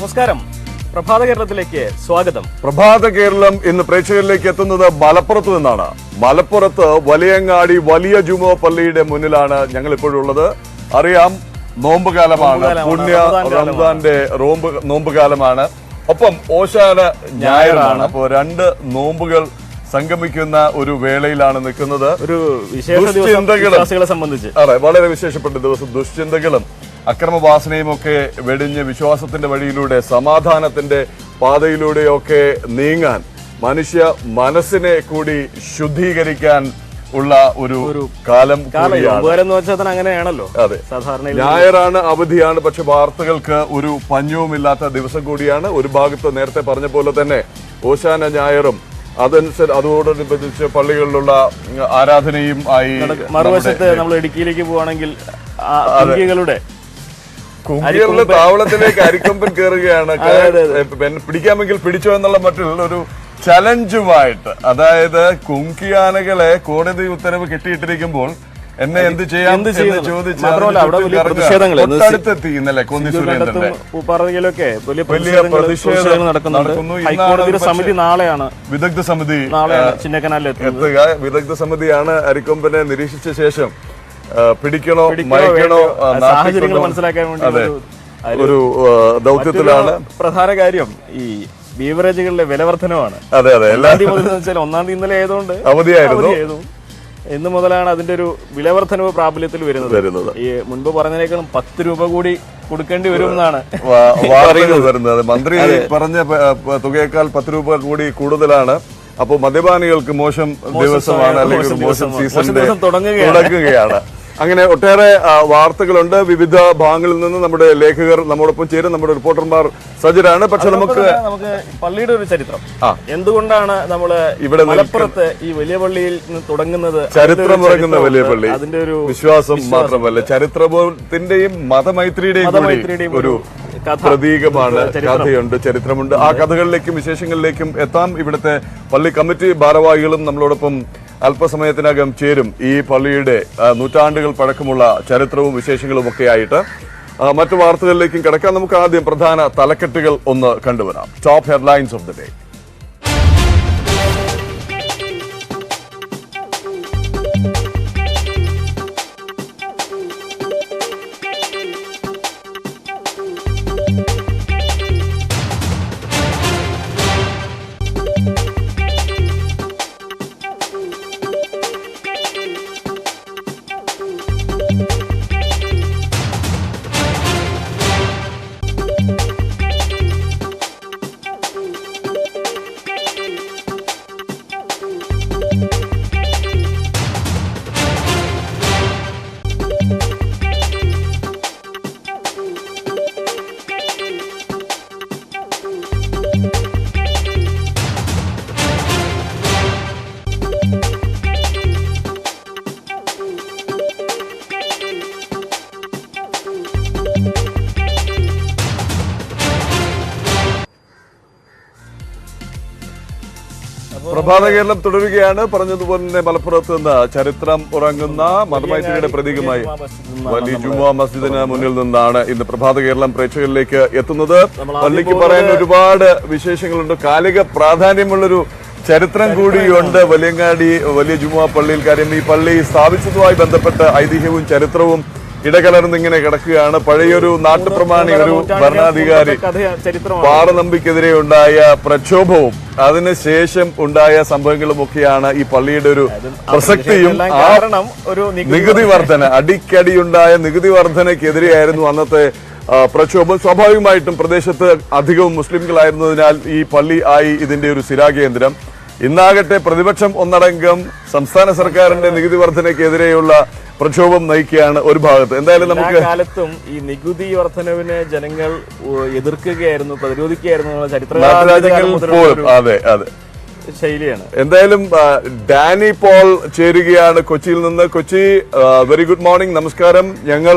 നമസ്കാരം. പ്രഭാത കേരളത്തിലേക്ക് സ്വാഗതം. പ്രഭാത കേരളം ഇന്ന് പ്രേക്ഷകരിലേക്ക് എത്തുന്നത് മലപ്പുറത്ത് നിന്നാണ്. മലപ്പുറത്ത് വലിയങ്ങാടി വലിയ ജുമുഅ പള്ളിയുടെ മുന്നിലാണ് ഞങ്ങൾ ഇപ്പോഴുള്ളത്. അറിയാം, നോമ്പുകാലമാണ്, പുണ്യ റംസാന്റെ നോമ്പുകാലമാണ്. ഒപ്പം ഓശാന ഞായറാണ്. അപ്പോൾ രണ്ട് നോമ്പുകൾ സംഗമിക്കുന്ന ഒരു വേളയിലാണ് നിൽക്കുന്നത്. ഒരു വിശേഷങ്ങളെ സംബന്ധിച്ച് അതെ, വളരെ വിശേഷപ്പെട്ട ദിവസം. ദുശ്ചിന്തകളും അക്രമവാസനയും ഒക്കെ വെടിഞ്ഞ് വിശ്വാസത്തിന്റെ വഴിയിലൂടെ സമാധാനത്തിന്റെ പാതയിലൂടെയൊക്കെ നീങ്ങാൻ, മനുഷ്യ മനസ്സിനെ കൂടി ശുദ്ധീകരിക്കാൻ ഉള്ള ഒരു കാലം അങ്ങനെയാണല്ലോ. അതെ, ഞായറാണ്, അവധിയാണ്. പക്ഷെ വാർത്തകൾക്ക് ഒരു പഞ്ഞവുമില്ലാത്ത ദിവസം കൂടിയാണ്. ഒരു ഭാഗത്ത് നേരത്തെ പറഞ്ഞ പോലെ തന്നെ ഓശാന ഞായറും അതോടനുബന്ധിച്ച് പള്ളികളിലുള്ള ആരാധനയും ആയി. മറുവശത്ത് നമ്മൾ ഇടുക്കിയിലേക്ക് പോവാണെങ്കിൽ കുങ്കിയറിലെ താവളത്തിലേക്ക് അരിക്കൊമ്പൻ കയറുകയാണ്. പിടിക്കാമെങ്കിൽ പിടിച്ചോ എന്നുള്ള മറ്റുള്ള ഒരു ചലഞ്ചുമായിട്ട്. അതായത് കുങ്കിയാനകളെ കോടതി ഉത്തരവ് കെട്ടിയിട്ടിരിക്കുമ്പോൾ എന്നെ എന്ത് ചെയ്യാം എന്ന് ചോദിച്ചെത്തി ഇന്നലെ കൊന്നി സുരേന്ദ്രന്റെ വലിയ പ്രതിഷേധം നടക്കുന്നു. ഹൈക്കോടതി സമിതി നാളെയാണ് വിദഗ്ധ സമിതി എത്തുക. വിദഗ്ധ സമിതിയാണ് അരിക്കൊമ്പനെ നിരീക്ഷിച്ച ശേഷം പിടിക്കണോ മയക്കണോ സാഹചര്യങ്ങൾ മനസ്സിലാക്കാൻ വേണ്ടി ഒരു ദൗത്യത്തിലാണ്. പ്രധാന കാര്യം ഈ ബീവറേജുകളിലെ വിലവർദ്ധനമാണ്. അതെ അതെ, ഒന്നാം തീയതി ഇന്നലെ ആയതുകൊണ്ട് അവധിയായിരുന്നു. ഇന്ന് മുതലാണ് അതിന്റെ ഒരു വിലവർദ്ധനവ് പ്രാബല്യത്തിൽ വരുന്നത്. ഈ മുൻപ് പറഞ്ഞതിനേക്കാളും 10 രൂപ കൂടി കൊടുക്കേണ്ടി വരുമെന്നാണ് വരുന്നത്. മന്ത്രി പറഞ്ഞ തുകയേക്കാൾ 10 രൂപ കൂടി കൂടുതലാണ്. അപ്പോൾ മദ്യപാനികൾക്ക് മോശം ദിവസമാണ്, അല്ലെങ്കിൽ മോശം സീസൺ തുടങ്ങുകയാണ്. അങ്ങനെ ഒട്ടേറെ വാർത്തകളുണ്ട്. വിവിധ ഭാഗങ്ങളിൽ നിന്ന് നമ്മുടെ ലേഖകർ നമ്മോടൊപ്പം ചേരും. നമ്മുടെ റിപ്പോർട്ടർമാർ സജ്ജരാണ്. പക്ഷെ നമുക്ക് പള്ളിയുടെ ഒരു ചരിത്രം, എന്തുകൊണ്ടാണ് നമ്മള് ഇവിടെ മലപ്പുറത്ത് ഈ വലിയ പള്ളിയിൽ നിന്ന് തുടങ്ങുന്നത്? ചരിത്രമുറങ്ങുന്ന വലിയ പള്ളി അതിന്റെ ഒരു വിശ്വാസം മാത്രമല്ല, ചരിത്രത്തിന്റെയും മതമൈത്രിയുടെയും ഒരു പ്രതീകമാണ്. കഥയുണ്ട്, ചരിത്രമുണ്ട്. ആ കഥകളിലേക്കും വിശേഷങ്ങളിലേക്കും എത്താം. ഇവിടുത്തെ പള്ളി കമ്മിറ്റി ഭാരവാഹികളും നമ്മളോടൊപ്പം അല്പസമയത്തിനകം ചേരും. ഈ പള്ളിയുടെ നൂറ്റാണ്ടുകൾ പഴക്കമുള്ള ചരിത്രവും വിശേഷങ്ങളും ഒക്കെ ആയിട്ട് മറ്റു വാർത്തകളിലേക്കും കിടക്കാം. നമുക്ക് ആദ്യം പ്രധാന തലക്കെട്ടുകൾ ഒന്ന് കണ്ടുവരാം. Top headlines of the day. Prabhatha Keralam തുടരുകയാണ്. പറഞ്ഞതുപോലെ തന്നെ മലപ്പുറത്ത് നിന്ന് ചരിത്രം ഉറങ്ങുന്ന മതമൈത്രിയുടെ പ്രതീകമായി വലിയ ജുമുഅ മസ്ജിദിന് മുന്നിൽ നിന്നാണ് ഇന്ന് പ്രഭാത കേരളം പ്രേക്ഷകരിലേക്ക് എത്തുന്നത്. പള്ളിക്ക് പറയാൻ ഒരുപാട് വിശേഷങ്ങളുണ്ട്. കാലിക പ്രാധാന്യമുള്ളൊരു ചരിത്രം കൂടിയുണ്ട് വലിയങ്ങാടി വലിയ ജുമുഅ പള്ളിയിൽ. കാര്യം ഈ പള്ളി സ്ഥാപിച്ചതുമായി ബന്ധപ്പെട്ട ഐതിഹ്യവും ചരിത്രവും ഇടകലർന്നിങ്ങനെ കിടക്കുകയാണ്. പഴയൊരു നാട്ടുപ്രമാണി, ഒരു ഭരണാധികാരി പാറനമ്പിക്കെതിരെ ഉണ്ടായ പ്രക്ഷോഭവും അതിനുശേഷം ഉണ്ടായ സംഭവങ്ങളും ഒക്കെയാണ് ഈ പള്ളിയുടെ ഒരു പ്രസക്തിയും. നികുതി വർധന, അടിക്കടിയുണ്ടായ നികുതി വർധനയ്ക്കെതിരെയായിരുന്നു അന്നത്തെ പ്രക്ഷോഭം. സ്വാഭാവികമായിട്ടും പ്രദേശത്ത് അധികവും മുസ്ലിംകളായിരുന്നതിനാൽ ഈ പള്ളി ആയി ഇതിന്റെ ഒരു സ്ഥിരാകേന്ദ്രം. ഇന്നാകട്ടെ പ്രതിപക്ഷം ഒന്നടങ്കം സംസ്ഥാന സർക്കാരിന്റെ നികുതി വർധനയ്ക്കെതിരെയുള്ള പ്രക്ഷോഭം നയിക്കുകയാണ് ഒരു ഭാഗത്ത്. എന്തായാലും നമുക്ക് കാലത്തും ഈ നികുതി വർധനവിനെ ജനങ്ങൾ എതിർക്കുകയായിരുന്നു, പ്രതിരോധിക്കുകയായിരുന്നു. അതെ അതെ, ശൈലിയാണ്. എന്തായാലും ഡാനി പോൾ ചേരുകയാണ് കൊച്ചിയിൽ നിന്ന്. കൊച്ചി, വെരി ഗുഡ് മോർണിംഗ്, നമസ്കാരം. ഞങ്ങൾ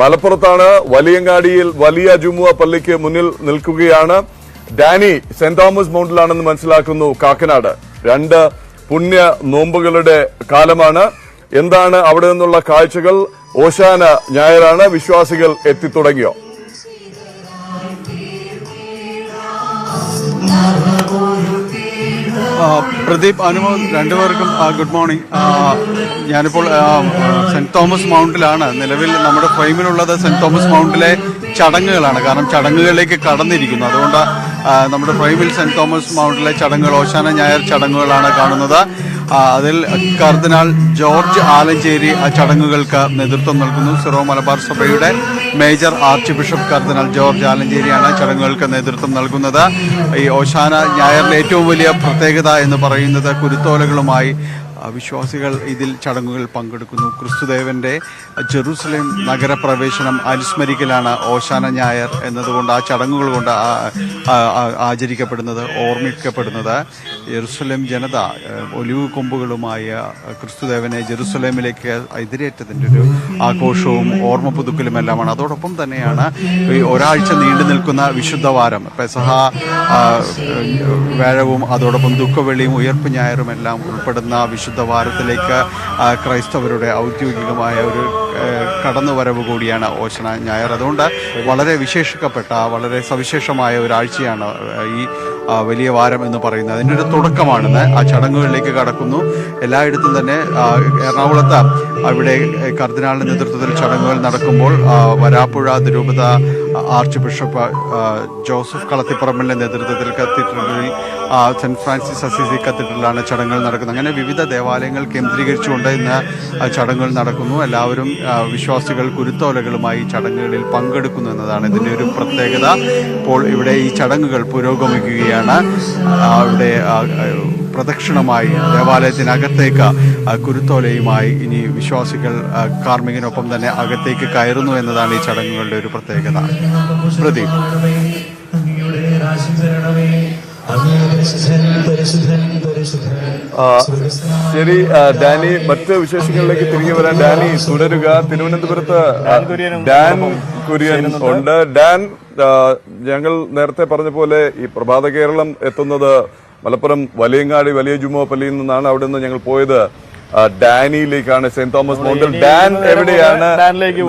മലപ്പുറത്താണ്, വലിയങ്ങാടിയിൽ വലിയ ജുമുഅ പള്ളിക്ക് മുന്നിൽ നിൽക്കുകയാണ്. ഡാനി സെന്റ് തോമസ് മൗണ്ടിലാണെന്ന് മനസ്സിലാക്കുന്നു, കാക്കനാട്. 2 പുണ്യ നോമ്പുകളുടെ കാലമാണ്. എന്താണ് അവിടെ നിന്നുള്ള കാഴ്ചകൾ? ഓശാന ഞായറാണ്, വിശ്വാസികൾ എത്തിത്തുടങ്ങിയോ? പ്രദീപ്, അനുമോദ്, രണ്ടുപേർക്കും ഗുഡ് മോർണിംഗ്. ഞാനിപ്പോൾ സെന്റ് തോമസ് മൗണ്ടിലാണ്. നിലവിൽ നമ്മുടെ ഫ്രെയിമിലുള്ളത് സെന്റ് തോമസ് മൗണ്ടിലെ ചടങ്ങുകളാണ്. കാരണം ചടങ്ങുകളിലേക്ക് കടന്നിരിക്കുന്നു. അതുകൊണ്ട് നമ്മുടെ ഫ്രെയിമിൽ സെന്റ് തോമസ് മൗണ്ടിലെ ചടങ്ങുകൾ, ഓശാന ഞായർ ചടങ്ങുകളാണ് കാണുന്നത്. അതിൽ കർദിനാൾ ജോർജ് ആലഞ്ചേരി ആ ചടങ്ങുകൾക്ക് നേതൃത്വം നൽകുന്നു. സിറോ മലബാർ സഭയുടെ മേജർ ആർച്ച് ബിഷപ്പ് കർദിനാൾ ജോർജ് ആലഞ്ചേരിയാണ് ചടങ്ങുകൾക്ക് നേതൃത്വം നൽകുന്നത്. ഈ ഓശാന ഞായറിലെ ഏറ്റവും വലിയ പ്രത്യേകത എന്ന് പറയുന്നത് കുരുത്തോലകളുമായി വിശ്വാസികൾ ഇതിൽ ചടങ്ങുകൾ പങ്കെടുക്കുന്നു. ക്രിസ്തുദേവന്റെ ജെറുസലേം നഗരപ്രവേശനം അനുസ്മരിക്കലാണ് ഓശാന ഞായർ എന്നതുകൊണ്ട് ആ ചടങ്ങുകൾ കൊണ്ട് ആചരിക്കപ്പെടുന്നത്, ഓർമ്മിക്കപ്പെടുന്നത്. ജെറുസലേം ജനത ഒലിവ് കൊമ്പുകളുമായ ക്രിസ്തുദേവനെ ജെറുസലേമിലേക്ക് എതിരേറ്റതിൻ്റെ ഒരു ആഘോഷവും ഓർമ്മ പുതുക്കലുമെല്ലാമാണ്. അതോടൊപ്പം തന്നെയാണ് ഈ ഒരാഴ്ച നീണ്ടു നിൽക്കുന്ന വിശുദ്ധവാരം, പെസഹ വ്യാഴവും അതോടൊപ്പം ദുഃഖവെള്ളിയും ഉയർപ്പ് ഞായറും എല്ലാം ഉൾപ്പെടുന്ന വിശുദ്ധവാരത്തിലേക്ക് ക്രൈസ്തവരുടെ ഔദ്യോഗികമായ ഒരു കടന്നുവരവ് കൂടിയാണ് ഓശാന ഞായർ. അതുകൊണ്ട് വളരെ വിശേഷിക്കപ്പെട്ട, വളരെ സവിശേഷമായ ഒരാഴ്ചയാണ് ഈ വലിയ വാരം എന്ന് പറയുന്നത്. അതിൻ്റെ ഒരു തുടക്കമാണെന്ന് ആ ചടങ്ങുകളിലേക്ക് കടക്കുന്നു. എല്ലായിടത്തും തന്നെ എറണാകുളത്ത് അവിടെ കർദിനാളിന്റെ നേതൃത്വത്തിൽ ചടങ്ങുകൾ നടക്കുമ്പോൾ വരാപ്പുഴ അതിരൂപത ആർച്ച് ബിഷപ്പ് ജോസഫ് കളത്തിപ്പറമ്പിലിന്റെ നേതൃത്വത്തിൽ കത്തീഡ്രലിൽ സെന്റ് ഫ്രാൻസിസ് അസീസി കത്തീഡ്രലിലാണ് ചടങ്ങുകൾ നടക്കുന്നത്. അങ്ങനെ വിവിധ ദേവാലയങ്ങൾ കേന്ദ്രീകരിച്ചുകൊണ്ട് ഇന്ന് ചടങ്ങുകൾ നടക്കുന്നു. എല്ലാവരും വിശ്വാസികൾ കുരുത്തോലകളുമായി ചടങ്ങുകളിൽ പങ്കെടുക്കുന്നു എന്നതാണ് ഇതിൻ്റെ ഒരു പ്രത്യേകത. ഇപ്പോൾ ഇവിടെ ഈ ചടങ്ങുകൾ പുരോഗമിക്കുകയാണ്. ഇവിടെ പ്രദക്ഷിണമായി ദേവാലയത്തിനകത്തേക്ക് കുരുത്തോലയുമായി ഇനി വിശ്വാസികൾ കാർമ്മികനൊപ്പം തന്നെ അകത്തേക്ക് കയറുന്നു എന്നതാണ് ഈ ചടങ്ങുകളുടെ ഒരു പ്രത്യേകത. പ്രദീപ്. ശരി ഡാനി, മറ്റ് വിശേഷങ്ങളിലേക്ക് തിരികെ വരാൻ ഡാനി തുടരുക. തിരുവനന്തപുരത്ത് ഡാൻ കുര്യൻ ഉണ്ട്. ഡാൻ, ഞങ്ങൾ നേരത്തെ പറഞ്ഞ പോലെ ഈ പ്രഭാത കേരളം എത്തുന്നത് മലപ്പുറം വലിയങ്ങാടി വലിയ ജുമുഅ പള്ളിയിൽ നിന്നാണ്. അവിടെ നിന്ന് ഞങ്ങൾ പോയത് ഡാനിയിലേക്കാണ്, സെന്റ് തോമസ് മൗണ്ടിൽ. ഡാൻ എവിടെയാണ്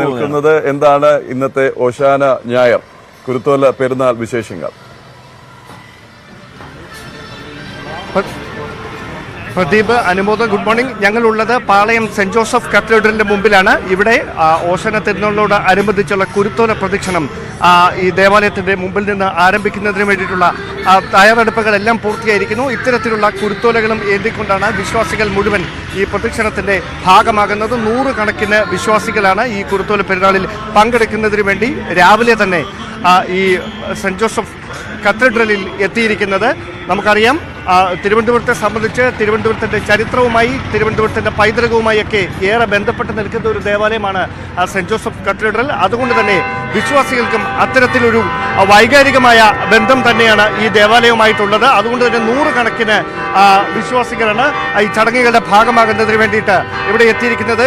നിൽക്കുന്നത്? എന്താണ് ഇന്നത്തെ ഓശാന ഞായർ കുരുത്തോല പെരുന്നാൾ വിശേഷങ്ങൾ? Pradeep, Anumod, good morning. ഞങ്ങളുള്ളത് പാളയം സെന്റ് ജോസഫ് കത്തീഡ്രലിന്റെ മുമ്പിലാണ്. ഇവിടെ ഓശാന തിരുനാളിനോട് അനുബന്ധിച്ചുള്ള കുരുത്തോല പ്രദക്ഷിണം ഈ ദേവാലയത്തിന്റെ മുമ്പിൽ നിന്ന് ആരംഭിക്കുന്നതിന് വേണ്ടിയിട്ടുള്ള തയ്യാറെടുപ്പുകളെല്ലാം പൂർത്തിയായിരിക്കുന്നു. ഇത്തരത്തിലുള്ള കുരുത്തോലകളും ഏന്തിക്കൊണ്ടാണ് വിശ്വാസികൾ മുഴുവൻ ഈ പ്രദക്ഷിണത്തിന്റെ ഭാഗമാകുന്നത്. 100 കണക്കിന് വിശ്വാസികളാണ് ഈ കുരുത്തോല പെരുന്നാളിൽ പങ്കെടുക്കുന്നതിന് വേണ്ടി രാവിലെ തന്നെ ഈ സെന്റ് ജോസഫ് കത്തീഡ്രലിൽ എത്തിയിരിക്കുന്നത്. നമുക്കറിയാം, തിരുവനന്തപുരത്തെ സംബന്ധിച്ച് തിരുവനന്തപുരത്തിന്റെ ചരിത്രവുമായി തിരുവനന്തപുരത്തിന്റെ പൈതൃകവുമായി ഒക്കെ ഏറെ ബന്ധപ്പെട്ട് നിൽക്കുന്ന ഒരു ദേവാലയമാണ് സെന്റ് ജോസഫ് കത്തീഡ്രൽ. അതുകൊണ്ട് തന്നെ വിശ്വാസികൾക്കും അത്തരത്തിലൊരു വൈകാരികമായ ബന്ധം തന്നെയാണ് ഈ ദേവാലയവുമായിട്ടുള്ളത്. അതുകൊണ്ട് തന്നെ 100 കണക്കിന് വിശ്വാസികളാണ് ഈ ചടങ്ങുകളുടെ ഭാഗമാകുന്നതിന് വേണ്ടിയിട്ട് ഇവിടെ എത്തിയിരിക്കുന്നത്.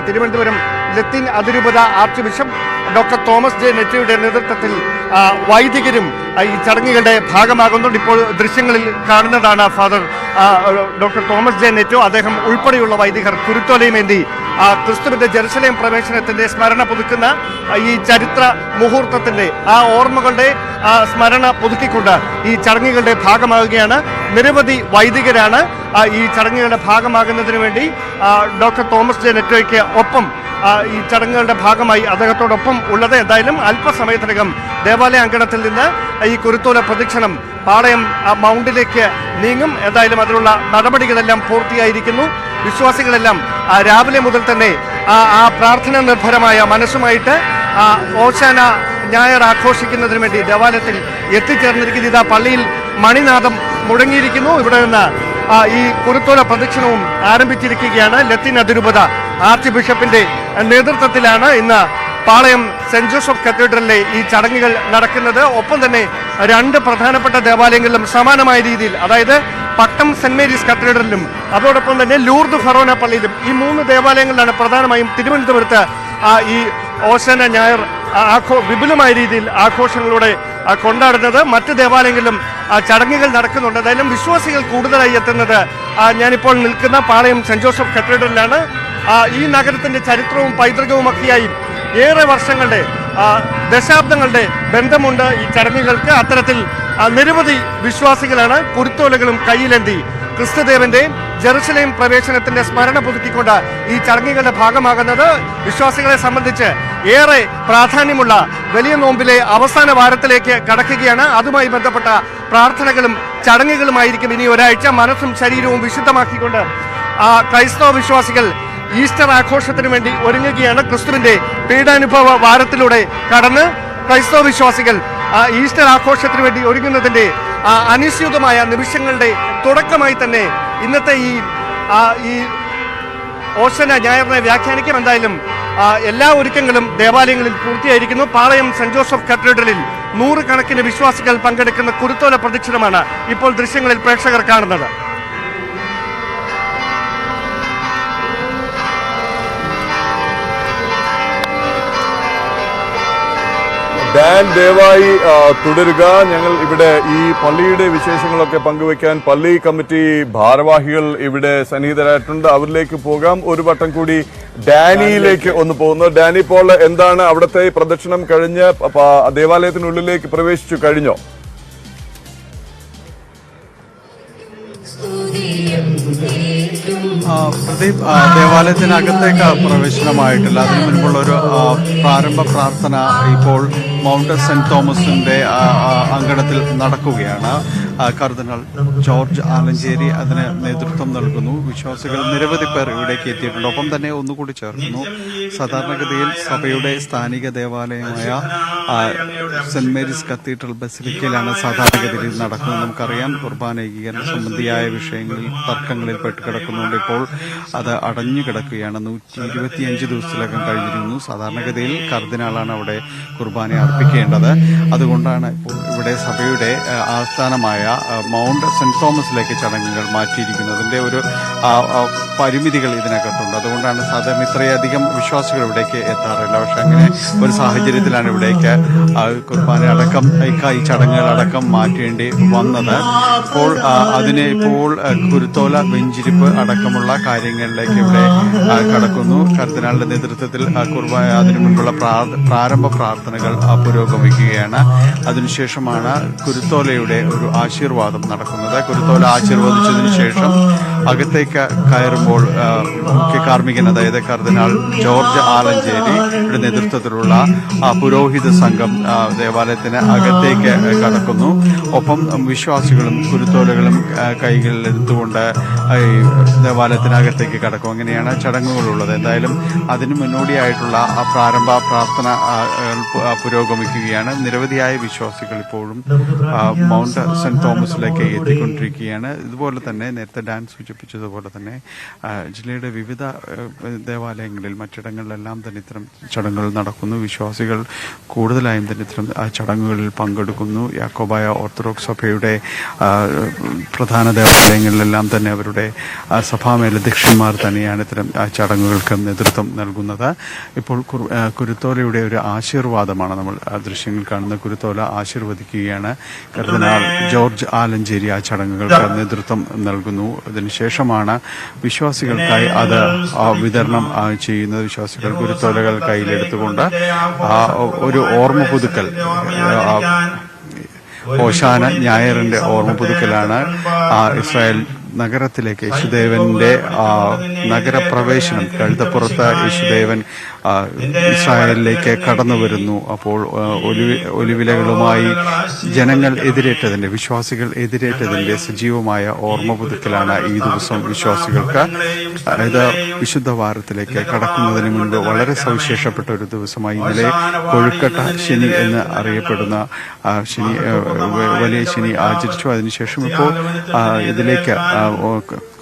തിരുവനന്തപുരം ലത്തീൻ അതിരൂപത archbishop doctor Thomas J നെറ്റോയുടെ നേതൃത്വത്തിൽ വൈദികരും ഈ ചടങ്ങുകളുടെ ഭാഗമാകുന്നുണ്ട്. ഇപ്പോൾ ദൃശ്യങ്ങളിൽ കാണുന്നതാണ് father doctor Thomas J Neto. അദ്ദേഹം ഉൾപ്പെടെയുള്ള വൈദികർ കുരുത്തോലയുമേന്തി ക്രിസ്തുവിന്റെ ജെറുസലേം പ്രവേശനത്തിന്റെ സ്മരണ പുതുക്കുന്ന ഈ ചരിത്ര മുഹൂർത്തത്തിന്റെ ഓർമ്മകളുടെ സ്മരണ പുതുക്കിക്കൊണ്ട് ഈ ചടങ്ങുകളുടെ ഭാഗമാകുകയാണ്. നിരവധി വൈദികരാണ് ഈ ചടങ്ങുകളുടെ ഭാഗമാകുന്നതിന് വേണ്ടി ഡോക്ടർ തോമസ് ജെ നെറ്റോയ്ക്ക് ഒപ്പം ഈ ചടങ്ങുകളുടെ ഭാഗമായി അദ്ദേഹത്തോടൊപ്പം ഉള്ളത്. എന്തായാലും അല്പസമയത്തിനകം ദേവാലയ അങ്കണത്തിൽ നിന്ന് ഈ കുരുത്തോല പ്രദക്ഷിണം പാളയം മൗണ്ടിലേക്ക് നീങ്ങും. എന്തായാലും അതിനുള്ള നടപടികളെല്ലാം പൂർത്തിയായിരിക്കുന്നു. വിശ്വാസികളെല്ലാം രാവിലെ മുതൽ തന്നെ ആ പ്രാർത്ഥന നിർഭരമായ മനസ്സുമായിട്ട് ഓശാന ഞായർ ആഘോഷിക്കുന്നതിന് വേണ്ടി ദേവാലയത്തിൽ എത്തിച്ചേർന്നിരിക്കുന്നു. ഇതാ പള്ളിയിൽ മണിനാദം മുഴങ്ങിയിരിക്കുന്നു. ഇവിടെ നിന്ന് ഈ കുരുത്തോല പ്രദക്ഷിണവും ആരംഭിച്ചിരിക്കുകയാണ്. ലത്തീൻ അതിരൂപത ആർച്ച് ബിഷപ്പിന്റെ നേതൃത്വത്തിലാണ് ഇന്ന് പാളയം സെന്റ് ജോസഫ് കത്തീഡ്രലിലെ ഈ ചടങ്ങുകൾ നടക്കുന്നത്. ഒപ്പം തന്നെ 2 പ്രധാനപ്പെട്ട ദേവാലയങ്ങളിലും സമാനമായ രീതിയിൽ, അതായത് പട്ടം സെന്റ് മേരീസ് കത്തീഡ്രലിലും അതോടൊപ്പം തന്നെ ലൂർദ് ഫറോന പള്ളിയിലും, ഈ 3 ദേവാലയങ്ങളിലാണ് പ്രധാനമായും തിരുവനന്തപുരത്ത് ഈ ഓശാന ഞായർ വിപുലമായ രീതിയിൽ ആഘോഷങ്ങളോടെ കൊണ്ടാടുന്നത്. മറ്റ് ദേവാലയങ്ങളിലും ചടങ്ങുകൾ നടക്കുന്നുണ്ട്. എന്തായാലും വിശ്വാസികൾ കൂടുതലായി എത്തുന്നത് ഞാനിപ്പോൾ നിൽക്കുന്ന പാളയം സെന്റ് ജോസഫ് കത്തീഡ്രലിലാണ്. ഈ നഗരത്തിന്റെ ചരിത്രവും പൈതൃകവും ഒക്കെയായി ഏറെ വർഷങ്ങളുടെ ദശാബ്ദങ്ങളുടെ ബന്ധമുണ്ട് ഈ ചടങ്ങുകൾക്ക്. അത്തരത്തിൽ നിരവധി വിശ്വാസികളാണ് കുരുത്തോലകളും കയ്യിലേന്തി ക്രിസ്തുദേവന്റെ ജെറുസലേം പ്രവേശനത്തിന്റെ സ്മരണ പുതുക്കിക്കൊണ്ട് ഈ ചടങ്ങുകളുടെ ഭാഗമാകുന്നത്. വിശ്വാസികളെ സംബന്ധിച്ച് ഏറെ പ്രാധാന്യമുള്ള വലിയ നോമ്പിലെ അവസാന വാരത്തിലേക്ക് കടക്കുകയാണ്. അതുമായി ബന്ധപ്പെട്ട പ്രാർത്ഥനകളും ചടങ്ങുകളുമായിരിക്കും ഇനി ഒരാഴ്ച. മനസ്സും ശരീരവും വിശുദ്ധമാക്കിക്കൊണ്ട് ക്രൈസ്തവ വിശ്വാസികൾ ഈസ്റ്റർ ആഘോഷത്തിന് വേണ്ടി ഒരുങ്ങുകയാണ്. ക്രിസ്തുവിന്റെ പീഡാനുഭവ വാരത്തിലൂടെ കടന്ന് ക്രൈസ്തവ വിശ്വാസികൾ ഈസ്റ്റർ ആഘോഷത്തിന് വേണ്ടി ഒരുങ്ങുന്നതിന്റെ അനിശ്ചിതമായ നിമിഷങ്ങളുടെ തുടക്കമായി തന്നെ ഇന്നത്തെ ഈ ഓശാന ഞായറിനെ വ്യാഖ്യാനിക്കും. എന്തായാലും എല്ലാ ഒരുക്കങ്ങളും ദേവാലയങ്ങളിൽ പൂർത്തിയായിരിക്കുന്നു. പാളയം സെന്റ് ജോസഫ് കത്തീഡ്രലിൽ 100 കണക്കിന് വിശ്വാസികൾ പങ്കെടുക്കുന്ന കുരുത്തോല പ്രദക്ഷിണമാണ് ഇപ്പോൾ ദൃശ്യങ്ങളിൽ പ്രേക്ഷകർ കാണുന്നത്. ഡാൻ ദയവായി തുടരുക. ഞങ്ങൾ ഇവിടെ ഈ പള്ളിയുടെ വിശേഷങ്ങളൊക്കെ പങ്കുവയ്ക്കാൻ പള്ളി കമ്മിറ്റി ഭാരവാഹികൾ ഇവിടെ സന്നിഹിതരായിട്ടുണ്ട്. അവരിലേക്ക് പോകാം. ഒരു വട്ടം കൂടി ഡാനിയിലേക്ക് ഒന്ന് പോകുന്നു. ഡാനി, ഇപ്പോൾ എന്താണ് അവിടുത്തെ പ്രദക്ഷിണം കഴിഞ്ഞ് ദേവാലയത്തിനുള്ളിലേക്ക് പ്രവേശിച്ചു കഴിഞ്ഞോ? പ്രദീപ്, ദേവാലയത്തിനകത്തേക്ക് പ്രവേശനമായിട്ടില്ല. അതിനു മുൻപുള്ള ഒരു പ്രാരംഭ പ്രാർത്ഥന ഇപ്പോൾ മൗണ്ട് സെന്റ് തോമസിന്റെ അങ്കണത്തിൽ നടക്കുകയാണ്. കർദിനാൾ ജോർജ് ആലഞ്ചേരി അതിന് നേതൃത്വം നൽകുന്നു. വിശ്വാസികൾ നിരവധി പേർ ഇവിടേക്ക് എത്തിയിട്ടുണ്ട്. ഒപ്പം തന്നെ ഒന്നുകൂടി ചേർക്കുന്നു, സാധാരണഗതിയിൽ സഭയുടെ സ്ഥാനിക ദേവാലയമായ സെന്റ് മേരീസ് കത്തീഡ്രൽ ബസിലിക്കയിലാണ് സാധാരണഗതിയിൽ നടക്കുന്നത്. നമുക്കറിയാം, കുർബാന ഏകീകരണ സംബന്ധിയായ വിഷയങ്ങളിൽ തർക്കങ്ങളിൽ പെട്ടുകിടക്കുന്നുണ്ട്. ഇപ്പോൾ അത് അടഞ്ഞു കിടക്കുകയാണ്. 125 ദിവസത്തിലകം കഴിഞ്ഞിരുന്നു. സാധാരണഗതിയിൽ കർദിനാളാണ് അവിടെ കുർബാന അർപ്പിക്കേണ്ടത്. അതുകൊണ്ടാണ് ഇപ്പോൾ ഇവിടെ സഭയുടെ ആസ്ഥാനമായ മൗണ്ട് സെന്റ് തോമസിലേക്ക് ചടങ്ങുകൾ മാറ്റിയിരിക്കുന്നതിന്റെ ഒരു പരിമിതികൾ ഇതിനകത്തുണ്ട്. അതുകൊണ്ടാണ് സാധാരണ ഇത്രയധികം വിശ്വാസികൾ ഇവിടേക്ക് എത്താറില്ല. പക്ഷെ അങ്ങനെ ഒരു സാഹചര്യത്തിലാണ് ഇവിടേക്ക് കുർബാന അടക്കം ഈ ചടങ്ങുകളടക്കം മാറ്റേണ്ടി വന്നത്. ഇപ്പോൾ കുരുത്തോല വെഞ്ചിരിപ്പ് അടക്കമുള്ള കാര്യങ്ങളിലേക്ക് ഇവിടെ കടക്കുന്നു. കർദിനാളിന്റെ നേതൃത്വത്തിൽ കുർബാന അതിനു മുൻപുള്ള പ്രാരംഭ പ്രാർത്ഥനകൾ പുരോഗമിക്കുകയാണ്. അതിനുശേഷമാണ് കുരുത്തോലയുടെ ഒരു ആശീർവാദം നടക്കുന്നത്. കുരുത്തോല ആശീർവദിച്ചതിനു ശേഷം അകത്തേക്ക് കയറുമ്പോൾ മുഖ്യ കാർമ്മികൻ, അതായത് കർദിനാൾ ജോർജ് ആലഞ്ചേരിയുടെ നേതൃത്വത്തിലുള്ള പുരോഹിത സംഘം ദേവാലയത്തിന് അകത്തേക്ക് കടക്കുന്നു. ഒപ്പം വിശ്വാസികളും കുരുത്തോലകളും കൈകളിൽ എടുത്തുകൊണ്ട് ദേവാലയത്തിനകത്തേക്ക് കടക്കും. അങ്ങനെയാണ് ചടങ്ങുകളുള്ളത്. എന്തായാലും അതിനു മുന്നോടിയായിട്ടുള്ള പ്രാരംഭ പ്രാർത്ഥന പുരോഗമിക്കുകയാണ്. നിരവധിയായ വിശ്വാസികൾ ഇപ്പോഴും മൗണ്ട് സെന്റ് തോമസിലേക്ക് എത്തിക്കൊണ്ടിരിക്കുകയാണ്. ഇതുപോലെ തന്നെ നേരത്തെ ഡാൻ സൂചിപ്പിച്ചതുപോലെ തന്നെ ജില്ലയുടെ വിവിധ ദേവാലയങ്ങളിൽ മറ്റിടങ്ങളിലെല്ലാം തന്നെ ഇത്തരം ചടങ്ങുകൾ നടക്കുന്നു. വിശ്വാസികൾ കൂടുതലായും തന്നെ ഇത്തരം ചടങ്ങുകളിൽ പങ്കെടുക്കുന്നു. യാക്കോബായ ഓർത്തഡോക്സ് സഭയുടെ പ്രധാന ദേവാലയങ്ങളിലെല്ലാം തന്നെ അവരുടെ സഭാമേലധ്യക്ഷന്മാർ തന്നെയാണ് ഇത്തരം ചടങ്ങുകൾക്ക് നേതൃത്വം നൽകുന്നത്. ഇപ്പോൾ കുരുത്തോലയുടെ ഒരു ആശീർവാദമാണ് നമ്മൾ ദൃശ്യങ്ങൾ കാണുന്ന. കുരുത്തോല ആശീർവദിക്കുകയാണ്. കർദിനാൾ ജോർജ് ആലഞ്ചേരി ആ ചടങ്ങുകൾക്ക് നേതൃത്വം നൽകുന്നു. അതിനുശേഷമാണ് വിശ്വാസികൾക്കായി അത് വിതരണം ചെയ്യുന്നത്. വിശ്വാസികൾ കുരുത്തോലകൾ കയ്യിലെടുത്തുകൊണ്ട് ഒരു ഓർമ്മ പുതുക്കൽ, ഓശാന ഞായറിന്റെ ഓർമ്മ പുതുക്കലാണ് ഇസ്രായേൽ നഗരത്തിലേക്ക് യേശുദേവന്റെ നഗരപ്രവേശനം. കഴുതപ്പുറത്ത് യേശുദേവൻ ഇസ്രായേലിലേക്ക് കടന്നു വരുന്നു. അപ്പോൾ ഒലിവിലകളുമായി ജനങ്ങൾ എതിരേറ്റതിന്റെ, വിശ്വാസികൾ എതിരേറ്റതിന്റെ സജീവമായ ഓർമ്മ പുതുക്കലാണ് ഈ ദിവസം വിശ്വാസികൾക്ക്. ഇത് വിശുദ്ധ വാരത്തിലേക്ക് കടക്കുന്നതിന് മുൻപ് വളരെ സവിശേഷപ്പെട്ട ഒരു ദിവസമായി ഇന്നലെ കൊഴുക്കട്ട ശനി എന്ന് അറിയപ്പെടുന്ന ശനി, വലിയ ശനി ആചരിച്ചു. അതിനുശേഷം ഇപ്പോൾ ഇതിലേക്ക്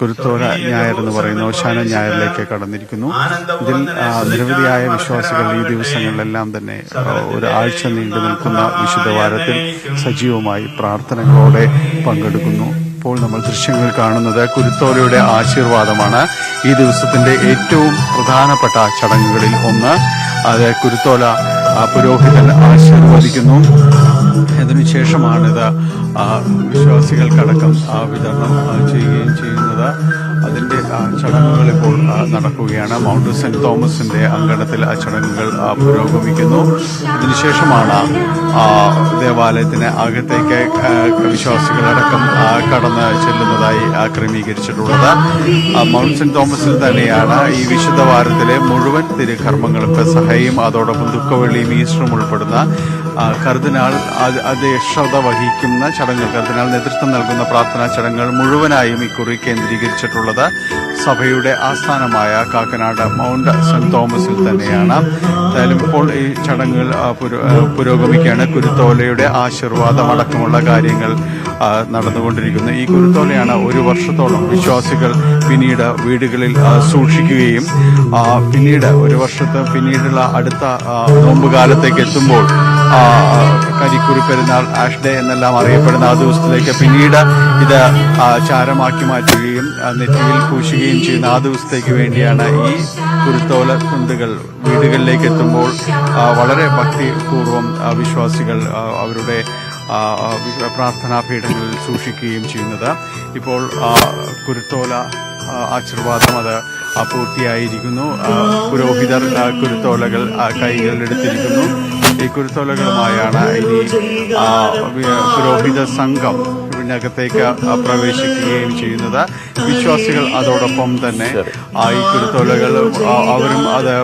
കുരുത്തോല ഞായർ എന്ന് പറയുന്ന ഓശാന ഞായറിലേക്ക് കടന്നിരിക്കുന്നു. ഇതിൽ നിരവധിയായ വിശ്വാസികൾ ഈ ദിവസങ്ങളിലെല്ലാം തന്നെ ഒരാഴ്ച നീണ്ടു നിൽക്കുന്ന വിശുദ്ധ വാരത്തിൽ സജീവമായി പ്രാർത്ഥനകളോടെ പങ്കെടുക്കുന്നു. ഇപ്പോൾ നമ്മൾ ദൃശ്യങ്ങൾ കാണുന്നത് കുരുത്തോലയുടെ ആശീർവാദമാണ്. ഈ ദിവസത്തിന്റെ ഏറ്റവും പ്രധാനപ്പെട്ട ചടങ്ങുകളിൽ ഒന്ന്. അത് കുരുത്തോല പുരോഹിതൻ ആശീർവദിക്കുന്നു. അതിനുശേഷമാണിത് വിശ്വാസികൾക്കടക്കം വിതരണം ചെയ്യുകയും ചെയ്യുന്നത്. അതിൻ്റെ ചടങ്ങുകൾ ഇപ്പോൾ നടക്കുകയാണ്. മൗണ്ട് സെന്റ് തോമസിന്റെ അങ്കണത്തിൽ ആ ചടങ്ങുകൾ പുരോഗമിക്കുന്നു. ഇതിനുശേഷമാണ് ദേവാലയത്തിന് അകത്തേക്ക് വിശ്വാസികളടക്കം കടന്ന് ചെല്ലുന്നതായി ക്രമീകരിച്ചിട്ടുള്ളത്. മൗണ്ട് സെന്റ് തോമസിൽ തന്നെയാണ് ഈ വിശുദ്ധ വാരത്തിലെ മുഴുവൻ തിരുകർമ്മങ്ങളും പെസഹയും അതോടൊപ്പം ദുഃഖവെള്ളിയും ഈസ്റ്ററും ഉൾപ്പെടുന്ന കർദിനാൾ അധ്യക്ഷത വഹിക്കുന്ന ചടങ്ങുകൾ, കർദിനാൾ നേതൃത്വം നൽകുന്ന പ്രാർത്ഥനാ ചടങ്ങുകൾ മുഴുവനായും ഇക്കുറി കേന്ദ്രീകരിച്ചിട്ടുള്ളത് സഭയുടെ ആസ്ഥാനമായ കാക്കനാട് മൗണ്ട് സെന്റ് തോമസിൽ തന്നെയാണ്. എന്തായാലും ഇപ്പോൾ ഈ ചടങ്ങുകൾ പുരോഗമിക്കുകയാണ്. കുരുത്തോലയുടെ ആശീർവാദം അടക്കമുള്ള കാര്യങ്ങൾ നടന്നുകൊണ്ടിരിക്കുന്നു. ഈ കുരുത്തോലയാണ് ഒരു വർഷത്തോളം വിശ്വാസികൾ പിന്നീട് വീടുകളിൽ സൂക്ഷിക്കുകയും പിന്നീട് ഒരു വർഷത്തെ പിന്നീടുള്ള അടുത്ത നോമ്പുകാലത്തേക്ക് എത്തുമ്പോൾ കരിക്കുറി പെരുന്നാൾ, ആഷ് ഡേ എന്നെല്ലാം അറിയപ്പെടുന്ന ആ ദിവസത്തിലേക്ക് പിന്നീട് ഇത് ചാരമാക്കി മാറ്റുകയും നെറ്റിയിൽ പൂശുകയും ചെയ്യുന്ന ആ ദിവസത്തേക്ക് വേണ്ടിയാണ് ഈ കുരുത്തോല തുണ്ടുകൾ വീടുകളിലേക്ക് എത്തുമ്പോൾ വളരെ ഭക്തിപൂർവം വിശ്വാസികൾ അവരുടെ പ്രാർത്ഥനാ പീഠങ്ങളിൽ സൂക്ഷിക്കുകയും ചെയ്യുന്നത്. ഇപ്പോൾ കുരുത്തോല ആശീർവാദം അത് പൂർത്തിയായിരിക്കുന്നു. പുരോഹിതർ കുരുത്തോലകൾ കൈകളിലെടുത്തിരിക്കുന്നു. ഈ കുരുത്തോലകളുമായാണ് ഇനി പുരോഹിത സംഘം ഇതിനകത്തേക്ക് പ്രവേശിക്കുകയും ചെയ്യുന്നത്. വിശ്വാസികൾ അതോടൊപ്പം തന്നെ ഈ കുരുത്തോലകൾ അവരും അത്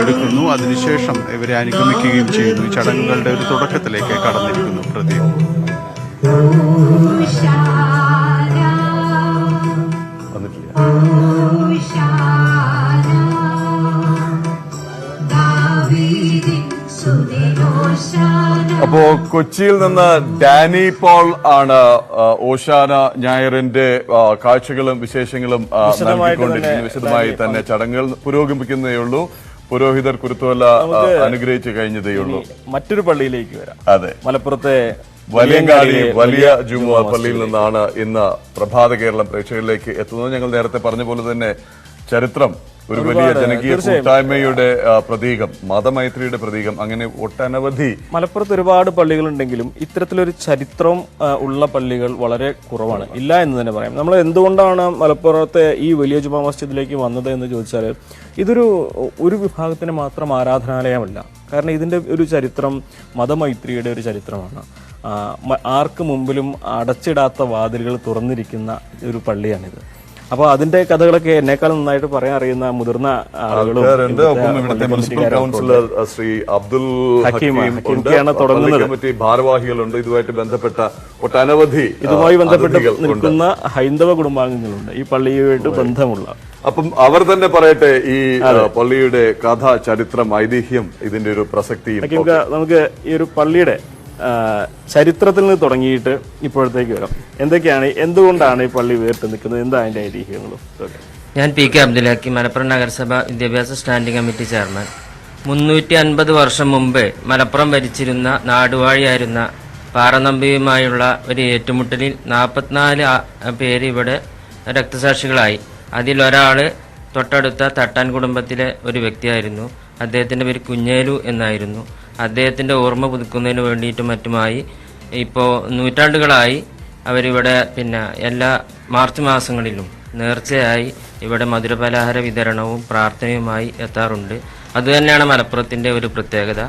എടുക്കുന്നു. അതിനുശേഷം ഇവരെ അനുഗമിക്കുകയും ചെയ്യുന്നു. ചടങ്ങുകളുടെ ഒരു തുടക്കത്തിലേക്ക് കടന്നിരിക്കുന്നു. പ്രദീപ്. അപ്പോ കൊച്ചിയിൽ നിന്ന് ഡാനി പോൾ ആണ് ഓശാന ഞായറിന്റെ കാഴ്ചകളും വിശേഷങ്ങളും നൽകിക്കൊണ്ടിരിക്കുന്നത്. വിശദമായി തന്നെ ചടങ്ങുകൾ പുരോഗമിക്കുന്നതേയുള്ളൂ. പുരോഹിതർ കുരുത്തോല അനുഗ്രഹിച്ചു കഴിഞ്ഞതേയുള്ളൂ. മറ്റൊരു പള്ളിയിലേക്ക് വരാം. അതെ, മലപ്പുറത്തെ വലിയങ്ങാടി വലിയ ജുമുഅ പള്ളിയിൽ നിന്നാണ് ഇന്ന് പ്രഭാത കേരളം പ്രേക്ഷകരിലേക്ക് എത്തുന്നത്. ഞങ്ങൾ നേരത്തെ പറഞ്ഞ പോലെ തന്നെ ചരിത്രം, ഒരു വലിയ ജനകീയ കൂട്ടായ്മയുടെ പ്രതീകം, മതമൈത്രിയുടെ പ്രതീകം, അങ്ങനെ ഒട്ടനവധി. മലപ്പുറത്ത് ഒരുപാട് പള്ളികളുണ്ടെങ്കിലും ഇത്തരത്തിലൊരു ചരിത്രം ഉള്ള പള്ളികൾ വളരെ കുറവാണ്, ഇല്ല എന്ന് തന്നെ പറയാം. നമ്മൾ എന്തുകൊണ്ടാണ് മലപ്പുറത്തെ ഈ വലിയ ജുമാ മസ്ജിദിലേക്ക് വന്നത് എന്ന് ചോദിച്ചാൽ, ഒരു വിഭാഗത്തിന് മാത്രം ആരാധനാലയമല്ല. കാരണം ഇതിന്റെ ഒരു ചരിത്രം മതമൈത്രിയുടെ ഒരു ചരിത്രമാണ്. ആർക്ക് മുമ്പിലും അടച്ചിടാത്ത വാതിലുകൾ തുറന്നിരിക്കുന്ന ഒരു പള്ളിയാണിത്. അപ്പോൾ അതിന്റെ കഥകളൊക്കെ എന്നെക്കാൾ നന്നായിട്ട് പറയാൻ അറിയുന്ന മുതിർന്ന ആളുകളും മുനിസിപ്പൽ കൗൺസിലർ ശ്രീ അബ്ദുൽ ഹക്കീമാണ് തുടങ്ങുന്നത്. ഭാരവാഹികളുണ്ട്, ഇതുമായിട്ട് ബന്ധപ്പെട്ട ഒട്ടനവധി ഇതുമായി ബന്ധപ്പെട്ട് നിൽക്കുന്ന ഹൈന്ദവ കുടുംബാംഗങ്ങളുണ്ട് ഈ പള്ളിയുമായിട്ട് ബന്ധമുള്ള. അപ്പം അവർ തന്നെ പറയട്ടെ ഈ പള്ളിയുടെ കഥ, ചരിത്രം, ഐതിഹ്യം, ഇതിന്റെ ഒരു പ്രസക്തി. നമുക്ക് ഈ ഒരു പള്ളിയുടെ ചരിത്രത്തിൽ നിന്ന് തുടങ്ങിയിട്ട് ഇപ്പോഴത്തേക്ക് വരാം. എന്തുകൊണ്ടാണ് ഈ പള്ളി വേറിട്ട് നിൽക്കുന്നത്, എന്താ അതിന്റെ ഐതിഹ്യങ്ങളും? ഞാൻ പി കെ അബ്ദുൽ ഹക്കീം, മലപ്പുറം നഗരസഭ വിദ്യാഭ്യാസ സ്റ്റാൻഡിംഗ് കമ്മിറ്റി ചെയർമാൻ. 350 വർഷം മുമ്പ് മലപ്പുറം ഭരിച്ചിരുന്ന നാടുവാഴിയായിരുന്ന പാറനമ്പിയുമായുള്ള ഒരു ഏറ്റുമുട്ടലിൽ 44 പേര് ഇവിടെ രക്തസാക്ഷികളായി. അതിലൊരാൾ തൊട്ടടുത്ത തട്ടാൻ കുടുംബത്തിലെ ഒരു വ്യക്തിയായിരുന്നു. അദ്ദേഹത്തിൻ്റെ പേര് കുഞ്ഞേലു എന്നായിരുന്നു. അദ്ദേഹത്തിൻ്റെ ഓർമ്മ പുതുക്കുന്നതിന് വേണ്ടിയിട്ടും മറ്റുമായി ഇപ്പോൾ നൂറ്റാണ്ടുകളായി അവരിവിടെ എല്ലാ മാർച്ച് മാസങ്ങളിലും നേർച്ചയായി ഇവിടെ മധുരപലഹാര വിതരണവും പ്രാർത്ഥനയുമായി എത്താറുണ്ട്. അതുതന്നെയാണ് മലപ്പുറത്തിൻ്റെ ഒരു പ്രത്യേകത.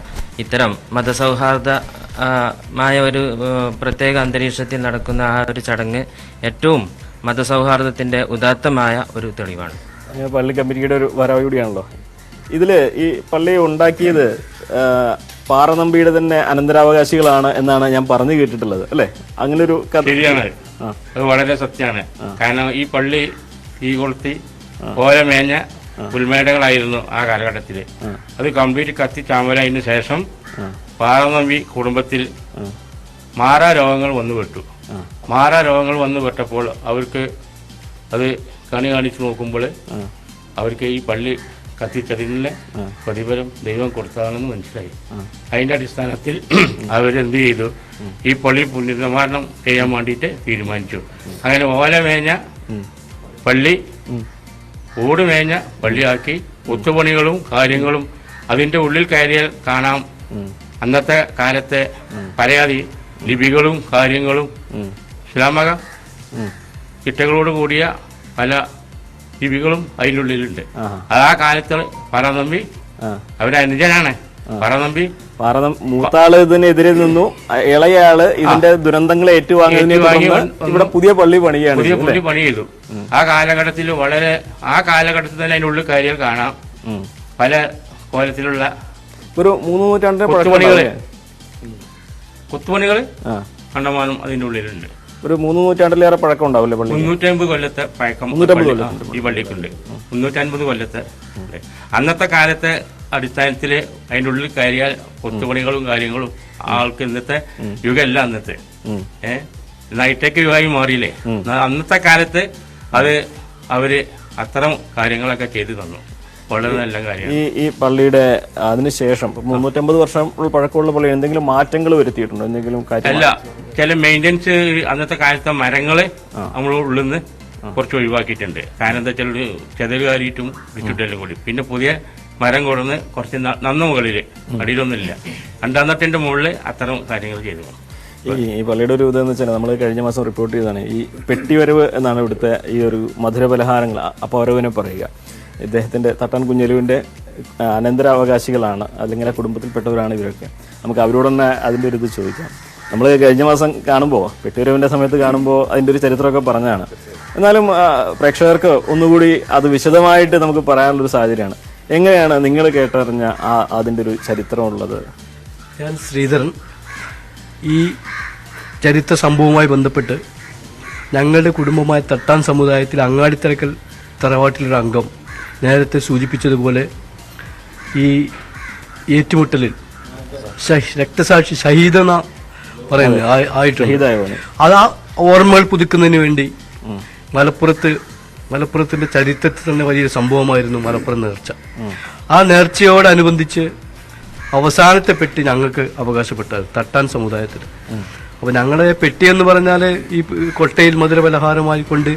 ഇത്തരം മതസൗഹാർദ്ദമായ ഒരു പ്രത്യേക അന്തരീക്ഷത്തിൽ നടക്കുന്ന ആ ഒരു ചടങ്ങ് ഏറ്റവും മതസൗഹാർദ്ദത്തിൻ്റെ ഉദാത്തമായ ഒരു തെളിവാണ്. പള്ളി കമ്മിറ്റിയുടെ ഒരു വരവ് കൂടിയാണല്ലോ ഇതില്. ഈ പള്ളി ഉണ്ടാക്കിയത് പാറനമ്പിയുടെ തന്നെ അനന്തരാവകാശികളാണ് എന്നാണ് ഞാൻ പറഞ്ഞു കേട്ടിട്ടുള്ളത്, അല്ലേ? അങ്ങനെ ഒരു കഥ ശരിയാണ്, അത് വളരെ സത്യമാണ്. കാരണം ഈ പള്ളി ഈ കൊളുത്തി ഓല മേഞ്ഞ പുൽമേടകളായിരുന്നു ആ കാലഘട്ടത്തില്. അത് കംപ്ലീറ്റ് കത്തി ചാമ്പലായതിനു ശേഷം പാറനമ്പി കുടുംബത്തിൽ മാറാരോഗങ്ങൾ വന്നു പെട്ടപ്പോൾ അവർക്ക് അത് കണി കാണിച്ചു നോക്കുമ്പോൾ അവർക്ക് ഈ പള്ളി കത്തിച്ചതിനുള്ള പ്രതിഫലം ദൈവം കൊടുത്തതാണെന്ന് മനസ്സിലായി. അതിന്റെ അടിസ്ഥാനത്തിൽ അവരെന്ത് ചെയ്തു, ഈ പള്ളി പുനർനിർമ്മാണം ചെയ്യാൻ വേണ്ടിയിട്ട് തീരുമാനിച്ചു. അങ്ങനെ ഓല മേഞ്ഞ പള്ളി ഓട് മേഞ്ഞ പള്ളിയാക്കി കൊത്തുപണികളും കാര്യങ്ങളും അതിന്റെ ഉള്ളിൽ കയറിയാൽ കാണാം. അന്നത്തെ കാലത്തെ പരയാതി ലിപികളും കാര്യങ്ങളും ഇസ്ലാമക ചിട്ടകളോട് കൂടിയ പല ലിപികളും അതിൻ്റെ ഉള്ളിലുണ്ട്. ആ കാലത്ത് പറനമ്പി അവരുടെ അനുജനാണ്. പറനമ്പി മൂത്താള് ഇതിനെതിരെ നിന്നു, ഇളയാള് ഇതിന്റെ ദുരന്തങ്ങളെ ഏറ്റുവാങ്ങിയതിനെ തുടർന്ന് ഇവിടെ പുതിയ പള്ളി പണിയാണ്. പുതിയ പള്ളി പണി ചെയ്തു. ആ കാലഘട്ടത്തിൽ ആ കാലഘട്ടത്തിൽ തന്നെ അതിൻ്റെ ഉള്ളിൽ കാര്യങ്ങൾ കാണാം. പല കോലത്തിലുള്ള ഒരു 3 നൂറ്റാണ്ടിന്റെ കൊത്തുപണികൾ കണ്ടമാനം അതിൻ്റെ ഉള്ളിലുണ്ട്. ഒരു 3 നൂറ്റാണ്ടിലേറെ പഴക്കം ഉണ്ടാവില്ലേ പള്ളി? 350 കൊല്ലത്തെ പഴക്കം ഈ പള്ളിക്കുണ്ട്. 350 കൊല്ലത്തെ. അന്നത്തെ കാലത്തെ അടിസ്ഥാനത്തിൽ അതിൻ്റെ ഉള്ളിൽ കയറിയാൽ കൊത്തുപണികളും കാര്യങ്ങളും ആൾക്ക് ഇന്നത്തെ യുഗമല്ല അന്നത്തെ. നൈറ്റേക്ക് യുഗമായി മാറിയില്ലേ. അന്നത്തെ കാലത്ത് അത് അവര് അത്തരം കാര്യങ്ങളൊക്കെ ചെയ്തു തന്നു. വളരെ നല്ല കാര്യം. ഈ പള്ളിയുടെ അതിനുശേഷം 350 വർഷം പഴക്കമുള്ള പള്ളി എന്തെങ്കിലും മാറ്റങ്ങൾ വരുത്തിയിട്ടുണ്ടോ? എന്തെങ്കിലും അല്ല, ചില മെയിൻ്റെനൻസ് അന്നത്തെ കാലത്തെ മരങ്ങള് നമ്മൾ ഉള്ളിൽ നിന്ന് കുറച്ച് ഒഴിവാക്കിയിട്ടുണ്ട്. കാരണം എന്താ വെച്ചാൽ ചെതല് കയറിയിട്ടും വെച്ചിട്ടെല്ലാം കൂടി. പിന്നെ പുതിയ മരം കൊടുന്ന് കുറച്ച് നന്ന മുകളിൽ, അടിയിലൊന്നുമില്ല. 2-ാം തട്ടിന്റെ മുകളിൽ അത്തരം കാര്യങ്ങൾ ചെയ്തു. ഈ പള്ളിയുടെ ഒരു ഇതെന്ന് വെച്ചാൽ നമ്മൾ കഴിഞ്ഞ മാസം റിപ്പോർട്ട് ചെയ്തതാണ്, ഈ പെട്ടിവരവ് എന്നാണ് ഇവിടുത്തെ ഈ ഒരു മധുരപലഹാരങ്ങൾ അപവരവിനെ പറയുക. ഇദ്ദേഹത്തിന്റെ തട്ടാൻ കുഞ്ഞലുവിന്റെ അനന്തരാവകാശികളാണ്, അല്ലെങ്കിൽ കുടുംബത്തിൽപ്പെട്ടവരാണ് ഇവരൊക്കെ. നമുക്ക് അവരോട് തന്നെ അതിൻ്റെ ഒരു ഇത് ചോദിക്കാം. നമ്മൾ കഴിഞ്ഞ മാസം കാണുമ്പോൾ, പെട്ടിവരവിന്റെ സമയത്ത് കാണുമ്പോൾ അതിൻ്റെ ഒരു ചരിത്രമൊക്കെ പറഞ്ഞതാണ്. എന്നാലും പ്രേക്ഷകർക്ക് ഒന്നുകൂടി അത് വിശദമായിട്ട് നമുക്ക് പറയാനുള്ളൊരു സാഹചര്യമാണ്. എങ്ങനെയാണ് നിങ്ങൾ കേട്ടറിഞ്ഞ അതിൻ്റെ ഒരു ചരിത്രമുള്ളത്? ഞാൻ ശ്രീധരൻ. ഈ ചരിത്ര സംഭവവുമായി ബന്ധപ്പെട്ട് ഞങ്ങളുടെ കുടുംബമായ തട്ടാൻ സമുദായത്തിൽ അങ്ങാടിത്തറക്കൽ തറവാട്ടിലൊരു അംഗം നേരത്തെ സൂചിപ്പിച്ചതുപോലെ ഈ ഏറ്റുമുട്ടലിൽ രക്തസാക്ഷി ഷഹീദെന്ന പറയുന്നത് ആയിട്ടുണ്ട്. അത് ആ ഓർമ്മകൾ പുതുക്കുന്നതിന് വേണ്ടി മലപ്പുറത്തിന്റെ ചരിത്രത്തിൽ തന്നെ വലിയൊരു സംഭവമായിരുന്നു മലപ്പുറം നേർച്ച. ആ നേർച്ചയോടനുബന്ധിച്ച് അവസാനത്തെ പെട്ടി ഞങ്ങൾക്ക് അവകാശപ്പെട്ടത് തട്ടാൻ സമുദായത്തിൽ. അപ്പൊ ഞങ്ങളുടെ പെട്ടി എന്ന് പറഞ്ഞാൽ ഈ കൊട്ടയിൽ മധുരപലഹാരമായി കൊണ്ട്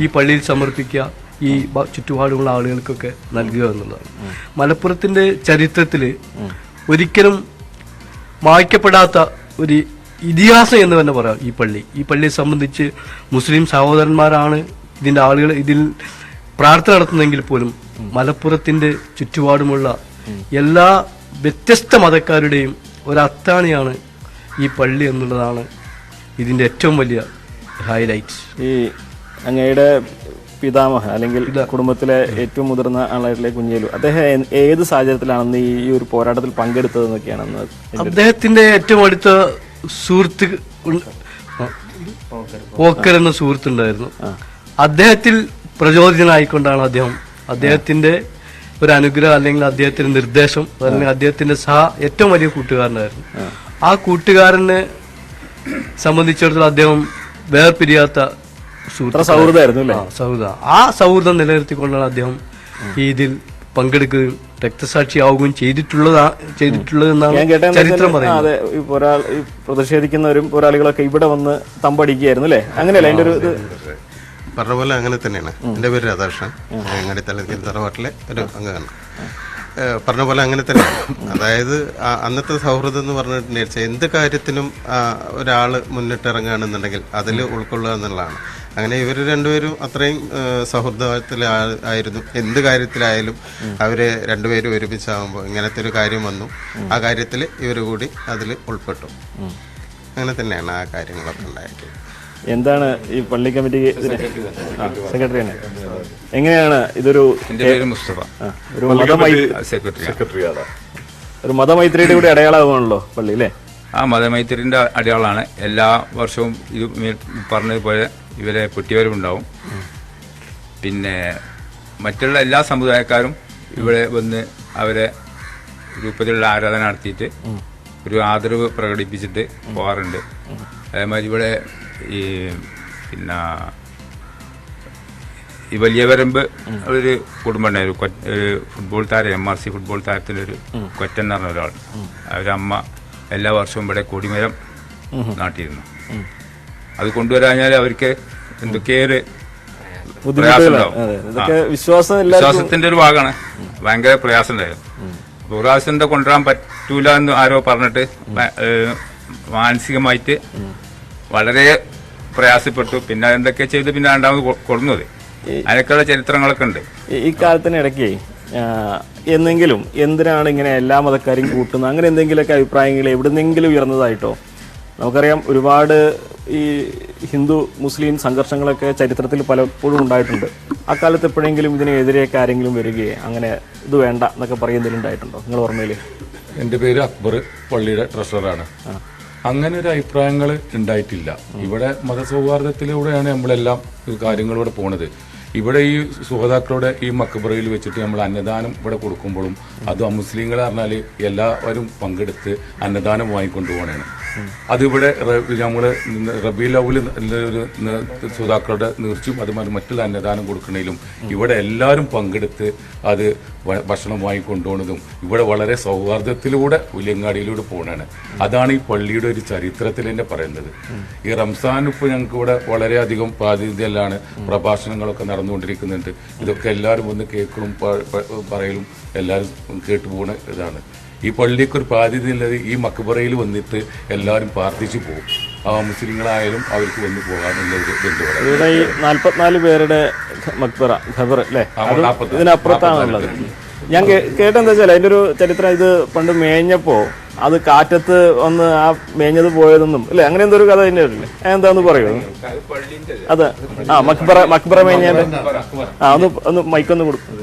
ഈ പള്ളിയിൽ സമർപ്പിക്കുക, ഈ ചുറ്റുപാടുമുള്ള ആളുകൾക്കൊക്കെ നൽകുക എന്നുള്ളതാണ്. മലപ്പുറത്തിന്റെ ചരിത്രത്തിൽ ഒരിക്കലും മായ്ക്കപ്പെടാത്ത ഒരു ഇതിഹാസം എന്ന് തന്നെ പറയാം ഈ പള്ളിയെ സംബന്ധിച്ച്. മുസ്ലിം സഹോദരന്മാരാണ് ഇതിന്റെ ആളുകൾ ഇതിൽ പ്രാർത്ഥന നടത്തുന്നെങ്കിൽ പോലും മലപ്പുറത്തിന്റെ ചുറ്റുപാടുമുള്ള എല്ലാ വ്യത്യസ്ത മതക്കാരുടെയും ഒരത്താണിയാണ് ഈ പള്ളി എന്നുള്ളതാണ് ഇതിന്റെ ഏറ്റവും വലിയ ഹൈലൈറ്റ്. ഈ അങ്ങയുടെ പിതാമഹ അല്ലെങ്കിൽ കുടുംബത്തിലെ ഏറ്റവും മുതിർന്ന ആളായിട്ടുള്ള കുഞ്ഞേലു, അദ്ദേഹം ഏത് സാഹചര്യത്തിലാണ് ഈ ഒരു പോരാട്ടത്തിൽ പങ്കെടുത്തതെന്നൊക്കെയാണ്? അദ്ദേഹത്തിന്റെ ഏറ്റവും അടുത്ത സുഹൃത്ത് പോക്കർ എന്ന സുഹൃത്തുണ്ടായിരുന്നു. അദ്ദേഹത്തിൽ പ്രചോദിതനായിക്കൊണ്ടാണ് അദ്ദേഹത്തിന്റെ ഒരു അനുഗ്രഹം അല്ലെങ്കിൽ അദ്ദേഹത്തിന്റെ നിർദ്ദേശം അല്ലെങ്കിൽ അദ്ദേഹത്തിന്റെ ഏറ്റവും വലിയ കൂട്ടുകാരനായിരുന്നു. ആ കൂട്ടുകാരനെ സംബന്ധിച്ചിടത്തോളം അദ്ദേഹം വേർപിരിയാത്ത സൗഹൃദം. ആ സൗഹൃദം നിലനിർത്തിക്കൊണ്ടാണ് അദ്ദേഹം ഇതിൽ പങ്കെടുക്കുകയും രക്തസാക്ഷിയാവുകയും ചെയ്തിട്ടുള്ളതെന്നാണ് ചരിത്രം പറയുന്നത്. പ്രതിഷേധിക്കുന്നവരും പോരാളികളൊക്കെ ഇവിടെ വന്ന് തമ്പടിക്കുകയായിരുന്നു അല്ലേ? അങ്ങനെയല്ല അതിന്റെ ഒരു പറഞ്ഞ പോലെ അങ്ങനെ തന്നെയാണ്. എൻ്റെ പേര് രാധാകൃഷ്ണൻ, അങ്ങാടി തറവാട്ടിലെ ഒരു അംഗമാണ്. പറഞ്ഞ പോലെ അങ്ങനെ തന്നെയാണ്. അതായത് അന്നത്തെ സൗഹൃദം എന്ന് പറഞ്ഞിട്ടുണ്ടെങ്കിൽ എന്ത് കാര്യത്തിനും ഒരാൾ മുന്നിട്ടിറങ്ങുകയാണെന്നുണ്ടെങ്കിൽ അതിൽ ഉൾക്കൊള്ളുക എന്നുള്ളതാണ്. അങ്ങനെ ഇവർ രണ്ടുപേരും അത്രയും സൗഹൃദത്തിലായിരുന്നു. എന്ത് കാര്യത്തിലായാലും അവർ രണ്ടുപേരും ഒരുമിച്ചാകുമ്പോൾ ഇങ്ങനത്തെ ഒരു കാര്യം വന്നു, ആ കാര്യത്തിൽ ഇവർ കൂടി അതിൽ ഉൾപ്പെട്ടു. അങ്ങനെ തന്നെയാണ് ആ കാര്യങ്ങളൊക്കെ ഉണ്ടായിട്ടുള്ളത്. എന്താണ് ഈ പള്ളി കമ്മിറ്റി സെക്രട്ടറിയാണ്? എങ്ങനെയാണ് ഇതൊരു ഒരു മതമൈത്രിയുടെ കൂടി അടയാളമാണല്ലോ പള്ളി അല്ലേ? ആ മതമൈത്രിന്റെ അടയാളമാണ്. എല്ലാ വർഷവും ഇത് പറഞ്ഞതുപോലെ ഇവരെ പെട്ടിവരവുണ്ടാവും. പിന്നെ മറ്റുള്ള എല്ലാ സമുദായക്കാരും ഇവിടെ വന്ന് അവരെ രൂപത്തിലുള്ള ആരാധന നടത്തിയിട്ട് ഒരു ആദരവ് പ്രകടിപ്പിച്ചിട്ട് പോകാറുണ്ട്. അതേമാതിരി ഇവിടെ പിന്നെ ഈ വലിയ വരമ്പ് ഒരു കുടുംബം ഉണ്ടായിരുന്നു. ഒരു ഫുട്ബോൾ താരം, MRC ഫുട്ബോൾ താരത്തിലൊരു കൊറ്റൻ എന്ന് പറഞ്ഞ ഒരാൾ, അവരമ്മ എല്ലാ വർഷവും ഇവിടെ കൊടിമരം നാട്ടിയിരുന്നു. അത് കൊണ്ടുവരാഞ്ഞാൽ അവർക്ക് എന്തൊക്കെയൊരു വിശ്വാസത്തിന്റെ ഒരു ഭാഗമാണ്. ഭയങ്കര പ്രയാസം ഉണ്ടായിരുന്നു. ഒരു പ്രാവശ്യം എന്താ കൊണ്ടുവരാൻ പറ്റൂല എന്ന് ആരോ പറഞ്ഞിട്ട് മാനസികമായിട്ട് വളരെ പ്രയാസപ്പെട്ടു. പിന്നെ എന്തൊക്കെ ചെയ്ത് പിന്നെ രണ്ടാമത് കൊടുന്നത് അതിനൊക്കെയുള്ള ചരിത്രങ്ങളൊക്കെ ഉണ്ട്. ഈ കാലത്തിനിടയ്ക്ക് എന്നെങ്കിലും എന്തിനാണ് ഇങ്ങനെ എല്ലാ മതക്കാരെയും കൂട്ടുന്നത്, അങ്ങനെ എന്തെങ്കിലുമൊക്കെ അഭിപ്രായങ്ങൾ എവിടുന്നെങ്കിലും ഉയർന്നതായിട്ടോ? നമുക്കറിയാം ഒരുപാട് ഈ ഹിന്ദു മുസ്ലിം സംഘർഷങ്ങളൊക്കെ ചരിത്രത്തിൽ പലപ്പോഴും ഉണ്ടായിട്ടുണ്ട്. അക്കാലത്ത് എപ്പോഴെങ്കിലും ഇതിനെതിരെയൊക്കെ ആരെങ്കിലും വരികയെ അങ്ങനെ ഇത് വേണ്ട എന്നൊക്കെ പറയുന്നതിലും ഉണ്ടായിട്ടുണ്ടോ നിങ്ങൾ ഓർമ്മയിൽ? എൻ്റെ പേര് അക്ബർ, പള്ളിയുടെ ട്രഷററാണ്. അങ്ങനെ ഒരു അഭിപ്രായങ്ങൾ ഉണ്ടായിട്ടില്ല. ഇവിടെ മതസൗഹാർദ്ദത്തിലൂടെയാണ് നമ്മളെല്ലാം കാര്യങ്ങളിലൂടെ പോണത്. ഇവിടെ ഈ സുഹൃതാക്കളുടെ ഈ മക്ബറയിൽ വെച്ചിട്ട് നമ്മൾ അന്നദാനം ഇവിടെ കൊടുക്കുമ്പോഴും അത് മുസ്ലിങ്ങളെ പറഞ്ഞാൽ എല്ലാവരും പങ്കെടുത്ത് അന്നദാനം വാങ്ങിക്കൊണ്ടുപോകണതാണ്. അതിവിടെ നമ്മൾ റബീഉൽ അവ്വൽ ഒരു സുഹൃതാക്കളുടെ നേർച്ചയും അതുമാതിരി മറ്റുള്ള അന്നദാനം കൊടുക്കുന്നതിലും ഇവിടെ എല്ലാവരും പങ്കെടുത്ത് അത് ഭക്ഷണം വാങ്ങിക്കൊണ്ടുപോകുന്നതും ഇവിടെ വളരെ സൗഹാർദ്ദത്തിലൂടെ ഉലിയങ്ങാടിയിലൂടെ പോകുന്നതാണ്. അതാണ് ഈ പള്ളിയുടെ ഒരു ചരിത്രത്തിൽ തന്നെ പറയുന്നത്. ഈ റംസാൻ ഇപ്പോൾ ഞങ്ങൾക്ക് ഇവിടെ വളരെയധികം പ്രാതിനിധ്യത്തിലാണ് പ്രഭാഷണങ്ങളൊക്കെ നടന്നുകൊണ്ടിരിക്കുന്നുണ്ട്. ഇതൊക്കെ എല്ലാവരും ഒന്ന് കേൾക്കലും പറയലും എല്ലാവരും കേട്ടു പോകുന്ന ഇതാണ്. ഈ പള്ളിക്ക് ഒരു പ്രാതിനിധ്യമുള്ളത് ഈ മക്ബറയിൽ വന്നിട്ട് എല്ലാവരും പ്രാർത്ഥിച്ചു പോകും. മുസ്ലിങ്ങളായാലും അവർക്ക് വന്ന് പോകാനുള്ള ഒരു ബന്ധുവാണ്. ഇവിടെ ഈ 44 പേരുടെ മക്ബറ ഖബർ അല്ലേ, ഇതിനപ്പുറത്താണുള്ളത്. ഞാൻ കേട്ടെന്താ വെച്ചാൽ അതിൻ്റെ ഒരു ചരിത്രം, ഇത് പണ്ട് മേഞ്ഞപ്പോൾ അത് കാറ്റത്ത് വന്ന് ആ മേഞ്ഞത് പോയതെന്നും അല്ലേ, അങ്ങനെ എന്തോ ഒരു കഥ തന്നെ അല്ലേ, എന്താന്ന് പറയുമോ? അത് മക്ബറ മേഞ്ഞാൽ ഒന്ന് മൈക്കൊന്ന് കൊടുക്കും.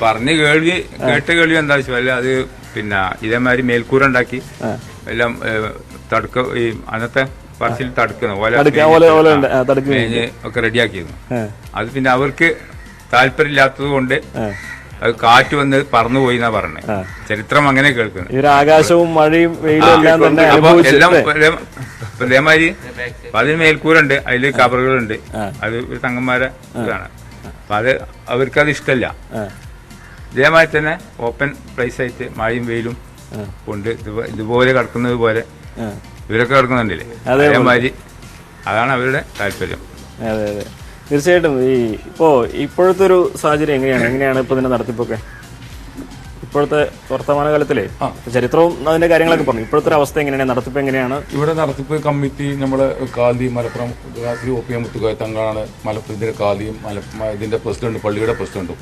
പറഞ്ഞ് കേട്ട് കേൾവി എന്താ വെച്ചാൽ അത് പിന്നെ ഇതേമാതിരി മേൽക്കൂര ഉണ്ടാക്കി എല്ലാം തടുക്ക ഈ അന്നത്തെ പറച്ചിൽ തടുക്കുന്ന ഒക്കെ റെഡിയാക്കിയിരുന്നു. അത് പിന്നെ അവർക്ക് താല്പര്യമില്ലാത്തത് കൊണ്ട് അത് കാറ്റ് വന്ന് പറന്നുപോയി എന്നാ പറഞ്ഞത്. ചരിത്രം അങ്ങനെ കേൾക്കുന്നത്. ആകാശവും മഴയും എല്ലാം ഇതേമാതിരി അതിന് മേൽക്കൂരുണ്ട്, അതില് കബറുകളുണ്ട്. അത് ഒരു തങ്ങന്മാരെ ഇതാണ്. അപ്പൊ അത് അവർക്കത് ഇഷ്ടമല്ല. ഇതേമാതിരി തന്നെ ഓപ്പൺ പ്ലേസ് ആയിട്ട് മഴയും വെയിലും കൊണ്ട് ഇതുപോലെ കിടക്കുന്നത് പോലെ ഇവരൊക്കെ കിടക്കുന്നുണ്ടല്ലേ, അതേമാതിരി അതാണ് അവരുടെ താല്പര്യം. അതെ അതെ, തീർച്ചയായിട്ടും. ഇപ്പോഴത്തെ ഒരു സാഹചര്യം എങ്ങനെയാണ് ഇപ്പൊ ഇതിന്റെ നടത്തിപ്പൊക്കെ? ഇപ്പോഴത്തെ വർത്തമാനകാലത്തിലെ ചരിത്രവും അതിന്റെ കാര്യങ്ങളൊക്കെ പറഞ്ഞു. ഇപ്പോഴത്തെ ഒരു അവസ്ഥ എങ്ങനെയാണ്, നടത്തിപ്പ് എങ്ങനെയാണ്? ഇവിടെ നടത്തിപ്പ് കമ്മിറ്റി നമ്മളെ കാലി മലപ്പുറം OPM മുത്തുകോയ തങ്ങളാണ് ഇതിന്റെ കാലിയും ഇതിന്റെ പ്രസിഡന്റ്, പള്ളിയുടെ പ്രസിഡന്റും.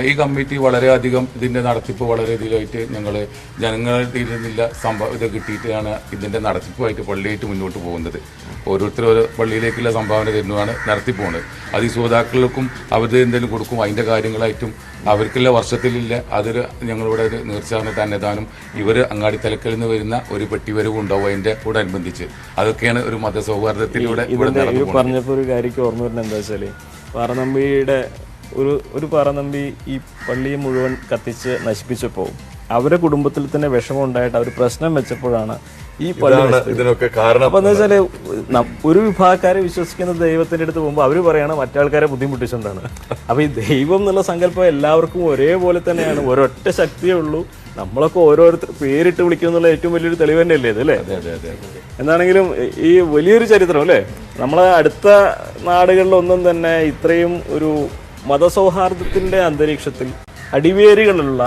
ഈ കമ്മിറ്റി വളരെയധികം ഇതിന്റെ നടത്തിപ്പ് വളരെ ഇതിലായിട്ട് ഞങ്ങൾ ജനങ്ങളുടെ നിന്നില്ല ഇത് കിട്ടിയിട്ടാണ് ഇതിന്റെ നടത്തിപ്പുമായിട്ട് പള്ളിയായിട്ട് മുന്നോട്ട് പോകുന്നത്. ഓരോരുത്തരും ഓരോ പള്ളിയിലേക്കുള്ള സംഭാവന തരുന്നതാണ് നടത്തിപ്പോകുന്നത്. അത് ഈ ശ്രോതാക്കൾക്കും അവർ എന്തെങ്കിലും കൊടുക്കും, അതിന്റെ കാര്യങ്ങളായിട്ടും അവർക്കുള്ള വർഷത്തിലില്ല. അതൊരു ഞങ്ങളിവിടെ ഒരു നേർച്ചാർന്നിട്ട് അന്നദാനം ഇവർ അങ്ങാടി തലക്കൽ നിന്ന് വരുന്ന ഒരു പെട്ടിവരവും ഉണ്ടാവും അതിന്റെ കൂടെ അനുബന്ധിച്ച്. അതൊക്കെയാണ് ഒരു മതസൗഹാർദ്ദത്തിലൂടെ പറഞ്ഞപ്പോൾ ഒരു കാര്യം ഓർമ്മ വരുന്നത് എന്താ വെച്ചാല്, പാറനമ്പിയുടെ ഒരു പാറനമ്പി ഈ പള്ളിയെ മുഴുവൻ കത്തിച്ച് നശിപ്പിച്ചപ്പോൾ അവരുടെ കുടുംബത്തിൽ തന്നെ വിഷമം ഉണ്ടായിട്ട് അവർ പ്രശ്നം വെച്ചപ്പോഴാണ് ഈ പള്ളി ഇതിനൊക്കെ കാരണം. അപ്പൊ എന്താ വെച്ചാല് ഒരു വിഭാഗക്കാരെ വിശ്വസിക്കുന്ന ദൈവത്തിന്റെ അടുത്ത് പോകുമ്പോൾ അവര് പറയാണ് മറ്റാൾക്കാരെ ബുദ്ധിമുട്ടിച്ചുകൊണ്ടാണ്. അപ്പൊ ഈ ദൈവം എന്നുള്ള സങ്കല്പം എല്ലാവർക്കും ഒരേപോലെ തന്നെയാണ്, ഒരൊറ്റ ശക്തിയേ ഉള്ളൂ. നമ്മളൊക്കെ ഓരോരുത്തർ പേരിട്ട് വിളിക്കും എന്നുള്ള ഏറ്റവും വലിയൊരു തെളിവ് തന്നെയല്ലേ ഇത്, അല്ലേ? എന്താണെങ്കിലും ഈ വലിയൊരു ചരിത്രം അല്ലേ, നമ്മളെ അടുത്ത നാടുകളിലൊന്നും തന്നെ ഇത്രയും ഒരു മതസൗഹാർദ്ദത്തിന്റെ അന്തരീക്ഷത്തിൽ അടിവേരുകളുള്ള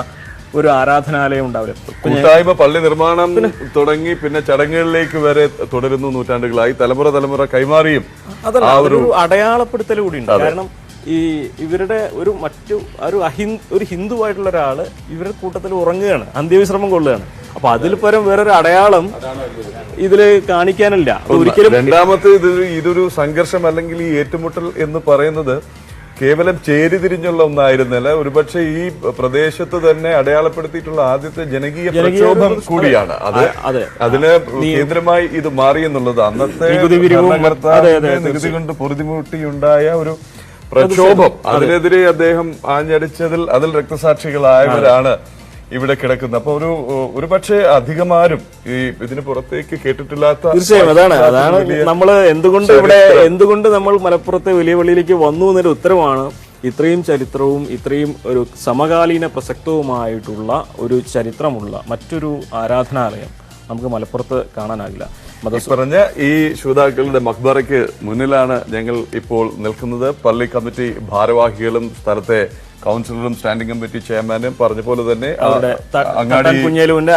ഒരു ആരാധനാലയം ഉണ്ടാവില്ല. കൂട്ടായ്മ പള്ളി നിർമ്മാണം തുടങ്ങി പിന്നെ ചടങ്ങുകളിലേക്ക് വരെ തുടരുന്നു നൂറ്റാണ്ടുകളായി, തലമുറ കൈമാറിയും ഒരു അടയാളപ്പെടുത്തൽ കൂടി ഉണ്ട്. കാരണം ഈ ഇവരുടെ ഒരു ഹിന്ദുവായിട്ടുള്ള ഒരാള് ഇവരുടെ കൂട്ടത്തിൽ ഉറങ്ങുകയാണ്, അന്ത്യവിശ്രമം കൊള്ളുകയാണ്. അപ്പൊ അതിൽ പരം വേറൊരു അടയാളം ഇതില് കാണിക്കാനില്ല ഒരിക്കലും. രണ്ടാമത്തെ ഇതൊരു സംഘർഷം അല്ലെങ്കിൽ ഈ ഏറ്റുമുട്ടൽ എന്ന് പറയുന്നത് കേവലം ചേരിതിരിഞ്ഞുള്ള ഒന്നായിരുന്നില്ല, ഒരുപക്ഷെ ഈ പ്രദേശത്ത് തന്നെ അടയാളപ്പെടുത്തിയിട്ടുള്ള ആദ്യത്തെ ജനകീയ പ്രക്ഷോഭം കൂടിയാണ്. അതിന് കേന്ദ്രമായി ഇത് മാറി എന്നുള്ളത് അന്നത്തെ നികുതി കൊണ്ട് പൊറുതിമുട്ടിയുണ്ടായ ഒരു പ്രക്ഷോഭം. അതിനെതിരെ അദ്ദേഹം ആഞ്ഞടിച്ചതിൽ അതിൽ രക്തസാക്ഷികളായവരാണ് ഇവിടെ കിടക്കുന്നത്. അപ്പൊ ഒരു അധികമാരും ഈ ഇതിന് പുറത്തേക്ക് കേട്ടിട്ടില്ലാത്ത. തീർച്ചയായും അതാണ് നമ്മള് എന്തുകൊണ്ട് നമ്മൾ മലപ്പുറത്തെ വലിയ പള്ളിയിലേക്ക് വന്നു എന്നൊരു ഉത്തരവാണ്. ഇത്രയും ചരിത്രവും ഇത്രയും ഒരു സമകാലീന പ്രസക്തവുമായിട്ടുള്ള ഒരു ചരിത്രമുള്ള മറ്റൊരു ആരാധനാലയം നമുക്ക് മലപ്പുറത്ത് കാണാനാകില്ല. പറഞ്ഞ ഈ ശ്രോതാക്കളുടെ മക്ബറയ്ക്ക് മുന്നിലാണ് ഞങ്ങൾ ഇപ്പോൾ നിൽക്കുന്നത്. പള്ളി കമ്മിറ്റി ഭാരവാഹികളും സ്ഥലത്തെ കൗൺസിലറും സ്റ്റാൻഡിംഗ് കമ്മിറ്റി ചെയർമാനും പറഞ്ഞ പോലെ തന്നെ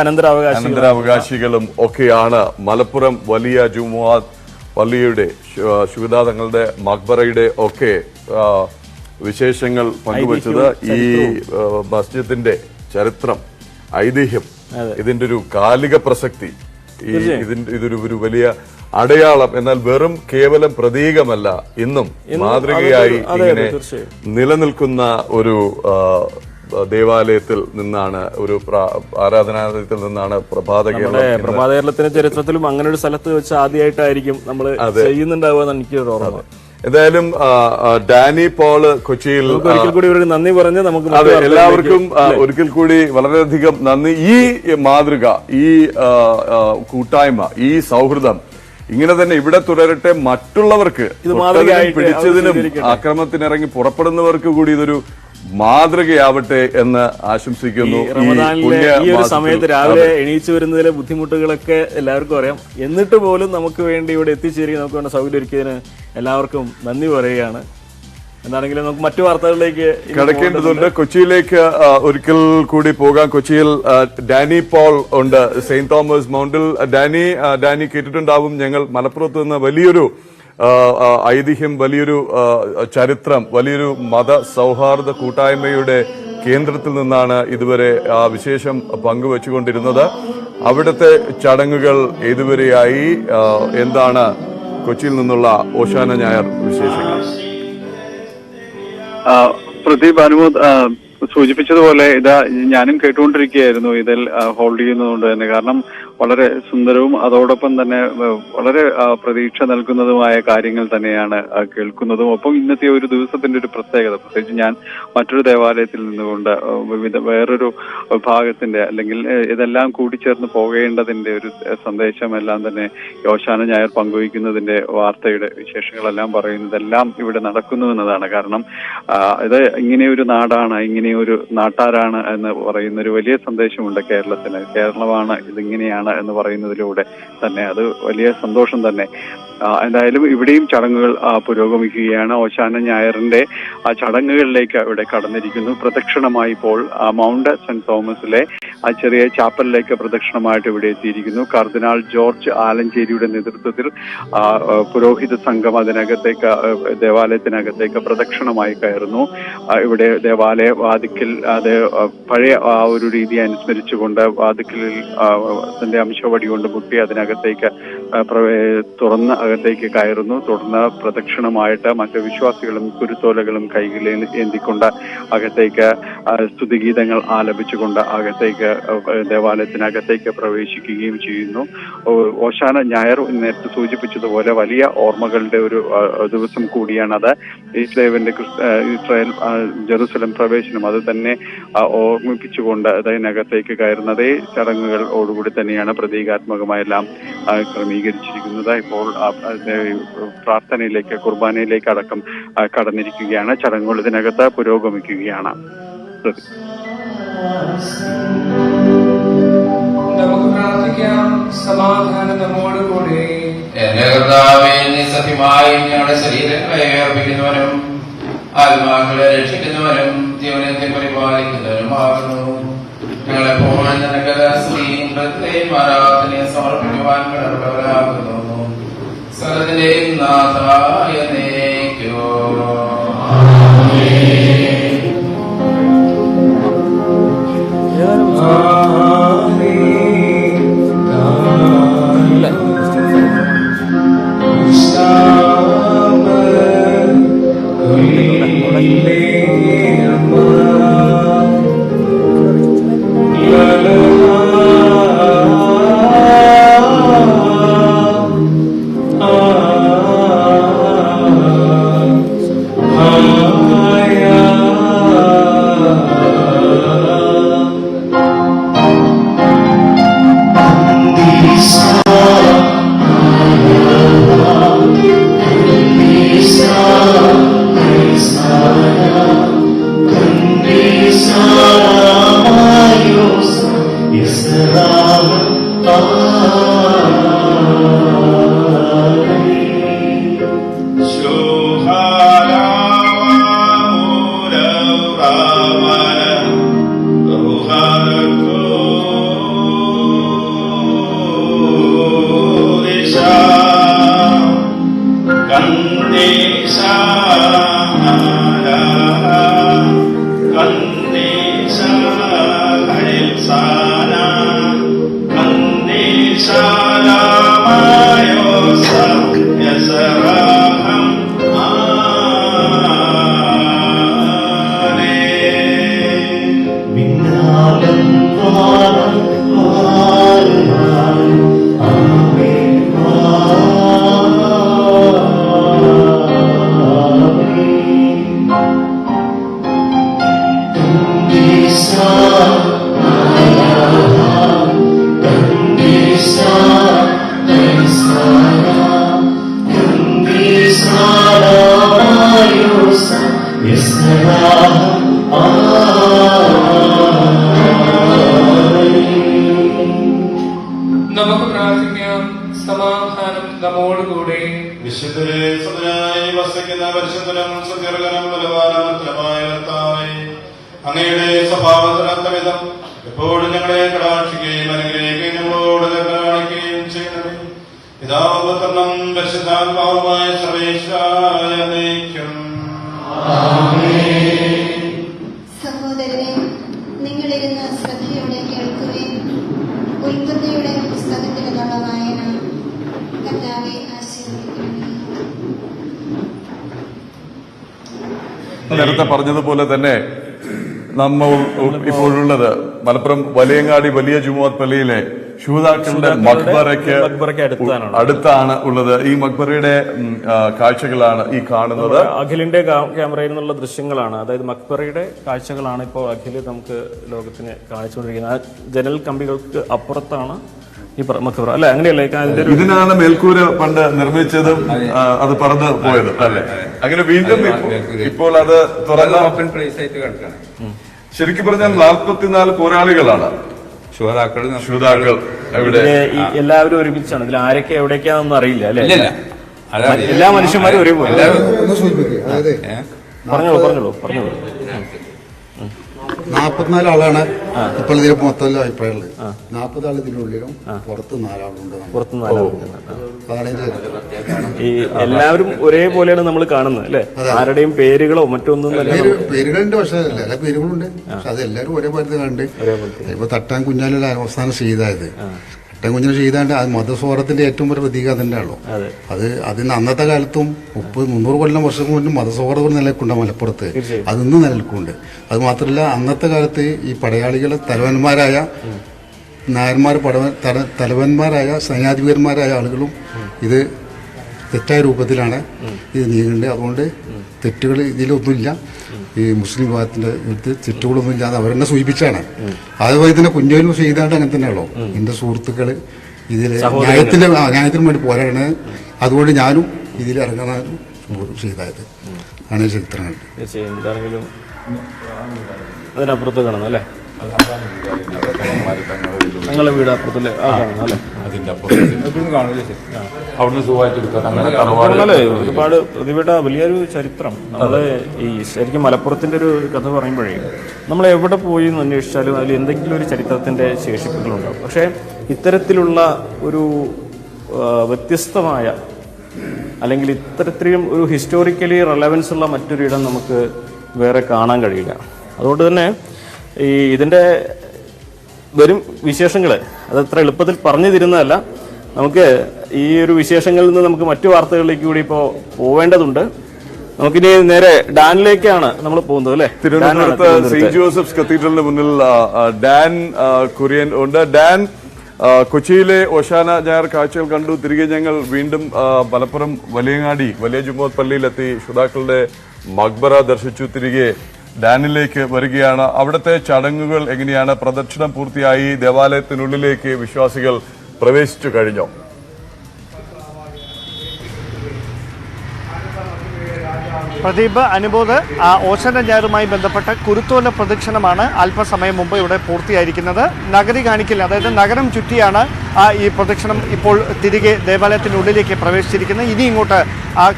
അനന്തരാവകാശികളും ഒക്കെയാണ് മലപ്പുറം വലിയ ജുമുഅത്ത് പള്ളിയുടെ ശുഹദാ തങ്ങളുടെ മക്ബറയുടെ ഒക്കെ വിശേഷങ്ങൾ പങ്കുവച്ചത്. ഈ മസ്ജിദിന്റെ ചരിത്രം, ഐതിഹ്യം, ഇതിന്റെ ഒരു കാലിക പ്രസക്തി, ഇതൊരു വലിയ അടയാളം, എന്നാൽ വെറും കേവലം പ്രതീകമല്ല, ഇന്നും മാതൃകയായി ഇങ്ങനെ നിലനിൽക്കുന്ന ഒരു ദേവാലയത്തിൽ നിന്നാണ്, ഒരു ആരാധനാലയത്തിൽ നിന്നാണ് പ്രഭാത കേരളത്തിന്റെ ചരിത്രത്തിലും അങ്ങനെ ഒരു സ്ഥലത്ത് വെച്ച് ആദ്യമായിട്ടായിരിക്കും നമ്മൾ ചെയ്യുന്നുണ്ടാവുക എനിക്ക് ഓർമ്മ. എന്തായാലും ഡാനി പോള് കൊച്ചിയിൽ ഒരിക്കൽ കൂടി ഒരു നന്ദി പറഞ്ഞ് നമുക്ക് എല്ലാവർക്കും ഒരിക്കൽ കൂടി വളരെയധികം നന്ദി. ഈ മാതൃക, ഈ കൂട്ടായ്മ, ഈ സൗഹൃദം ഇങ്ങനെ തന്നെ ഇവിടെ തുടരട്ടെ. മറ്റുള്ളവർക്ക് പിടിച്ചതിനും ആക്രമണത്തിനിറങ്ങി പുറപ്പെടുന്നവർക്ക് കൂടി ഇതൊരു മാതൃകയാവട്ടെ എന്ന് ആശംസിക്കുന്നു. ഈ ഒരു സമയത്ത് രാവിലെ എണീച്ചു വരുന്നതിലെ ബുദ്ധിമുട്ടുകളൊക്കെ എല്ലാവർക്കും അറിയാം. എന്നിട്ട് പോലും നമുക്ക് വേണ്ടി ഇവിടെ എത്തിച്ചേരുകയും നമുക്ക് വേണ്ട സൗകര്യം ഒരുക്കിയതിന് എല്ലാവർക്കും നന്ദി പറയുകയാണ്. എന്താണെങ്കിലും നമുക്ക് മറ്റു വാർത്തകളിലേക്ക് കിടക്കേണ്ടതുണ്ട്. കൊച്ചിയിലേക്ക് ഒരിക്കൽ കൂടി പോകാം. കൊച്ചിയിൽ ഡാനി പോൾ ഉണ്ട്, സെയിന്റ് തോമസ് മൗണ്ടിൽ. ഡാനി കേട്ടിട്ടുണ്ടാവും, ഞങ്ങൾ മലപ്പുറത്ത് നിന്ന് വലിയൊരു ഐതിഹ്യം, വലിയൊരു ചരിത്രം, വലിയൊരു മത സൗഹാർദ്ദ കൂട്ടായ്മയുടെ കേന്ദ്രത്തിൽ നിന്നാണ് ഇതുവരെ ആ വിശേഷം പങ്കുവച്ചുകൊണ്ടിരുന്നത്. അവിടുത്തെ ചടങ്ങുകൾ ഏതുവരെയായി, എന്താണ് കൊച്ചിയിൽ നിന്നുള്ള ഓശാന ഞായർ വിശേഷങ്ങൾ? പ്രദീപ്, അനുമോദ് സൂചിപ്പിച്ചതുപോലെ ഇതാ ഞാനും കേട്ടുകൊണ്ടിരിക്കുകയായിരുന്നു ഇതിൽ ഹോൾഡ് ചെയ്യുന്നതുകൊണ്ട് തന്നെ. കാരണം വളരെ സുന്ദരവും അതോടൊപ്പം തന്നെ വളരെ പ്രതീക്ഷ നൽകുന്നതുമായ കാര്യങ്ങൾ തന്നെയാണ് കേൾക്കുന്നതും. ഒപ്പം ഇന്നത്തെ ഒരു ദിവസത്തിന്റെ ഒരു പ്രത്യേകത, പ്രത്യേകിച്ച് ഞാൻ മറ്റൊരു ദേവാലയത്തിൽ നിന്നുകൊണ്ട് വേറൊരു ഭാഗത്തിന്റെ അല്ലെങ്കിൽ ഇതെല്ലാം കൂടിച്ചേർന്ന് പോകേണ്ടതിന്റെ ഒരു സന്ദേശമെല്ലാം തന്നെ ഓശാന ഞായർ പങ്കുവയ്ക്കുന്നതിന്റെ വാർത്തയുടെ വിശേഷങ്ങളെല്ലാം പറയുന്നതെല്ലാം ഇവിടെ നടക്കുന്നു എന്നതാണ്. കാരണം ഇത് ഇങ്ങനെയൊരു നാടാണ്, ഇങ്ങനെയൊരു നാട്ടാരാണ് എന്ന് പറയുന്ന ഒരു വലിയ സന്ദേശമുണ്ട് കേരളത്തിന്. കേരളമാണ് ഇതിങ്ങനെയാണ് എന്ന് പറയുന്നതിലൂടെ തന്നെ അത് വലിയ സന്തോഷം തന്നെ. എന്തായാലും ഇവിടെയും ചടങ്ങുകൾ പുരോഗമിക്കുകയാണ്. ഓശാന ഞായറിന്റെ ആ ചടങ്ങുകളിലേക്ക് ഇവിടെ കടന്നിരിക്കുന്നു. പ്രദക്ഷിണമായി ഇപ്പോൾ മൗണ്ട് സെന്റ് തോമസിലെ ആ ചെറിയ ചാപ്പലിലേക്ക് പ്രദക്ഷിണമായിട്ട് ഇവിടെ എത്തിയിരിക്കുന്നു. കർദിനാൾ ജോർജ് ആലഞ്ചേരിയുടെ നേതൃത്വത്തിൽ പുരോഹിത സംഘം അതിനകത്തേക്ക്, ദേവാലയത്തിനകത്തേക്ക് പ്രദക്ഷിണമായി കയറുന്നു. ഇവിടെ ദേവാലയ വാതിക്കൽ അത് പഴയ ആ ഒരു രീതി അനുസ്മരിച്ചുകൊണ്ട് വാതിക്കലിൽ അതിന്റെ അംശവടി കൊണ്ട് മുട്ടി അതിനകത്തേക്ക് തുറന്ന് അകത്തേക്ക് കയറുന്നു. തുടർന്ന് പ്രദക്ഷിണമായിട്ട് മറ്റു വിശ്വാസികളും കുരുത്തോലകളും കൈകളിൽ ഏന്തിക്കൊണ്ട് അകത്തേക്ക് സ്തുതിഗീതങ്ങൾ ആലപിച്ചുകൊണ്ട് അകത്തേക്ക് ദേവാലയത്തിനകത്തേക്ക് പ്രവേശിക്കുകയും ചെയ്യുന്നു. ഓശാന ഞായർ നേരത്തെ സൂചിപ്പിച്ചതുപോലെ വലിയ ഓർമ്മകളുടെ ഒരു ദിവസം കൂടിയാണത്. ഇസ്രായേൽ ജെറുസലം പ്രവേശനം അത് തന്നെ ഓർമ്മിപ്പിച്ചുകൊണ്ട് അതിനകത്തേക്ക് കയറുന്നതേ ചടങ്ങുകളോടുകൂടി തന്നെയാണ് പ്രതീകാത്മകമായെല്ലാം ക്രമീകരിച്ചിരിക്കുന്നത്. ഇപ്പോൾ പ്രാർത്ഥനയിലേക്ക്, കുർബാനയിലേക്ക് അടക്കം കടന്നിരിക്കുകയാണ്. ചടങ്ങുകൾ ഇതിനകത്ത് പുരോഗമിക്കുകയാണ്. നമുക്ക് പ്രാർത്ഥിക്കാം. സമാധാനം നമ്മോടുകൂടി. എന്റെ കർത്താവേ, നീ സത്യമായി ഞങ്ങളുടെ ശരീരങ്ങളെ അർപ്പിക്കുന്നവനും ആത്മാക്കളെ രക്ഷിക്കുന്നവനും ജീവനത്തെ പരിപാലിക്കുന്നവനുമാകുന്നു. ഞങ്ങളെപ്പോൾ നിനക്ക് സ്ത്രീയും പ്രത്യേകം ആരാധനയെ സമർപ്പിക്കുവാൻ കടപ്പെട്ടവരാകുന്നു. സകലത്തിന്റെയും നാഥായ നീക്കോ. Kandesa നമുക്ക് പ്രാർത്ഥിക്കാം. സമാധാനം നമ്മോടുകൂടെ. വിശുദ്ധരെ സദനായി വസിക്കുന്ന പരിശുദ്ധനും സുദീർഘനും ബലവാനമായ കർത്താവേ, അങ്ങയുടെ സ്വഭാവത്തിനത്തവിധം എപ്പോഴും ഞങ്ങളെ കടാക്ഷിക്കുകയും അനുഗ്രഹിക്കുകയും ഞങ്ങളോട് കാണിക്കുകയും ചെയ്യണമേ. പിതാവും പുത്രനും പരിശുദ്ധാത്മാവുമായ സർവേശ്വരായ നയിക്കും. സഹോദരനെ, നിങ്ങളിരുന്ന് ശ്രദ്ധയോടെ കേൾക്കുകയും ഉൽപ്പത്തിയുടെ പുസ്തകത്തിൽ നിന്നുള്ള വായന കർത്താവെ ആശീർവദിക്കണമേ. നേരത്തെ പറഞ്ഞതുപോലെ തന്നെ നമ്മൾ ഇപ്പോഴുള്ളത് മലപ്പുറം വലിയങ്ങാടി വലിയ ജുമുഅത്ത് പള്ളിയിലെ ശൂതാക്കളുടെ മക്ബറയ്ക്ക് അടുത്താണ് ഉള്ളത്. ഈ മക്ബറയുടെ കാഴ്ചകളാണ് ഈ കാണുന്നത്. അഖിലിന്റെ ക്യാമറയിൽ നിന്നുള്ള ദൃശ്യങ്ങളാണ്, അതായത് മക്ബറയുടെ കാഴ്ചകളാണ് ഇപ്പോൾ അഖില് നമുക്ക് ലോകത്തിന് കാണിച്ചുകൊണ്ടിരിക്കുന്നത്. ആ ജനൽ കമ്പികൾക്ക് അപ്പുറത്താണ് ഈ മക്ബറ, അല്ലെ? അങ്ങനെയല്ലേ? ഇതിനാണ് മേൽക്കൂര പണ്ട് നിർമ്മിച്ചതും അത് പറന്ന് പോയത്, അല്ലെ? അങ്ങനെ വീണ്ടും ഇപ്പോൾ അത് തുറന്ന ഓപ്പൺ പ്ലേസ് ആയിട്ട് കിടക്കണം. ശരിക്കും പറഞ്ഞാൽ 44 പോരാളികളാണ് ശൂതാക്കൾ. ഇവിടെ എല്ലാവരും ഒരുമിച്ചാണ്. ഇതിൽ ആരൊക്കെ എവിടേക്കാന്നൊന്നും അറിയില്ല, അല്ലെ? എല്ലാ മനുഷ്യന്മാരും ഒരേപോലെ. പറഞ്ഞോളൂ. 44 ആളാണ് ഇപ്പോൾ ഇതിൽ മൊത്തം അഭിപ്രായമുള്ളത്. 40 ആൾ ഇതിനുള്ളിലും പുറത്ത് 4 ആളുണ്ട്. ഈ എല്ലാവരും ഒരേപോലെയാണ് നമ്മൾ കാണുന്നത്, അല്ലെ? ആരുടെയും പേരുകളോ മറ്റൊന്നും പേരുകളുണ്ട്, പക്ഷെ എല്ലാ പേരുകളുണ്ട്. പക്ഷെ അത് എല്ലാവരും ഒരേപോലെ കണ്ട്. ഇപ്പൊ തട്ടാൻ കുഞ്ഞാലുള്ള അവസാനം ചെയ്തായത് തട്ടാൻ കുഞ്ഞിനെ ചെയ്താണ്ട് അത് മതസ്വാരത്തിന്റെ ഏറ്റവും ഒരു പ്രതീകം തന്നെയാണല്ലോ. അതിന് അന്നത്തെ കാലത്തും 300 വർഷം മുന്നും മതസൗഹാർദ്ദം നിലനിൽക്കുന്നുണ്ട് മലപ്പുറത്ത്. അതൊന്നും നിലനിൽക്കുന്നുണ്ട്. അത് മാത്രമല്ല, അന്നത്തെ കാലത്ത് ഈ പടയാളികളെ തലവന്മാരായ നായന്മാർ തലവന്മാരായ സൈന്യാധിപന്മാരായ ആളുകളും ഇത് തെറ്റായ രൂപത്തിലാണ് ഇത് നീങ്ങേണ്ടത്. അതുകൊണ്ട് തെറ്റുകൾ ഇതിലൊന്നുമില്ല. ഈ മുസ്ലിം വിഭാഗത്തിന്റെ തെറ്റുകളൊന്നും ഇല്ലാതെ അവരെന്നെ സൂചിപ്പിച്ചാണ്. അതുപോലെ തന്നെ കുഞ്ഞോലും ചെയ്താണ്ട് അങ്ങനെ തന്നെയാണല്ലോ. എന്റെ സുഹൃത്തുക്കള് ഇതിൽ ന്യായത്തിന് വേണ്ടി പോരാടാണ്. അതുകൊണ്ട് ഞാനും ഇതിൽ ഇറങ്ങാനും ചെയ്തായത് ആണ് ചരിത്രങ്ങൾ. അതിനപ്പുറത്ത് കാണുന്നു, അല്ലേ? ഞങ്ങളെ വീട് അപ്പുറത്തല്ലേ? അതിന്റെ അവിടുന്ന് സുഖമായിട്ട് ഒരുപാട് പ്രതിഭയുടെ വലിയൊരു ചരിത്രം. നമ്മള് ഈ ശരിക്കും മലപ്പുറത്തിന്റെ ഒരു കഥ പറയുമ്പോഴേ നമ്മൾ എവിടെ പോയി എന്ന് അന്വേഷിച്ചാലും അതിൽ എന്തെങ്കിലും ഒരു ചരിത്രത്തിന്റെ ശേഷിപ്പുകളുണ്ടാവും. പക്ഷെ ഇത്തരത്തിലുള്ള ഒരു വ്യത്യസ്തമായ അല്ലെങ്കിൽ ഇത്തരത്തിലും ഒരു ഹിസ്റ്റോറിക്കലി റെലവൻസ് ഉള്ള മറ്റൊരു ഇടം നമുക്ക് വേറെ കാണാൻ കഴിയില്ല. അതുകൊണ്ട് തന്നെ ഈ ഇതിൻ്റെ വരും വിശേഷങ്ങൾ അതത്ര എളുപ്പത്തിൽ പറഞ്ഞു തരുന്നതല്ല. നമുക്ക് ഈ ഒരു വിശേഷങ്ങളിൽ നിന്ന് നമുക്ക് മറ്റു വാർത്തകളിലേക്ക് കൂടി ഇപ്പോൾ പോവേണ്ടതുണ്ട്. നമുക്കിനി നേരെ ഡാനിലേക്കാണ് നമ്മൾ പോകുന്നത്, അല്ലേ? തിരുവനന്തപുരത്ത് സെന്റ് ജോസഫ്സ് കത്തീഡ്രലിന് മുന്നിൽ ഡാൻ കുര്യൻ ഉണ്ട്. ഡാൻ, കൊച്ചിയിലെ ഓശാന ഞായർ കാഴ്ചകൾ കണ്ടു. തിരികെ ഞങ്ങൾ വീണ്ടും മലപ്പുറം വലിയങ്ങാടി വലിയ ജുമുഅത്ത് പള്ളിയിലെത്തി ശുതാക്കളുടെ മക്ബറ ദർശിച്ചു. തിരികെ ഡാനിലേക്ക് വരികയാണ്. അവിടുത്തെ ചടങ്ങുകൾ എങ്ങനെയാണ്? പ്രദക്ഷിണം പൂർത്തിയായി ദേവാലയത്തിനുള്ളിലേക്ക് വിശ്വാസികൾ പ്രവേശിച്ചു കഴിഞ്ഞോ? പ്രദീപ്, അനുബോധ്, ഓശാന ഞായറുമായി ബന്ധപ്പെട്ട കുരുത്തോല പ്രദക്ഷിണമാണ് അല്പസമയം മുമ്പ് ഇവിടെ പൂർത്തിയായിരിക്കുന്നത്. നഗരി കാണിക്കൽ, അതായത് നഗരം ചുറ്റിയാണ് ഈ പ്രദക്ഷിണം ഇപ്പോൾ തിരികെ ദേവാലയത്തിനുള്ളിലേക്ക് പ്രവേശിച്ചിരിക്കുന്നത്. ഇനി ഇങ്ങോട്ട്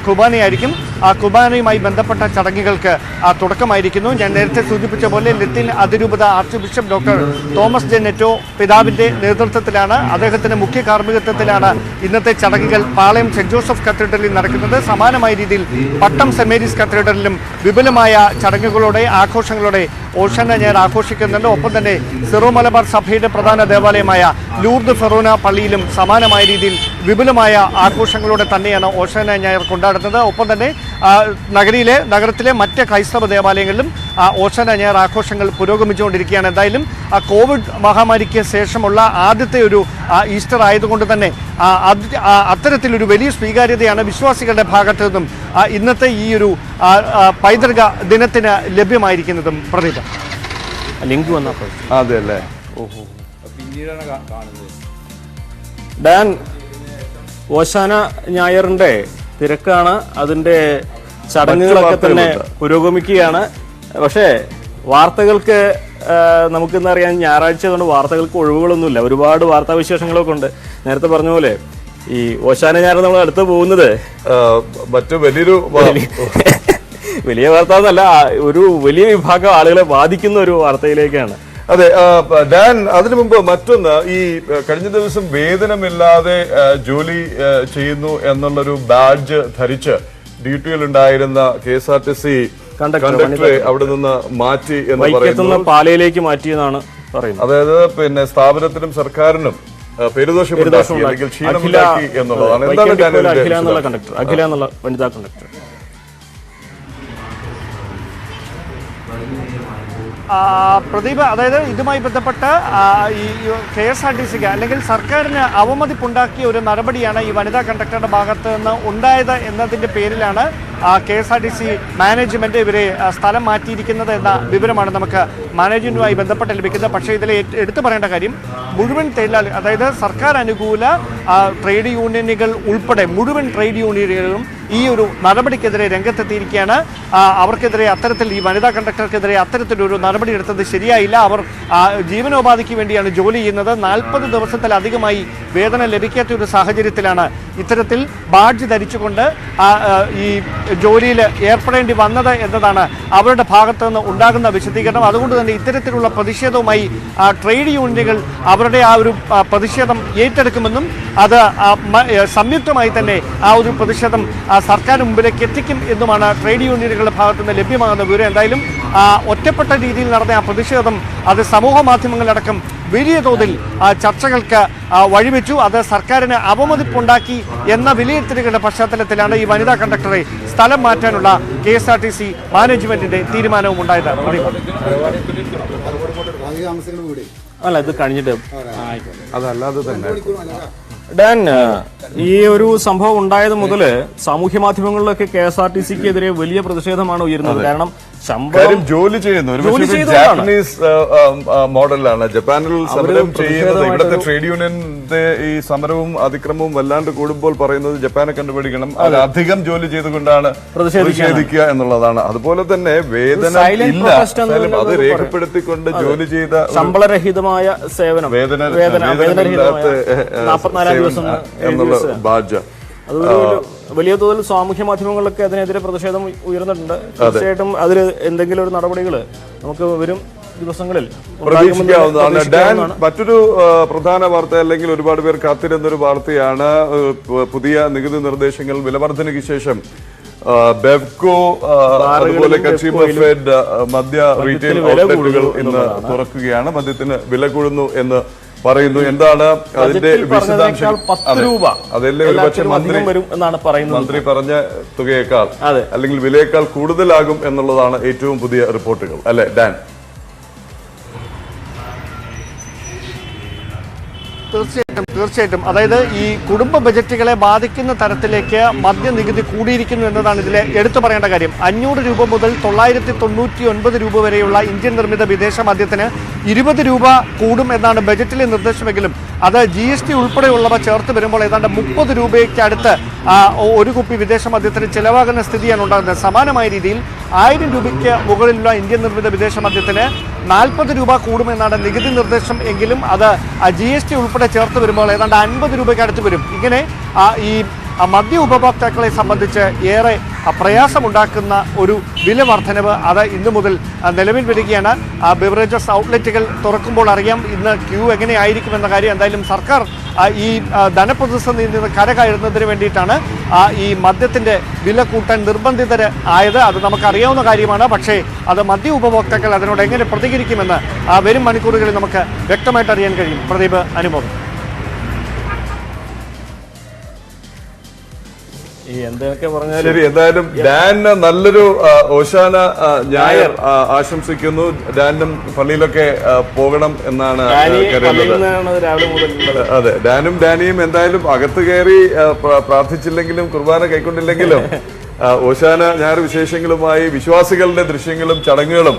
കുർബാനയായിരിക്കും. ആ കുർബാനയുമായി ബന്ധപ്പെട്ട ചടങ്ങുകൾക്ക് തുടക്കമായിരിക്കുന്നു. ഞാൻ നേരത്തെ സൂചിപ്പിച്ച പോലെ ലത്തീൻ അതിരൂപത archbishop doctor Thomas J Neto പിതാവിൻ്റെ നേതൃത്വത്തിലാണ്, അദ്ദേഹത്തിൻ്റെ മുഖ്യ കാർമ്മികത്വത്തിലാണ് ഇന്നത്തെ ചടങ്ങുകൾ പാളയം സെന്റ് ജോസഫ് കത്തീഡ്രലിൽ നടക്കുന്നത്. സമാനമായ രീതിയിൽ പട്ടം സെന്റ് മേരീസ് കത്തീഡ്രലിലും വിപുലമായ ചടങ്ങുകളോടെ ആഘോഷങ്ങളോടെ ഓശാന ഞായർ ആഘോഷിക്കുന്നുണ്ട്. ഒപ്പം തന്നെ സിറോ മലബാർ സഭയുടെ പ്രധാന ദേവാലയമായ ലൂർദ് ഫെറോന പള്ളിയിലും സമാനമായ രീതിയിൽ വിപുലമായ ആഘോഷങ്ങളോടെ തന്നെയാണ് ഓശാന ഞായർ കൊണ്ടാടുന്നത്. ഒപ്പം തന്നെ നഗരത്തിലെ മറ്റ് ക്രൈസ്തവ ദേവാലയങ്ങളിലും ഓശാന ഞായർ ആഘോഷങ്ങൾ പുരോഗമിച്ചുകൊണ്ടിരിക്കുകയാണ്. എന്തായാലും കോവിഡ് മഹാമാരിക്ക് ശേഷമുള്ള ആദ്യത്തെ ഒരു ഈസ്റ്റർ ആയതുകൊണ്ട് തന്നെ അത്തരത്തിലൊരു വലിയ സ്വീകാര്യതയാണ് വിശ്വാസികളുടെ ഭാഗത്തു നിന്നും ഇന്നത്തെ ഈ ഒരു പൈതൃക ദിനത്തിന് ലഭ്യമായിരിക്കുന്നതും. പ്രദീപ് ലിങ്ക് വന്നപ്പോൾ അതെ അല്ലേ? ഓഹോ, പിന്നീടാണ് കാണുന്നത്. ഡാൻ, ഓശാന ഞായറിന്റെ തിരക്കാണ്, അതിന്റെ ചടങ്ങുകളൊക്കെ തന്നെ പുരോഗമിക്കുകയാണ്. പക്ഷേ വാർത്തകൾക്ക് നമുക്കിന്ന് അറിയാൻ ഞായറാഴ്ച കൊണ്ട് വാർത്തകൾക്ക് ഒഴിവുകളൊന്നുമില്ല. ഒരുപാട് വാർത്താവിശേഷങ്ങളൊക്കെ ഉണ്ട്. നേരത്തെ പറഞ്ഞ പോലെ ഈ ഓശാന ഞായർ നമ്മൾ അടുത്ത് പോകുന്നത് മറ്റു വലിയ വാർത്ത എന്നല്ല, ഒരു വലിയ വിഭാഗം ആളുകളെ ബാധിക്കുന്ന ഒരു വാർത്തയിലേക്കാണ്. അതെ ഡാൻ, അതിനു മുമ്പ് മറ്റൊന്ന്, ഈ കഴിഞ്ഞ ദിവസം വേതനമില്ലാതെ ജോലി ചെയ്യുന്നു എന്നുള്ളൊരു ബാഡ്ജ് ധരിച്ച് ഡ്യൂട്ടിയിൽ ഉണ്ടായിരുന്ന KSRTC കണ്ടക്ടറെ അവിടെ നിന്ന് മാറ്റി എന്ന് പറയുന്നു, പാലയിലേക്ക് മാറ്റിയെന്നാണ് പറയുന്നത്. അതായത് പിന്നെ സ്ഥാപനത്തിനും സർക്കാരിനും പേരുദോഷമുണ്ടാക്കി അല്ലെങ്കിൽ ക്ഷീണമുണ്ടാക്കി എന്നുള്ളതാണ്. എന്താണ് അഖില എന്നുള്ള വനിതാ കണ്ടക്ടർ? പ്രദീപ്, അതായത് ഇതുമായി ബന്ധപ്പെട്ട് ഈ KSRTCക്ക് അല്ലെങ്കിൽ സർക്കാരിന് അവമതിപ്പുണ്ടാക്കിയ ഒരു നടപടിയാണ് ഈ വനിതാ കണ്ടക്ടറുടെ ഭാഗത്ത് നിന്ന് ഉണ്ടായത് എന്നതിൻ്റെ പേരിലാണ് KSRTC മാനേജ്മെന്റ് ഇവരെ സ്ഥലം മാറ്റിയിരിക്കുന്നത് എന്ന വിവരമാണ് നമുക്ക് മാനേജ്മെന്റുമായി ബന്ധപ്പെട്ട് ലഭിക്കുന്നത്. പക്ഷേ ഇതിൽ എടുത്തു പറയേണ്ട കാര്യം, മുഴുവൻ തൊഴിലാളി, അതായത് സർക്കാർ അനുകൂല ട്രേഡ് യൂണിയനുകൾ ഉൾപ്പെടെ മുഴുവൻ ട്രേഡ് യൂണിയനുകളും ഈ ഒരു നടപടിക്കെതിരെ രംഗത്തെത്തിയിരിക്കുകയാണ്. അവർക്കെതിരെ അത്തരത്തിൽ ഈ വനിതാ കണ്ടക്ടർക്കെതിരെ അത്തരത്തിലൊരു നടപടി എടുത്തത് ശരിയായില്ല. അവർ ജീവനോപാധിക്ക് വേണ്ടിയാണ് ജോലി ചെയ്യുന്നത്. 40 ദിവസത്തിലധികമായി വേതനം ലഭിക്കാത്ത ഒരു സാഹചര്യത്തിലാണ് ഇത്തരത്തിൽ ബാഡ്ജ് ധരിച്ചുകൊണ്ട് ഈ ജോലിയിൽ ഏർപ്പെടേണ്ടി വന്നത് എന്നതാണ് അവരുടെ ഭാഗത്തു നിന്ന് ഉണ്ടാകുന്ന വിശദീകരണം. അതുകൊണ്ട് തന്നെ ഇത്തരത്തിലുള്ള പ്രതിഷേധവുമായി ട്രേഡ് യൂണിയനുകൾ അവരുടെ ആ ഒരു പ്രതിഷേധം ഏറ്റെടുക്കുമെന്നും അത് സംയുക്തമായി തന്നെ ആ ഒരു പ്രതിഷേധം സർക്കാരിന് മുമ്പിലേക്ക് എത്തിക്കും എന്നുമാണ് ട്രേഡ് യൂണിയനുകളുടെ ഭാഗത്തു നിന്ന് ലഭ്യമാകുന്ന വിവരം. എന്തായാലും ഒറ്റപ്പെട്ട രീതിയിൽ നടന്ന ആ പ്രതിഷേധം അത് സമൂഹ മാധ്യമങ്ങളിലടക്കം വലിയ തോതിൽ ചർച്ചകൾക്ക് വഴിവെച്ചു. അത് സർക്കാരിന് അവമതിപ്പുണ്ടാക്കി എന്ന വിലയിരുത്തലുകളുടെ പശ്ചാത്തലത്തിലാണ് ഈ വനിതാ കണ്ടക്ടറെ സ്ഥലം മാറ്റാനുള്ള KSRTC മാനേജ്മെന്റിന്റെ തീരുമാനവും ഉണ്ടായത്. അല്ല, ഇത് കഴിഞ്ഞിട്ട് അതല്ലാതെ തന്നെ ഡാൻ, ഈ ഒരു സംഭവം ഉണ്ടായത് മുതൽ സാമൂഹ്യ മാധ്യമങ്ങളിലൊക്കെ KSRTCക്കെതിരെ വലിയ പ്രതിഷേധമാണ് ഉയരുന്നത്. കാരണം ജോലി ചെയ്യുന്നു ജാപ്പനീസ് മോഡലാണ്. ജപ്പാനിൽ സമരം ചെയ്യുന്നത്, ഇവിടുത്തെ ട്രേഡ് യൂണിയന്റെ ഈ സമരവും അതിക്രമവും വല്ലാണ്ട് കൂടുമ്പോൾ പറയുന്നത് ജപ്പാനെ കണ്ടുപിടിക്കണം, അത് അധികം ജോലി ചെയ്തുകൊണ്ടാണ് പ്രതിഷേധിക്കുക എന്നുള്ളതാണ്. അതുപോലെ തന്നെ വേതനം ഇല്ല, അത് രേഖപ്പെടുത്തിക്കൊണ്ട് ജോലി ചെയ്ത ശമ്പളരഹിതമായ സേവനം, എന്നുള്ള ബാഡ്ജ് വലിയ തോതിൽ സാമൂഹ്യ മാധ്യമങ്ങളിലൊക്കെ അതിനെതിരെ പ്രതിഷേധം ഉയർന്നിട്ടുണ്ട്. തീർച്ചയായിട്ടും അതിൽ എന്തെങ്കിലും ഒരു നടപടികൾ നമുക്ക് വരും ദിവസങ്ങളിൽ പ്രതീക്ഷിക്കാവുന്നതാണ്. ഡാൻ, മറ്റൊരു പ്രധാന വാർത്ത, അല്ലെങ്കിൽ ഒരുപാട് പേർ കാത്തിരുന്നൊരു വാർത്തയാണ്. പുതിയ നികുതി നിർദ്ദേശങ്ങൾ, വിലവർദ്ധനയ്ക്ക് ശേഷം ബെവ്കോ അതുപോലെ കൺസ്യൂമർ ഫെഡ് മദ്യ റീറ്റെയിൽ ഔട്ട്ലെറ്റുകൾ ഇന്ന് തുറക്കുകയാണ്. മദ്യത്തിന് വില കൂടുന്നു എന്ന് പറയുന്നു. എന്താണ് അതിന്റെ വിശദാംശം? അതല്ലേ ഒരുപക്ഷെ മന്ത്രി പറഞ്ഞ തുകയേക്കാൾ അല്ലെങ്കിൽ വിലയേക്കാൾ കൂടുതലാകും എന്നുള്ളതാണ് ഏറ്റവും പുതിയ റിപ്പോർട്ടുകൾ, അല്ലെ ഡാൻ? തീർച്ചയായിട്ടും. അതായത് ഈ കുടുംബ ബജറ്റുകളെ ബാധിക്കുന്ന തരത്തിലേക്ക് മദ്യനികുതി കൂടിയിരിക്കുന്നു എന്നതാണ് ഇതിലെ എടുത്തു പറയേണ്ട കാര്യം. 500 രൂപ മുതൽ 999 രൂപ വരെയുള്ള ഇന്ത്യൻ നിർമ്മിത വിദേശ മദ്യത്തിന് 20 രൂപ കൂടും എന്നാണ് ബജറ്റിലെ നിർദ്ദേശമെങ്കിലും അത് GST ഉൾപ്പെടെയുള്ളവ ചേർത്ത് വരുമ്പോൾ ഏതാണ്ട് 30 രൂപയ്ക്ക് അടുത്ത് ഒരു കുപ്പി വിദേശ മദ്യത്തിന് ചിലവാകുന്ന സ്ഥിതിയാണ് ഉണ്ടാകുന്നത്. സമാനമായ രീതിയിൽ 1000 രൂപയ്ക്ക് മുകളിലുള്ള ഇന്ത്യൻ നിർമ്മിത വിദേശ മദ്യത്തിന് 40 രൂപ കൂടുമെന്നാണ് നികുതി നിർദ്ദേശം എങ്കിലും അത് GST ഉൾപ്പെടെ ചേർത്ത് വരുമ്പോൾ ഏതാണ്ട് 50 രൂപയ്ക്ക് അടുത്ത് വരും. ഇങ്ങനെ ഈ മദ്യ ഉപഭോക്താക്കളെ സംബന്ധിച്ച് ഏറെ പ്രയാസമുണ്ടാക്കുന്ന ഒരു വില വർധനവ് അത് ഇന്നു മുതൽ നിലവിൽ വരികയാണ്. ബിവറേജസ് ഔട്ട്ലെറ്റുകൾ തുറക്കുമ്പോൾ അറിയാം ഇന്ന് ക്യൂ എങ്ങനെയായിരിക്കുമെന്ന കാര്യം. എന്തായാലും സർക്കാർ ഈ ധനപ്രതിസന്ധിയിൽ നിന്ന് കരകയറുന്നതിന് വേണ്ടിയിട്ടാണ് ഈ മദ്യത്തിൻ്റെ വില കൂട്ടാൻ നിർബന്ധിതരായത്. അത് നമുക്കറിയാവുന്ന കാര്യമാണ്. പക്ഷേ അത് മദ്യ ഉപഭോക്താക്കൾ അതിനോട് എങ്ങനെ പ്രതികരിക്കുമെന്ന് വരും മണിക്കൂറുകളിൽ നമുക്ക് വ്യക്തമായിട്ട് അറിയാൻ കഴിയും. പ്രദീപ്, അനുഭവം. ശരി, എന്തായാലും ഡാന് നല്ലൊരു ഓശാന ഞായർ ആശംസിക്കുന്നു. ഡാനും പള്ളിയിലൊക്കെ പോകണം എന്നാണ് കരുതുന്നത്. അതെ, ഡാനും ഡാനിയും എന്തായാലും അകത്ത് കയറി പ്രാർത്ഥിച്ചില്ലെങ്കിലും കുർബാന കൈക്കൊണ്ടില്ലെങ്കിലും ഓശാന ഞായർ വിശേഷങ്ങളുമായി വിശ്വാസികളുടെ ദൃശ്യങ്ങളും ചടങ്ങുകളും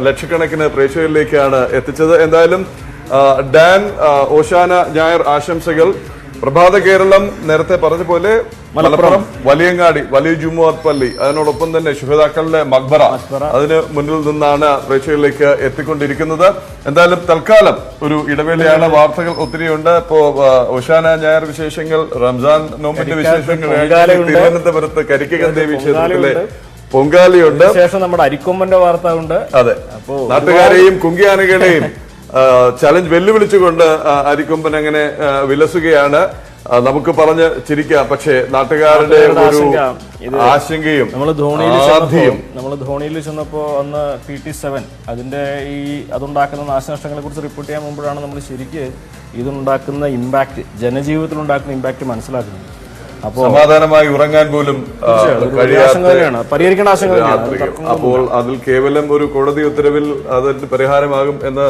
ലക്ഷക്കണക്കിന് പ്രേക്ഷകരിലേക്കാണ് എത്തിച്ചത്. എന്തായാലും ഡാൻ ഓശാന ഞായർ ആശംസകൾ. പ്രഭാത കേരളം നേരത്തെ പറഞ്ഞ പോലെ മലപ്പുറം വലിയങ്ങാടി വലിയ ജുമുഅത്ത് പള്ളി, അതിനോടൊപ്പം തന്നെ ശുഹദാക്കളുടെ മഖ്ബറ, അതിന് മുന്നിൽ നിന്നാണ് പ്രേക്ഷകരിലേക്ക് എത്തിക്കൊണ്ടിരിക്കുന്നത്. എന്തായാലും തൽക്കാലം ഒരു ഇടവേളയാണ്. വാർത്തകൾ ഒത്തിരിയുണ്ട്. ഇപ്പോ ഓശാന ഞായർ വിശേഷങ്ങൾ, റംസാൻ നോമ്പിന്റെ വിശേഷങ്ങൾ, തിരുവനന്തപുരത്ത് കരിക്കകം ദേവി ക്ഷേത്രത്തിലെ പൊങ്കാലയുണ്ട്. ശേഷം നമ്മുടെ അരിക്കൊമ്പന്റെ വാർത്ത ഉണ്ട്. അതെ, നാട്ടുകാരെയും കുങ്കിയാനകളെയും ചലഞ്ച് വെല്ലുവിളിച്ചുകൊണ്ട് അരിക്കൊമ്പൻ അങ്ങനെ വിലസുകയാണ്. നമുക്ക് പറഞ്ഞ് ചിരിക്കാം, പക്ഷേ നാട്ടുകാരുടെ ഒരു ആശങ്കയും നമ്മൾ ധോണിയിൽ ചെന്നപ്പോ അന്ന് PT7 അതിന്റെ അതുണ്ടാക്കുന്ന നാശനഷ്ടങ്ങളെ കുറിച്ച് റിപ്പോർട്ട് ചെയ്യാൻ മുമ്പാണ് നമ്മൾ ശരിക്ക് ഇതുണ്ടാക്കുന്ന ഇമ്പാക്ട്, ജനജീവിതത്തിൽ ഉണ്ടാക്കുന്ന ഇമ്പാക്ട് മനസ്സിലാക്കുന്നത്. അപ്പോൾ സമാധാനമായി ഉറങ്ങാൻ പോലും പരിഹരിക്കേണ്ട ആശങ്കയാണ്. അപ്പോൾ അതിൽ കേവലം ഒരു കോടതി ഉത്തരവിൽ അതിന് പരിഹാരമാകും എന്ന്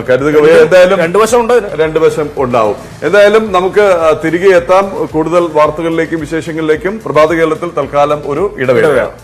കരുതുക. എന്തായാലും രണ്ടു വശം ഉണ്ടാവും. എന്തായാലും നമുക്ക് തിരികെ എത്താം കൂടുതൽ വാർത്തകളിലേക്കും വിശേഷങ്ങളിലേക്കും. പ്രഭാത കേരളത്തിൽ തൽക്കാലം ഒരു ഇടവേളയാണ്.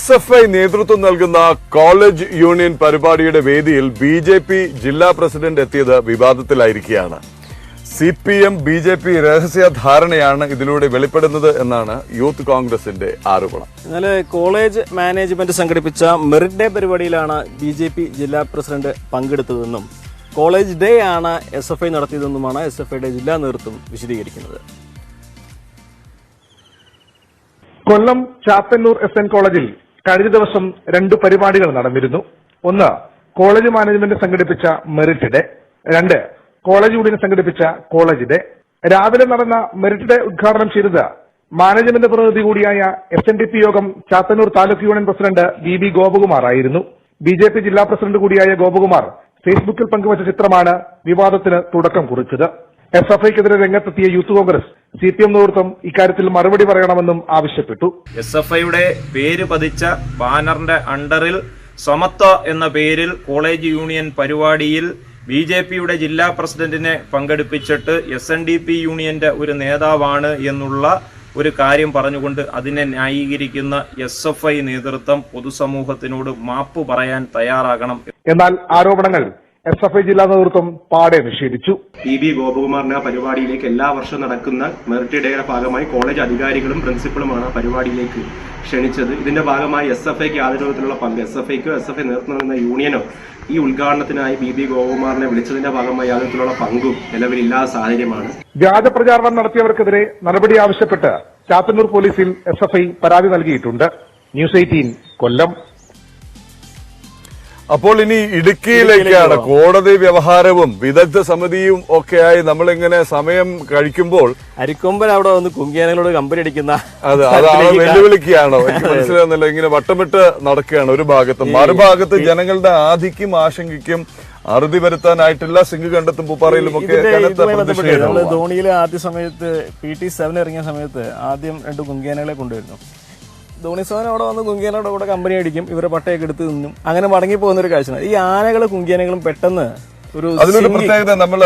SFI നേതൃത്വം നൽകുന്ന കോളേജ് യൂണിയൻ പരിപാടിയുടെ വേദിയിൽ BJP ജില്ലാ പ്രസിഡന്റ് എത്തിയത് വിവാദത്തിലായിരിക്കുകയാണ്. CPM BJP രഹസ്യ ധാരണയാണ് ഇതിലൂടെ വെളിപ്പെടുന്നത് എന്നാണ് യൂത്ത് കോൺഗ്രസിന്റെ ആരോപണം. ഇന്നലെ കോളേജ് മാനേജ്മെന്റ് സംഘടിപ്പിച്ച മെറിറ്റ് ഡേ പരിപാടിയിലാണ് BJP ജില്ലാ പ്രസിഡന്റ് പങ്കെടുത്തതെന്നും കോളേജ് ഡേ ആണ് SFI നടത്തിയതെന്നുമാണ് SFIയുടെ ജില്ലാ നേതൃത്വം വിശദീകരിക്കുന്നത്. കൊല്ലം ചാത്തന്നൂർ SN കോളേജിൽ കഴിഞ്ഞ ദിവസം 2 പരിപാടികൾ നടന്നിരുന്നു. ഒന്ന്, കോളേജ് മാനേജ്മെന്റ് സംഘടിപ്പിച്ച മെറിറ്റ് ഡേ. 2, കോളേജ് യൂണിയൻ സംഘടിപ്പിച്ച കോളേജ് ഡേ. രാവിലെ നടന്ന മെറിറ്റ് ഡേ ഉദ്ഘാടനം ചെയ്തത് മാനേജ്മെന്റ് പ്രതിനിധി കൂടിയായ SNDP യോഗം Chathannoor taluk union president BB Gopakumar ആയിരുന്നു. BJP ജില്ലാ പ്രസിഡന്റ് കൂടിയായ ഗോപകുമാർ ഫേസ്ബുക്കിൽ പങ്കുവച്ച ചിത്രമാണ് വിവാദത്തിന് തുടക്കം കുറിച്ചത്. SFIക്കെതിരെ രംഗത്തെത്തിയ യൂത്ത് കോൺഗ്രസ് CPM നേതൃത്വം ഇക്കാര്യത്തിൽ മറുപടി പറയണമെന്നും ആവശ്യപ്പെട്ടു. SFIയുടെ പേര് പതിച്ച ബാനറിന്റെ അണ്ടറിൽ സമത്വ എന്ന പേരിൽ കോളേജ് യൂണിയൻ പരിപാടിയിൽ BJPയുടെ ജില്ലാ പ്രസിഡന്റിനെ പങ്കെടുപ്പിച്ചിട്ട് SNDP യൂണിയന്റെ ഒരു നേതാവാണ് എന്നുള്ള ഒരു കാര്യം പറഞ്ഞുകൊണ്ട് അതിനെ ന്യായീകരിക്കുന്ന SFI നേതൃത്വം പൊതുസമൂഹത്തിനോട് മാപ്പ് പറയാൻ തയ്യാറാകണം. എന്നാൽ ആരോപണങ്ങൾ SFI ജില്ലാ നേതൃത്വം പാടെ നിഷേധിച്ചു. BB ഗോപകുമാറിനെ പരിപാടിയിലേക്ക് എല്ലാ വർഷവും നടക്കുന്ന മെറിറ്റ് ഡേയുടെ ഭാഗമായി കോളേജ് അധികാരികളും പ്രിൻസിപ്പളുമാണ് പരിപാടിയിലേക്ക് ക്ഷണിച്ചത്. ഇതിന്റെ ഭാഗമായി SFIക്ക് യാതൊരു വിധത്തിലുള്ള പങ്ക് SFIക്കോ SFI നേതൃത്വം നൽകുന്ന യൂണിയനോ ഈ ഉദ്ഘാടനത്തിനായി BB ഗോപകുമാറിനെ വിളിച്ചതിന്റെ ഭാഗമായി യാതൊരു വിധത്തിലുള്ള പങ്കും നിലവിലില്ലാത്ത സാഹചര്യമാണ്. വ്യാജ പ്രചാരണം നടത്തിയവർക്കെതിരെ നടപടി ആവശ്യപ്പെട്ട് ചാത്തന്നൂർ പോലീസിൽ SFI പരാതി നൽകിയിട്ടുണ്ട്. ന്യൂസ് 18 കൊല്ലം. അപ്പോൾ ഇനി ഇടുക്കിയിലേക്കാണ്. കോടതി വ്യവഹാരവും വിദഗ്ധ സമിതിയും ഒക്കെയായി നമ്മളിങ്ങനെ സമയം കഴിക്കുമ്പോൾ അരിക്കൊമ്പൻ അവിടെ വന്ന് കുങ്കിയാനകളോട് കമ്പനി അടിക്കുന്ന അതാണ് വെല്ലുവിളിക്കുകയാണോ എനിക്ക് മനസ്സിലാകുന്നില്ല. ഇങ്ങനെ വട്ടമിട്ട് നടക്കുകയാണ് ഒരു ഭാഗത്ത്. മറുഭാഗത്ത് ജനങ്ങളുടെ ആധിക്യം ആശങ്കയ്ക്കും അറുതി വരുത്താനായിട്ടില്ല. സിംഗ് കണ്ടെത്തും പൂപ്പാറയിലും ഒക്കെ ധോണിയിൽ ആദ്യ സമയത്ത് PT7 ഇറങ്ങിയ സമയത്ത് ആദ്യം 2 കുങ്കിയാനകളെ കൊണ്ടുവരുന്നു. ധോണിസോൻ അവിടെ വന്ന് കുങ്കിയാനയുടെ കൂടെ കമ്പനി അടിക്കും, ഇവരെ പട്ടയൊക്കെ എടുത്ത് നിന്നും അങ്ങനെ മടങ്ങി പോകുന്ന ഒരു കാഴ്ചയാണ്. ഈ ആനകളും കുങ്കിയാനകളും പെട്ടെന്ന് അതിലൊരു പ്രത്യേകത നമ്മൾ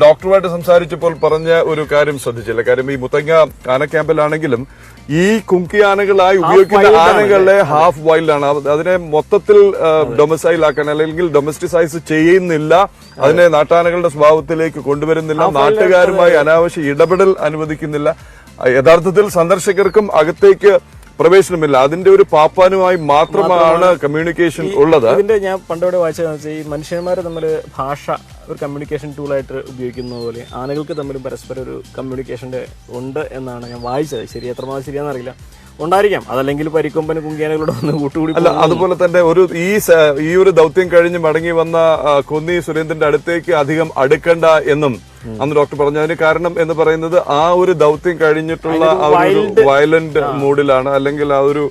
ഡോക്ടറുമായിട്ട് സംസാരിച്ചപ്പോൾ പറഞ്ഞ ഒരു കാര്യം ശ്രദ്ധിച്ചില്ല. കാര്യം ഈ മുത്തങ്ങ ആന ക്യാമ്പിലാണെങ്കിലും ഈ കുങ്കി ആനകളായി ഉപയോഗിക്കുന്ന ആനകളെ ഹാഫ് വൈൽഡാണ്. അതിനെ മൊത്തത്തിൽ ഡൊമസൈൽ ആക്കാൻ അല്ലെങ്കിൽ ഡൊമസ്റ്റിസൈസ് ചെയ്യുന്നില്ല, അതിനെ നാട്ടാനകളുടെ സ്വഭാവത്തിലേക്ക് കൊണ്ടുവരുന്നില്ല, നാട്ടുകാരുമായി അനാവശ്യ ഇടപെടൽ അനുവദിക്കുന്നില്ല. യഥാർത്ഥത്തിൽ സന്ദർശകർക്കും അകത്തേക്ക് പ്രവേശനമില്ല. അതിന്റെ ഒരു പാപ്പാനുമായി മാത്രമാണ് കമ്മ്യൂണിക്കേഷൻ ഉള്ളത്. ഇതിന്റെ ഞാൻ പണ്ടോടെ വായിച്ചതെന്ന് വെച്ചാൽ ഈ മനുഷ്യന്മാർ തമ്മിൽ ഭാഷ ഒരു കമ്മ്യൂണിക്കേഷൻ ടൂളായിട്ട് ഉപയോഗിക്കുന്ന പോലെ ആനകൾക്ക് തമ്മിൽ പരസ്പരം ഒരു കമ്മ്യൂണിക്കേഷന്റെ ഉണ്ട് എന്നാണ് ഞാൻ വായിച്ചത്. ശരി, എത്രമാത്രം ശരിയാണെന്നറിയില്ല, ഉണ്ടായിരിക്കാം. അതല്ലെങ്കിൽ പരിക്കൊമ്പന് കുങ്കിയാനകളോട് വന്ന് കൂട്ടുകൂടി അല്ല. അതുപോലെ തന്നെ ഈ ഒരു ദൗത്യം കഴിഞ്ഞ് മടങ്ങി വന്ന കൊന്നി സുരേന്ദ്രന്റെ അടുത്തേക്ക് അധികം അടുക്കണ്ട എന്നും അന്ന് ഡോക്ടർ പറഞ്ഞു. അതിന് കാരണം എന്ന് പറയുന്നത് ആ ഒരു ദൗത്യം കഴിഞ്ഞിട്ടുള്ള ആ ഒരു വയലന്റ് മൂഡിലാണ്, അല്ലെങ്കിൽ ആ ഒരു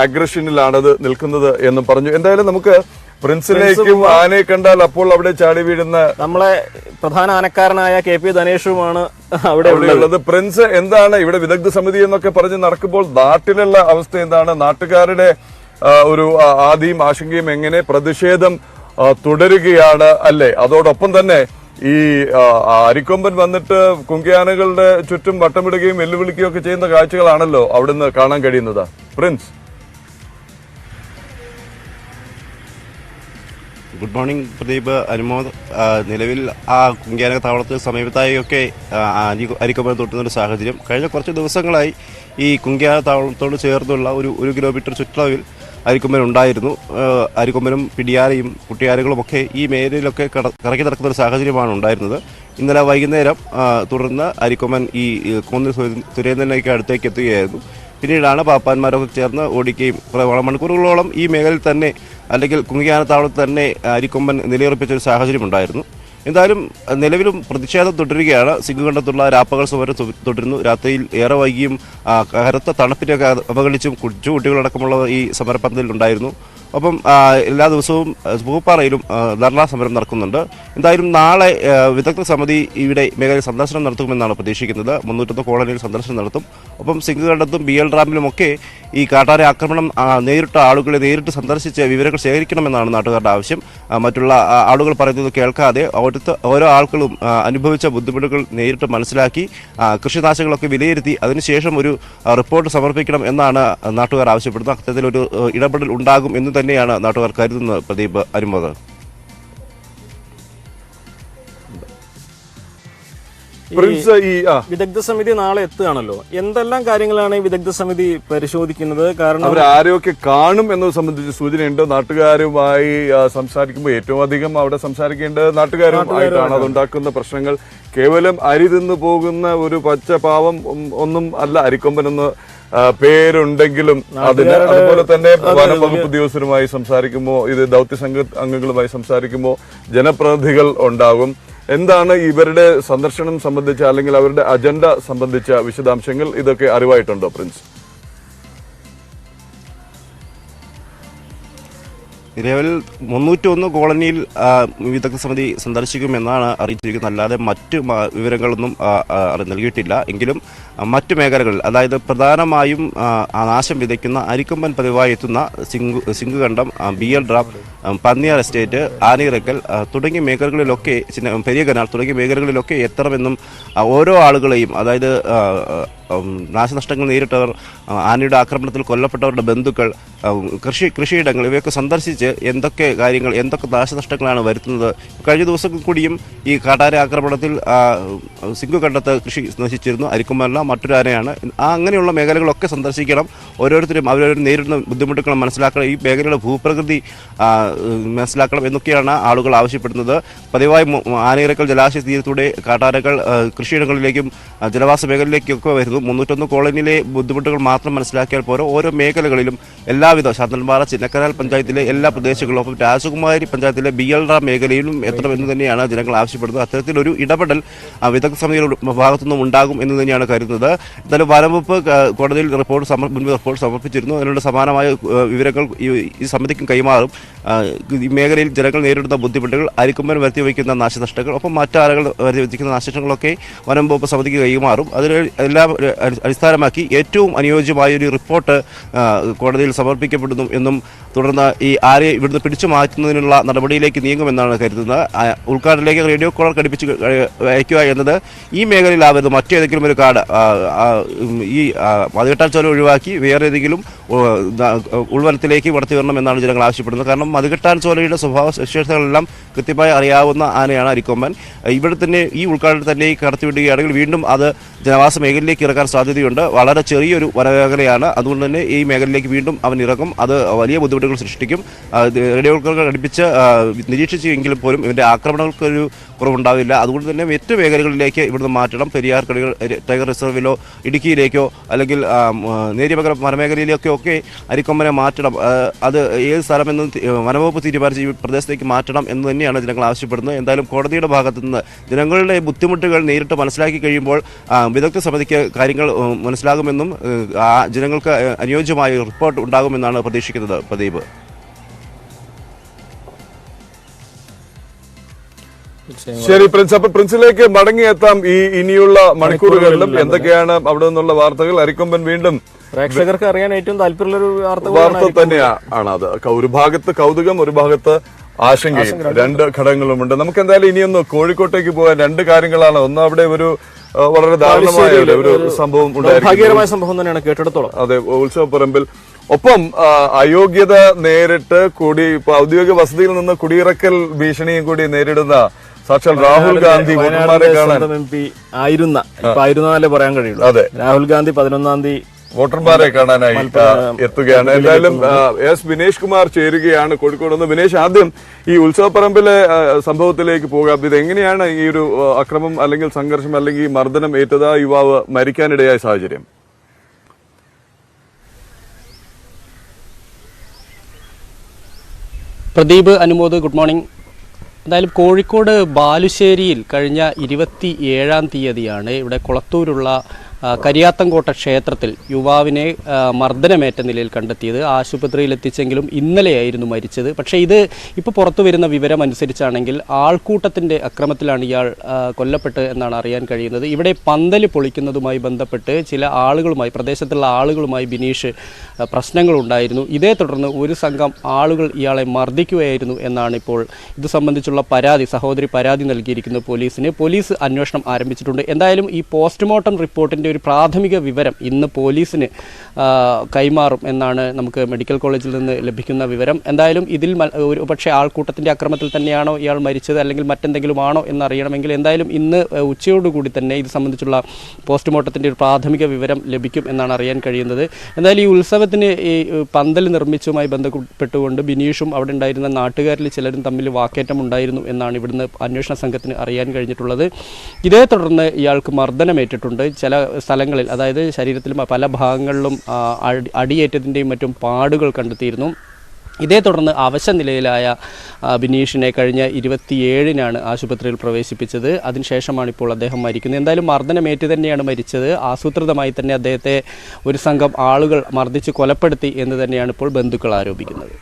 അഗ്രഷനിലാണ് അത് നിൽക്കുന്നത് എന്നും പറഞ്ഞു. എന്തായാലും നമുക്ക് പ്രിൻസിലേക്കും ആനയെ കണ്ടാൽ അപ്പോൾ അവിടെ ചാടി വീഴുന്ന നമ്മളെ പ്രധാന ആനക്കാരനായ KP ധനേഷുമാണ് അവിടെ ഉള്ളത്. പ്രിൻസ്, എന്താണ് ഇവിടെ വിദഗ്ധ സമിതി എന്നൊക്കെ പറഞ്ഞ് നടക്കുമ്പോൾ നാട്ടിലുള്ള അവസ്ഥ എന്താണ്? നാട്ടുകാരുടെ ഒരു ആദിയും ആശങ്കയും എങ്ങനെ? പ്രതിഷേധം തുടരുകയാണ് അല്ലേ? അതോടൊപ്പം തന്നെ ഈ അരിക്കൊമ്പൻ വന്നിട്ട് കുങ്കിയാനകളുടെ ചുറ്റും വട്ടമിടുകയും വെല്ലുവിളിക്കുകയും ഒക്കെ ചെയ്യുന്ന കാഴ്ചകളാണല്ലോ അവിടുന്ന് കാണാൻ കഴിയുന്നത്. Prince, good morning Pradeep, Anumod. നിലവിൽ ആ കുങ്കിയാന താവളത്തിന് സമീപത്തായൊക്കെ അരിക്കൊമ്പൻ തൊട്ടുന്നൊരു സാഹചര്യം കഴിഞ്ഞ കുറച്ച് ദിവസങ്ങളായി ഈ കുങ്കിയാന താവളത്തോട് ചേർന്നുള്ള ഒരു കിലോമീറ്റർ ചുറ്റളവിൽ അരിക്കൊമ്പൻ ഉണ്ടായിരുന്നു. അരിക്കൊമ്പനും പിടിയാനയും കുട്ടിയാനകളും ഒക്കെ ഈ മേഖലയിലൊക്കെ കറക്കി നടക്കുന്ന ഒരു സാഹചര്യമാണ് ഉണ്ടായിരുന്നത്. ഇന്നലെ വൈകുന്നേരം തുടർന്ന് അരിക്കൊമ്പൻ ഈ കൊന്നി സുരേന്ദ്രനൊക്കെ അടുത്തേക്ക് എത്തുകയായിരുന്നു. പിന്നീടാണ് പാപ്പാന്മാരൊക്കെ ചേർന്ന് ഓടിക്കുകയും മണിക്കൂറുകളോളം ഈ മേഖലയിൽ തന്നെ അല്ലെങ്കിൽ കുങ്കിയാനത്താവളത്തിൽ തന്നെ അരിക്കൊമ്പൻ നിലയുറപ്പിച്ചൊരു സാഹചര്യം ഉണ്ടായിരുന്നു. എന്തായാലും നിലവിലും പ്രതിഷേധം തുടരുകയാണ്. സിംഗുകണ്ടത്തുള്ള രാപ്പകൽ സമരം തുടരുന്നു. രാത്രിയിൽ ഏറെ വൈകിയും കനത്ത തണുപ്പിനെയൊക്കെ അവഗണിച്ചും കൊച്ചുകുട്ടികളടക്കമുള്ളവർ ഈ സമരപന്തലിൽ ഉണ്ടായിരുന്നു. ഒപ്പം എല്ലാ ദിവസവും പൂപ്പാറയിലും ധർണാ സമരം നടക്കുന്നുണ്ട്. എന്തായാലും നാളെ വിദഗ്ധ സമിതി ഇവിടെ മേഖലയിൽ സന്ദർശനം നടത്തുമെന്നാണ് പ്രതീക്ഷിക്കുന്നത്. 301 കോളനിയിൽ സന്ദർശനം നടത്തും. ഒപ്പം സിംഗുകണ്ടത്തും BL ഡാമിലുമൊക്കെ ഈ കാട്ടാന ആക്രമണം നേരിട്ട ആളുകളെ നേരിട്ട് സന്ദർശിച്ച് വിവരങ്ങൾ ശേഖരിക്കണമെന്നാണ് നാട്ടുകാരുടെ ആവശ്യം. മറ്റുള്ള ആളുകൾ പറയുന്നത് കേൾക്കാതെ ഓരോ ആളുകളും അനുഭവിച്ച ബുദ്ധിമുട്ടുകൾ നേരിട്ട് മനസ്സിലാക്കി കൃഷിനാശങ്ങളൊക്കെ വിലയിരുത്തി അതിനുശേഷം ഒരു റിപ്പോർട്ട് സമർപ്പിക്കണം എന്നാണ് നാട്ടുകാർ ആവശ്യപ്പെടുന്നത്. അത്തരത്തിലൊരു ഇടപെടൽ ഉണ്ടാകും എന്ന് തന്നെയാണ് നാട്ടുകാർ കരുതുന്നത്. പ്രദീപ്, അനുമോദ്. വിദഗ്ധ സമിതി നാളെ എത്തുകയാണല്ലോ. എന്തെല്ലാം കാര്യങ്ങളാണ് ഈ വിദഗ്ധ സമിതി പരിശോധിക്കുന്നത്? കാരണം അവർ ആരെയൊക്കെ കാണും എന്നത് സംബന്ധിച്ച് സൂചനയുണ്ട്. നാട്ടുകാരുമായി സംസാരിക്കുമ്പോൾ ഏറ്റവും അധികം അവിടെ സംസാരിക്കേണ്ടത് നാട്ടുകാരുമായിട്ടാണ്. അതുണ്ടാക്കുന്ന പ്രശ്നങ്ങൾ കേവലം അരി തിന്നു പോകുന്ന ഒരു പച്ചപാവം ഒന്നും അല്ല അരിക്കൊമ്പനെന്ന് പേരുണ്ടെങ്കിലും അതിന് അതുപോലെ തന്നെ വനം വകുപ്പ് ഉദ്യോഗസ്ഥരുമായി സംസാരിക്കുമ്പോൾ, ഇത് ദൗത്യസംഘ അംഗങ്ങളുമായി സംസാരിക്കുമ്പോൾ ജനപ്രതിനിധികൾ ഉണ്ടാകും. എന്താണ് ഇവരുടെ സന്ദർശനം സംബന്ധിച്ച അല്ലെങ്കിൽ അവരുടെ അജണ്ട സംബന്ധിച്ച വിശദാംശങ്ങൾ ഇതൊക്കെ അറിവായിട്ടുണ്ടോ പ്രിൻസ്? നിലവിൽ 301 കോളനിയിൽ വിദഗ്ധ സമിതി സന്ദർശിക്കുമെന്നാണ് അറിയിച്ചിരിക്കുന്നത്. അല്ലാതെ മറ്റ് വിവരങ്ങളൊന്നും നൽകിയിട്ടില്ല. എങ്കിലും മറ്റു മേഖലകളിൽ, അതായത് പ്രധാനമായും നാശം വിതയ്ക്കുന്ന അരിക്കൊമ്പൻ പതിവായി എത്തുന്ന സിംഗുകണ്ടം, BL dam, Panniyar estate, Anayirangal തുടങ്ങിയ മേഖലകളിലൊക്കെ, പെരിയ കനാൽ തുടങ്ങിയ മേഖലകളിലൊക്കെ എത്തണമെന്നും ഓരോ ആളുകളെയും, അതായത് നാശനഷ്ടങ്ങൾ നേരിട്ടവർ, ആനയുടെ ആക്രമണത്തിൽ കൊല്ലപ്പെട്ടവരുടെ ബന്ധുക്കൾ, കൃഷിയിടങ്ങൾ ഇവയൊക്കെ സന്ദർശിച്ച് എന്തൊക്കെ കാര്യങ്ങൾ, എന്തൊക്കെ നാശനഷ്ടങ്ങളാണ് വരുത്തുന്നത്. കഴിഞ്ഞ ദിവസം കൂടിയും ഈ കാട്ടാന ആക്രമണത്തിൽ സിംഗുകണ്ടത്ത് കൃഷി നശിച്ചിരുന്നു. അരിക്കൊമ്പനല്ല, മറ്റൊരു ആനയാണ്. അങ്ങനെയുള്ള മേഖലകളൊക്കെ സന്ദർശിക്കണം. ഓരോരുത്തരും അവരവർ നേരിടുന്ന ബുദ്ധിമുട്ടുകൾ മനസ്സിലാക്കണം. ഈ മേഖലയുടെ ഭൂപ്രകൃതി മനസ്സിലാക്കണം എന്നൊക്കെയാണ് ആളുകൾ ആവശ്യപ്പെടുന്നത്. പതിവായി ആനയിറക്കൽ ജലാശയ തീരത്തൂടെ കാട്ടാനകൾ കൃഷിയിടങ്ങളിലേക്കും ജനവാസ മേഖലയിലേക്കൊക്കെ വരുന്നു. 301 കോളനിയിലെ ബുദ്ധിമുട്ടുകൾ മാത്രം മനസ്സിലാക്കിയാൽ പോരാ, ഓരോ മേഖലകളിലും എല്ലാവിധ ശാന്തൻപാറ, ചിന്നക്കനാൽ പഞ്ചായത്തിലെ എല്ലാ പ്രദേശങ്ങളും, ഒപ്പം രാജകുമാരി പഞ്ചായത്തിലെ BL ഡാം മേഖലയിലും എത്തണമെന്ന് തന്നെയാണ് ജനങ്ങൾ ആവശ്യപ്പെടുന്നത്. അത്തരത്തിലൊരു ഇടപെടൽ വിദഗ്ധ സമിതിയുടെ ഭാഗത്തുനിന്നും ഉണ്ടാകും എന്ന് തന്നെയാണ് കരുതുന്നത്. എന്തായാലും വനംവകുപ്പ് കോടതിയിൽ മുൻപ് റിപ്പോർട്ട് സമർപ്പിച്ചിരുന്നു. അതിനുള്ള സമാനമായ വിവരങ്ങൾ ഈ സമിതിക്കും കൈമാറും. ഈ മേഖലയിൽ ജനങ്ങൾ നേരിടുന്ന ബുദ്ധിമുട്ടുകൾ, അരിക്കൊമ്പൻ വരുത്തി വയ്ക്കുന്ന നാശനഷ്ടങ്ങൾ, ഒപ്പം മറ്റാളുകൾ വരുത്തി വയ്ക്കുന്ന നാശനഷ്ടങ്ങളൊക്കെ വനം വകുപ്പ് സമിതിക്ക് കൈമാറും. അതിന് എല്ലാം അടിസ്ഥാനമാക്കി ഏറ്റവും അനുയോജ്യമായ ഒരു റിപ്പോർട്ട് കോടതിയിൽ സമർപ്പിക്കപ്പെടുന്നു എന്നും തുടർന്ന് ഈ ആരെ ഇവിടുന്ന് പിടിച്ചു മാറ്റുന്നതിനുള്ള നടപടിയിലേക്ക് നീങ്ങുമെന്നാണ് കരുതുന്നത്. ഉൾക്കാടിലേക്ക് റേഡിയോ കോളർ ഘടിപ്പിച്ച് അയക്കുക എന്നത് ഈ മേഖലയിലാവരുത്, മറ്റേതെങ്കിലും ഒരു കാട് ഈ മതികെട്ടാൻ ചോല ഒഴിവാക്കി വേറെ ഏതെങ്കിലും ഉൾവനത്തിലേക്ക് വളർത്തി വരണം എന്നാണ് ജനങ്ങൾ ആവശ്യപ്പെടുന്നത്. കാരണം മതികെട്ടാൻ ചോലയുടെ സ്വഭാവ സവിശേഷതകളെല്ലാം കൃത്യമായി അറിയാവുന്ന ആനയാണ് അരിക്കൊമ്പൻ. ഇവിടെ തന്നെ ഈ ഉൾക്കാടിൽ തന്നെ കടത്തിവിടുകയാണെങ്കിൽ വീണ്ടും അത് ജനവാസ മേഖലയിലേക്ക് ഇറക്കാൻ സാധ്യതയുണ്ട്. വളരെ ചെറിയൊരു വനമേഖലയാണ്, അതുകൊണ്ട് തന്നെ ഈ മേഖലയിലേക്ക് വീണ്ടും അവൻ ഇറങ്ങും. അത് വലിയ ബുദ്ധിമുട്ടുകൾ സൃഷ്ടിക്കും. റേഡിയോകൾ ഘടിപ്പിച്ച് നിരീക്ഷിച്ചെങ്കിലും പോലും ഇവൻ്റെ ആക്രമണങ്ങൾക്കൊരു കുറവുണ്ടാവില്ല. അതുകൊണ്ട് തന്നെ മറ്റ് മേഖലകളിലേക്ക് ഇവിടുന്ന് മാറ്റണം. പെരിയാർ ടൈഗർ റിസർവിലോ ഇടുക്കിയിലേക്കോ അല്ലെങ്കിൽ നേര്യമംഗലം വനമേഖലയിലേക്കോ ഒക്കെ അരിക്കൊമ്പനെ മാറ്റണം. അത് ഏത് സ്ഥലമെന്ന് വനവകുപ്പ് തീരുമാനിച്ച് ഈ പ്രദേശത്തേക്ക് മാറ്റണം എന്ന് തന്നെയാണ് ജനങ്ങൾ ആവശ്യപ്പെടുന്നത്. എന്തായാലും കോടതിയുടെ ഭാഗത്തു നിന്ന് ജനങ്ങളുടെ ബുദ്ധിമുട്ടുകൾ നേരിട്ട് മനസ്സിലാക്കി കഴിയുമ്പോൾ വിദഗ്ധ സമിതിക്ക് കാര്യങ്ങൾ മനസ്സിലാകുമെന്നും ജനങ്ങൾക്ക് അനുയോജ്യമായ റിപ്പോർട്ട് ഉണ്ടാകുമെന്നാണ് പ്രതീക്ഷിക്കുന്നത്. പ്രദീപ്. ശരി പ്രിൻസ്, അപ്പൊ പ്രിൻസിലേക്ക് മടങ്ങിയെത്താം. ഈ ഇനിയുള്ള മണിക്കൂറുകളിലും എന്തൊക്കെയാണ് അവിടെ നിന്നുള്ള വാർത്തകൾ? അരിക്കൊമ്പൻ വീണ്ടും പ്രേക്ഷകർക്ക് അറിയാൻ ഏറ്റവും താല്പര്യമുള്ള ഒരു വാർത്ത തന്നെയാണ് അത്. ഒരു ഭാഗത്ത് കൗതുകം, ഒരു ഭാഗത്ത് ആശങ്കയും, രണ്ട് ഘടകങ്ങളുമുണ്ട്. നമുക്ക് എന്തായാലും ഇനിയൊന്ന് കോഴിക്കോട്ടേക്ക് പോകാൻ. രണ്ട് കാര്യങ്ങളാണ്. ഒന്ന്, അവിടെ ഒരു വളരെ ദാരുണമായ ഒരു സംഭവം ഉണ്ടായിരുന്നു, സംഭവം തന്നെയാണ് കേട്ടിടത്തോളം. അതെ, ഉത്സവപ്പറമ്പിൽ. ഒപ്പം അയോഗ്യത നേരിട്ട് ഇപ്പൊ ഔദ്യോഗിക വസതിയിൽ നിന്ന് കുടിയിറക്കൽ ഭീഷണിയും കൂടി നേരിടുന്ന സാക്ഷാൽ രാഹുൽ ഗാന്ധി വോട്ടർമാരെ കാണാൻ ആയിരുന്നാലേ പറയാൻ കഴിയുള്ളൂ. അതെ, രാഹുൽ ഗാന്ധി 11-ാം തീയതി വോട്ടർമാരെ കാണാനായി എത്തുകയാണ്. എന്തായാലും എസ് വിനേഷ് കുമാർ ചേരുകയാണ് കോഴിക്കോട് നിന്ന്. വിനേഷ്, ആദ്യം ഈ ഉത്സവപ്പറമ്പിലെ സംഭവത്തിലേക്ക് പോകാം. ഇതെങ്ങനെയാണ് ഈ ഒരു അക്രമം അല്ലെങ്കിൽ സംഘർഷം അല്ലെങ്കിൽ മർദ്ദനം ഏറ്റത് യുവാവ് മരിക്കാനിടയായ സാഹചര്യം? Pradeep, Anumod, good morning. എന്തായാലും കോഴിക്കോട് ബാലുശ്ശേരിയിൽ കഴിഞ്ഞ 27-ാം തീയതിയാണ് ഇവിടെ കുളത്തൂരുള്ള കരിയാത്തൻകോട്ട ക്ഷേത്രത്തിൽ യുവാവിനെ മർദ്ദനമേറ്റ നിലയിൽ കണ്ടെത്തിയത്. ആശുപത്രിയിൽ എത്തിച്ചെങ്കിലും ഇന്നലെയായിരുന്നു മരിച്ചത്. പക്ഷേ ഇത് ഇപ്പോൾ പുറത്തു വരുന്ന വിവരം അനുസരിച്ചാണെങ്കിൽ ആൾക്കൂട്ടത്തിൻ്റെ അക്രമത്തിലാണ് ഇയാൾ കൊല്ലപ്പെട്ട് എന്നാണ് അറിയാൻ കഴിയുന്നത്. ഇവിടെ പന്തൽ പൊളിക്കുന്നതുമായി ബന്ധപ്പെട്ട് ചില ആളുകളുമായി, പ്രദേശത്തുള്ള ആളുകളുമായി ബിനീഷ് പ്രശ്നങ്ങളുണ്ടായിരുന്നു. ഇതേ തുടർന്ന് ഒരു സംഘം ആളുകൾ ഇയാളെ മർദ്ദിക്കുകയായിരുന്നു എന്നാണ് ഇപ്പോൾ ഇത് സംബന്ധിച്ചുള്ള സഹോദരി പരാതി നൽകിയിരിക്കുന്നത് പോലീസിന്. പോലീസ് അന്വേഷണം ആരംഭിച്ചിട്ടുണ്ട്. എന്തായാലും ഈ പോസ്റ്റ്മോർട്ടം റിപ്പോർട്ടിൻ്റെ ഒരു പ്രാഥമിക വിവരം ഇന്ന് പോലീസിന് കൈമാറും എന്നാണ് നമുക്ക് മെഡിക്കൽ കോളേജിൽ നിന്ന് ലഭിക്കുന്ന വിവരം. എന്തായാലും ഇതിൽ ഒരു പക്ഷേ ആൾക്കൂട്ടത്തിൻ്റെ അക്രമത്തിൽ തന്നെയാണോ ഇയാൾ മരിച്ചത് അല്ലെങ്കിൽ മറ്റെന്തെങ്കിലും ആണോ എന്നറിയണമെങ്കിൽ എന്തായാലും ഇന്ന് ഉച്ചയോടുകൂടി തന്നെ ഇത് സംബന്ധിച്ചുള്ള പോസ്റ്റ്മോർട്ടത്തിൻ്റെ ഒരു പ്രാഥമിക വിവരം ലഭിക്കും എന്നാണ് അറിയാൻ കഴിയുന്നത്. എന്തായാലും ഈ ഉത്സവത്തിന് ഈ പന്തൽ നിർമ്മിച്ചതുമായി ബന്ധപ്പെട്ടുകൊണ്ട് ബിനീഷും അവിടെ ഉണ്ടായിരുന്ന നാട്ടുകാരിൽ ചിലരും തമ്മിൽ വാക്കേറ്റം ഉണ്ടായിരുന്നു എന്നാണ് ഇവിടുന്ന് അന്വേഷണ സംഘത്തിന് അറിയാൻ കഴിഞ്ഞിട്ടുള്ളത്. ഇതേ തുടർന്ന് ഇയാൾക്ക് മർദ്ദനമേറ്റിട്ടുണ്ട്. ചില സ്ഥലങ്ങളിൽ, അതായത് ശരീരത്തിൽ പല ഭാഗങ്ങളിലും അടിയേറ്റതിൻ്റെയും മറ്റും പാടുകൾ കണ്ടെത്തിയിരുന്നു. ഇതേ തുടർന്ന് അവശ നിലയിലായ ബിനീഷിനെ കഴിഞ്ഞ 27-നാണ് ആശുപത്രിയിൽ പ്രവേശിപ്പിച്ചത്. അതിനുശേഷമാണ് ഇപ്പോൾ അദ്ദേഹം മരിക്കുന്നത്. എന്തായാലും മർദ്ദനമേറ്റ് തന്നെയാണ് മരിച്ചത്. ആസൂത്രിതമായി തന്നെ അദ്ദേഹത്തെ ഒരു സംഘം ആളുകൾ മർദ്ദിച്ച് കൊലപ്പെടുത്തി എന്ന് തന്നെയാണ് ഇപ്പോൾ ബന്ധുക്കൾ ആരോപിക്കുന്നത്.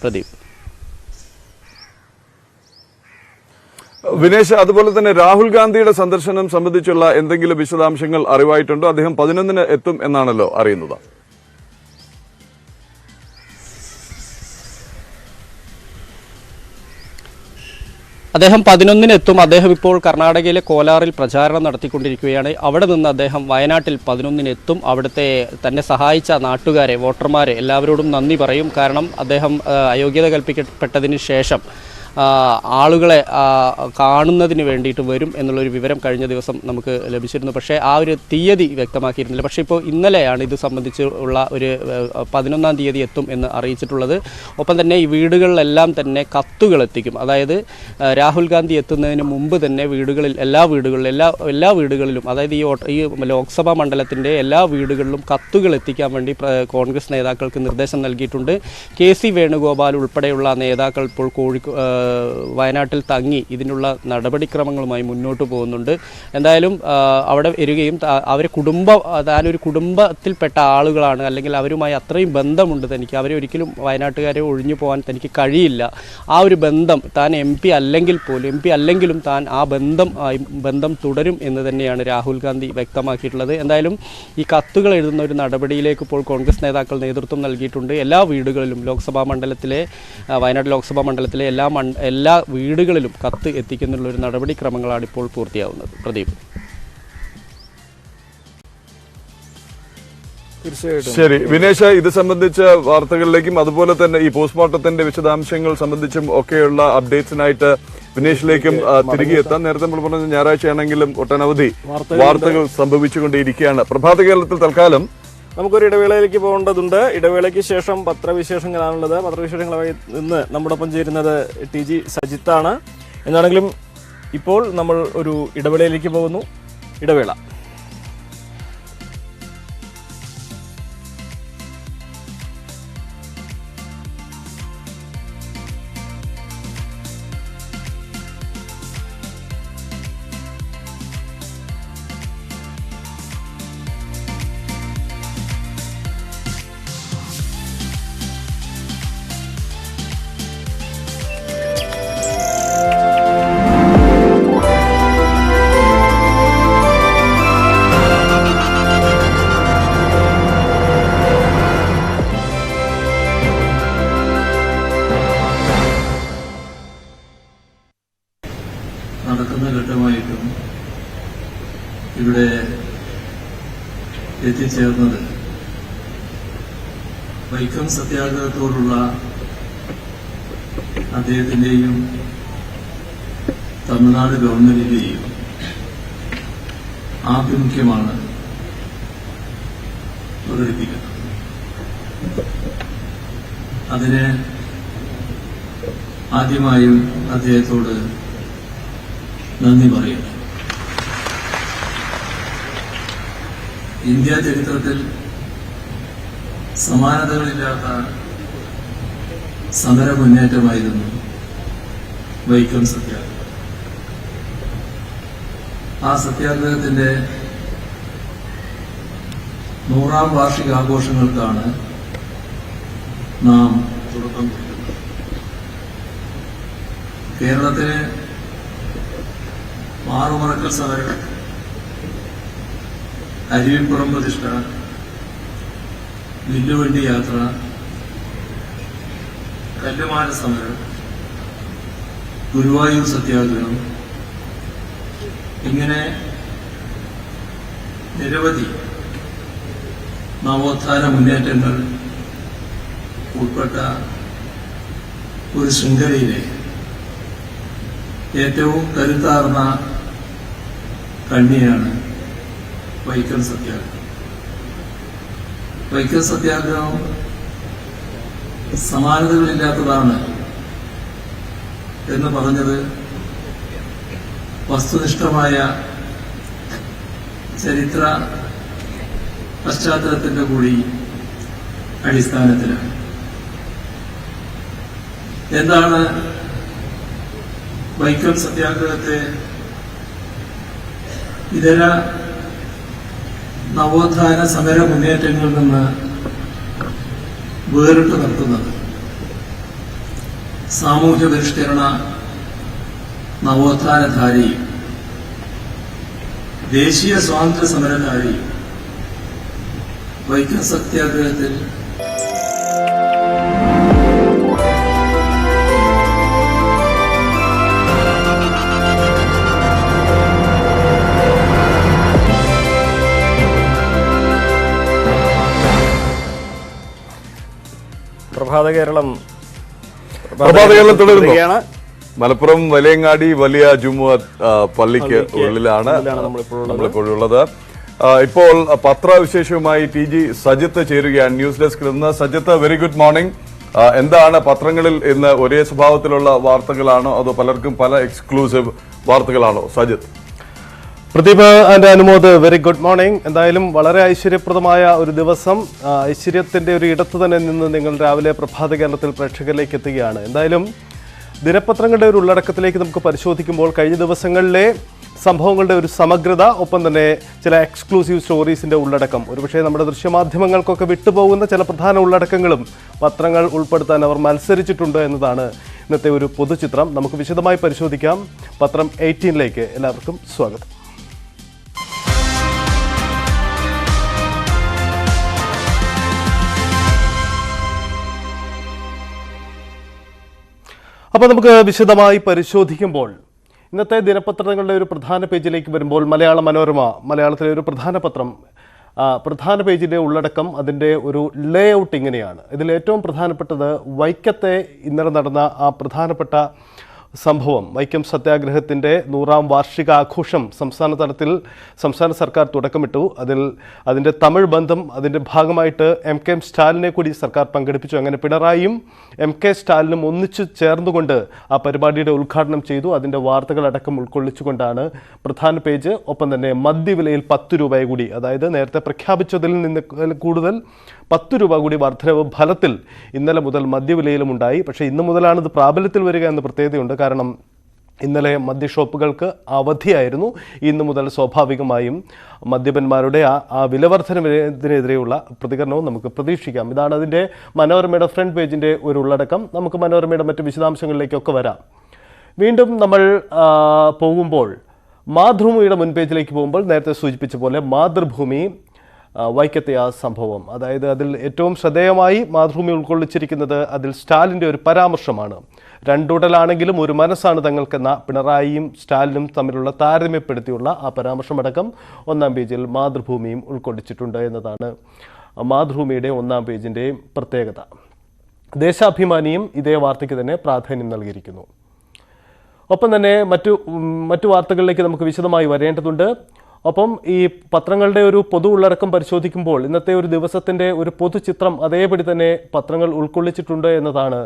പ്രദീപ്. വിനേഷ്, അതുപോലെ തന്നെ രാഹുൽ ഗാന്ധിയുടെ സന്ദർശനം സംബന്ധിച്ചുള്ള എന്തെങ്കിലും വിശദാംശങ്ങൾ അറിവായിട്ടുണ്ടോ? അദ്ദേഹം 11-ന് എത്തും എന്നാണല്ലോ അറിയുന്നത്. അദ്ദേഹം 11-ന് എത്തും. അദ്ദേഹം ഇപ്പോൾ കർണാടകയിലെ കോലാറിൽ പ്രചാരണം നടത്തിക്കൊണ്ടിരിക്കുകയാണ്. അവിടെ നിന്ന് അദ്ദേഹം വയനാട്ടിൽ 11-ന് എത്തും. അവിടുത്തെ തന്നെ സഹായിച്ച നാട്ടുകാരെ, വോട്ടർമാരെ എല്ലാവരോടും നന്ദി പറയും. കാരണം അദ്ദേഹം അയോഗ്യത കൽപ്പിക്കപ്പെട്ടതിന് ശേഷം ആളുകളെ കാണുന്നതിന് വേണ്ടിയിട്ട് വരും എന്നുള്ളൊരു വിവരം കഴിഞ്ഞ ദിവസം നമുക്ക് ലഭിച്ചിരുന്നു. പക്ഷേ ആ ഒരു തീയതി വ്യക്തമാക്കിയിരുന്നില്ല. പക്ഷേ ഇപ്പോൾ ഇന്നലെയാണ് ഇത് സംബന്ധിച്ച് ഉള്ള ഒരു 11-ാം തീയതി എത്തും എന്ന് അറിയിച്ചിട്ടുള്ളത്. ഒപ്പം തന്നെ ഈ വീടുകളിലെല്ലാം തന്നെ കത്തുകൾ എത്തിക്കും. അതായത് രാഹുൽ ഗാന്ധി എത്തുന്നതിന് മുമ്പ് തന്നെ എല്ലാ വീടുകളിലും അതായത് ഈ ലോക്സഭാ മണ്ഡലത്തിൻ്റെ എല്ലാ വീടുകളിലും കത്തുകൾ എത്തിക്കാൻ വേണ്ടി കോൺഗ്രസ് നേതാക്കൾക്ക് നിർദ്ദേശം നൽകിയിട്ടുണ്ട്. KC വേണുഗോപാൽ ഉൾപ്പെടെയുള്ള നേതാക്കൾ ഇപ്പോൾ വയനാട്ടിൽ തങ്ങി ഇതിനുള്ള നടപടിക്രമങ്ങളുമായി മുന്നോട്ട് പോകുന്നുണ്ട്. എന്തായാലും അവിടെ വരികയും അവരെ താനൊരു കുടുംബത്തിൽപ്പെട്ട ആളുകളാണ്, അല്ലെങ്കിൽ അവരുമായി അത്രയും ബന്ധമുണ്ട് തനിക്ക്, അവരെ ഒരിക്കലും വയനാട്ടുകാരെ ഒഴിഞ്ഞു പോകാൻ തനിക്ക് കഴിയില്ല. ആ ഒരു ബന്ധം താൻ MP അല്ലെങ്കിലും താൻ ആ ബന്ധം തുടരും എന്ന് തന്നെയാണ് രാഹുൽ ഗാന്ധി വ്യക്തമാക്കിയിട്ടുള്ളത്. എന്തായാലും ഈ കത്തുകൾ എഴുതുന്ന ഒരു നടപടിയിലേക്ക് ഇപ്പോൾ കോൺഗ്രസ് നേതാക്കൾ നേതൃത്വം നൽകിയിട്ടുണ്ട്. എല്ലാ വീടുകളിലും വയനാട് ലോക്സഭാ മണ്ഡലത്തിലെ എല്ലാ വീടുകളിലും കത്ത് എത്തിക്കുന്നുള്ള ഒരു നടപടിക്രമങ്ങളാണ് ഇപ്പോൾ പൂർത്തിയാവുന്നത്. പ്രദീപ്. ശരി വിനേഷ, ഇത് സംബന്ധിച്ച വാർത്തകളിലേക്കും അതുപോലെ തന്നെ ഈ പോസ്റ്റ്മോർട്ടത്തിന്റെ വിശദാംശങ്ങൾ സംബന്ധിച്ചും ഒക്കെയുള്ള അപ്ഡേറ്റ്സിനായിട്ട് വിനേഷിലേക്കും തിരികെ എത്താൻ. നേരത്തെ നമ്മൾ പറഞ്ഞ ഞായറാഴ്ചയാണെങ്കിലും ഒട്ടനവധി വാർത്തകൾ സംഭവിച്ചുകൊണ്ടേയിരിക്കുകയാണ്. പ്രഭാത കേരളത്തിൽ തൽക്കാലം നമുക്കൊരു ഇടവേളയിലേക്ക് പോകേണ്ടതുണ്ട്. ഇടവേളയ്ക്ക് ശേഷം പത്രവിശേഷങ്ങളാണുള്ളത്. പത്രവിശേഷങ്ങളുമായി ഇന്ന് നമ്മോടൊപ്പം ചേരുന്നത് TG സജിത്താണ്. എന്നാണെങ്കിലും ഇപ്പോൾ നമ്മൾ ഒരു ഇടവേളയിലേക്ക് പോകുന്നു. ഇടവേള. നടക്കുന്ന ഘട്ടമായിട്ടും ഇവിടെ എത്തിച്ചേർന്നത് വൈക്കം സത്യാഗ്രഹത്തോടുള്ള അദ്ദേഹത്തിന്റെയും തമിഴ്നാട് ഗവൺമെന്റിന്റെയും ആഭിമുഖ്യമാണ് പ്രകടിപ്പിക്കുന്നത്. അതിന് ആദ്യമായും അദ്ദേഹത്തോട് നന്ദി പറയുന്നു. ഇന്ത്യ ചരിത്രത്തിൽ സമാനതകളില്ലാത്ത സമര മുന്നേറ്റമായിരുന്നു വൈക്കം സത്യാഗ്രഹം. ആ സത്യാഗ്രഹത്തിന്റെ 100ാം വാർഷികാഘോഷങ്ങൾക്കാണ് നാം തുടക്കം കുറിക്കുന്നത്. കേരളത്തിന് മാറുമറക്കൽ സമരം, അരുവിപ്പുറം പ്രതിഷ്ഠ, വില്ലുവണ്ടി യാത്ര, കല്ലുമാല സമരം, ഗുരുവായൂർ സത്യാഗ്രഹം, ഇങ്ങനെ നിരവധി നവോത്ഥാന മുന്നേറ്റങ്ങൾ ഉൾപ്പെട്ട ഒരു ശൃംഖലയിലെ ഏറ്റവും കരുത്താർന്ന കണ്ണിയാണ് വൈക്കം സത്യാഗ്രഹം. വൈക്കം സത്യാഗ്രഹം സമാനതകളില്ലാത്തതാണ് എന്ന് പറഞ്ഞത് വസ്തുനിഷ്ഠമായ ചരിത്ര പശ്ചാത്തലത്തിന്റെ കൂടി അടിസ്ഥാനത്തിലാണ്. എന്താണ് വൈക്കം സത്യാഗ്രഹത്തെ ഇതര നവോത്ഥാന സമര മുന്നേറ്റങ്ങളിൽ നിന്ന് വേറിട്ട് നിർത്തുന്നത്? സാമൂഹ്യ പരിഷ്കരണ നവോത്ഥാനധാരയും ദേശീയ സ്വാതന്ത്ര്യ സമരധാരയും വൈക്കം സത്യാഗ്രഹത്തിൽ പ്രഭാത കേരളം തുടരുകയാണ്. മലപ്പുറം വലിയങ്ങാടി വലിയ ജുമുഅത്ത് പള്ളിക്ക് ഉള്ളിലാണ് നമ്മളിപ്പോഴുള്ളത്. ഇപ്പോൾ പത്രവിശേഷവുമായി TG സജിത്ത് ചേരുകയാണ് ന്യൂസ് ഡെസ്കിൽ നിന്ന്. Sajith, very good morning. എന്താണ് പത്രങ്ങളിൽ ഇന്ന് ഒരേ സ്വഭാവത്തിലുള്ള വാർത്തകളാണോ അതോ പലർക്കും പല എക്സ്ക്ലൂസീവ് വാർത്തകളാണോ? Sajith. Pradeep and Anumod, very good morning. എന്തായാലും വളരെ ഐശ്വര്യപ്രദമായ ഒരു ദിവസം. ഐശ്വര്യത്തിന്റെ ഒരു ഇടത്ത് തന്നെ നിന്ന് നിങ്ങൾ രാവിലെ പ്രഭാത കേരളത്തിൽ പ്രേക്ഷകരിലേക്ക് എത്തുകയാണ്. എന്തായാലും ദിനപത്രങ്ങളുടെ ഒരു ഉള്ളടക്കത്തിലേക്ക് നമുക്ക് പരിശോധിക്കുമ്പോൾ കഴിഞ്ഞ ദിവസങ്ങളിലെ സംഭവങ്ങളുടെ ഒരു സമഗ്രത, ഒപ്പം തന്നെ ചില എക്സ്ക്ലൂസീവ് സ്റ്റോറീസിൻ്റെ ഉള്ളടക്കം, ഒരുപക്ഷെ നമ്മുടെ ദൃശ്യമാധ്യമങ്ങൾക്കൊക്കെ വിട്ടുപോകുന്ന ചില പ്രധാന ഉള്ളടക്കങ്ങളും പത്രങ്ങൾ ഉൾപ്പെടുത്താൻ അവർ മത്സരിച്ചിട്ടുണ്ട് എന്നതാണ് ഇന്നത്തെ ഒരു പൊതുചിത്രം. നമുക്ക് വിശദമായി പരിശോധിക്കാം. പത്രം 18ലേക്ക് എല്ലാവർക്കും സ്വാഗതം. അപ്പോൾ നമുക്ക് വിശദമായി പരിശോധിക്കുമ്പോൾ ഇന്നത്തെ ദിനപത്രങ്ങളുടെ ഒരു പ്രധാന പേജിലേക്ക് വരുമ്പോൾ മലയാള മനോരമ, മലയാളത്തിലെ ഒരു പ്രധാന പത്രം, പ്രധാന പേജിൻ്റെ ഉള്ളടക്കം, അതിൻ്റെ ഒരു ലേ ഔട്ട് ഇങ്ങനെയാണ്. ഇതിൽ ഏറ്റവും പ്രധാനപ്പെട്ടത് വൈക്കത്തെ ഇന്നലെ നടന്ന ആ പ്രധാനപ്പെട്ട സംഭവം, വൈക്കം സത്യാഗ്രഹത്തിൻ്റെ 100ാം വാർഷികാഘോഷം സംസ്ഥാന തലത്തിൽ സംസ്ഥാന സർക്കാർ തുടക്കമിട്ടു. അതിൻ്റെ തമിഴ് ബന്ധം, അതിൻ്റെ ഭാഗമായിട്ട് MK സ്റ്റാലിനെ കൂടി സർക്കാർ പങ്കെടുപ്പിച്ചു. അങ്ങനെ പിണറായിയും MK സ്റ്റാലിനും ഒന്നിച്ചു ചേർന്നുകൊണ്ട് ആ പരിപാടിയുടെ ഉദ്ഘാടനം ചെയ്തു. അതിൻ്റെ വാർത്തകളടക്കം ഉൾക്കൊള്ളിച്ചുകൊണ്ടാണ് പ്രധാന പേജ്. ഒപ്പം തന്നെ മദ്യവിലയിൽ 10 രൂപ കൂടി, അതായത് നേരത്തെ പ്രഖ്യാപിച്ചതിൽ നിന്ന് കൂടുതൽ 10 രൂപ കൂടി വർധനവ് ഫലത്തിൽ ഇന്നലെ മുതൽ മദ്യവിലയിലും ഉണ്ടായി. പക്ഷേ ഇന്ന് മുതലാണ് ഇത് പ്രാബല്യത്തിൽ വരിക എന്ന പ്രത്യേകതയുണ്ട്. കാരണം ഇന്നലെ മദ്യഷോപ്പുകൾക്ക് അവധിയായിരുന്നു. ഇന്നു മുതൽ സ്വാഭാവികമായും മദ്യപന്മാരുടെ ആ വിലവർധനവിനെതിരെയുള്ള പ്രതികരണവും നമുക്ക് പ്രതീക്ഷിക്കാം. ഇതാണ് അതിൻ്റെ മനോരമയുടെ ഫ്രണ്ട് പേജിൻ്റെ ഒരു ഉള്ളടക്കം. നമുക്ക് മനോരമയുടെ മറ്റ് വിശദാംശങ്ങളിലേക്കൊക്കെ വരാം. വീണ്ടും നമ്മൾ പോകുമ്പോൾ മാതൃഭൂമിയുടെ മുൻപേജിലേക്ക് പോകുമ്പോൾ നേരത്തെ സൂചിപ്പിച്ച പോലെ മാതൃഭൂമി വൈക്കത്തെ ആ സംഭവം, അതായത് അതിൽ ഏറ്റവും ശ്രദ്ധേയമായി മാതൃഭൂമി ഉൾക്കൊള്ളിച്ചിരിക്കുന്നത് അതിൽ സ്റ്റാലിൻ്റെ ഒരു പരാമർശമാണ്. രണ്ടുടലാണെങ്കിലും ഒരു മനസ്സാണ് തങ്ങൾക്കെന്ന പിണറായിയും സ്റ്റാലിനും തമ്മിലുള്ള താരതമ്യപ്പെടുത്തിയുള്ള ആ പരാമർശമടക്കം 1ാം പേജിൽ മാതൃഭൂമിയും ഉൾക്കൊള്ളിച്ചിട്ടുണ്ട് എന്നതാണ് മാതൃഭൂമിയുടെ 1ാം പേജിൻ്റെ പ്രത്യേകത. ദേശാഭിമാനിയും ഇതേ വാർത്തയ്ക്ക് തന്നെ പ്രാധാന്യം നൽകിയിരിക്കുന്നു. ഒപ്പം തന്നെ മറ്റു വാർത്തകളിലേക്ക് നമുക്ക് വിശദമായി വരേണ്ടതുണ്ട്. ഒപ്പം ഈ പത്രങ്ങളുടെ ഒരു പൊതു ഉള്ളടക്കം പരിശോധിക്കുമ്പോൾ ഇന്നത്തെ ഒരു ദിവസത്തിൻ്റെ ഒരു പൊതുചിത്രം അതേപടി തന്നെ പത്രങ്ങൾ ഉൾക്കൊള്ളിച്ചിട്ടുണ്ട് എന്നതാണ്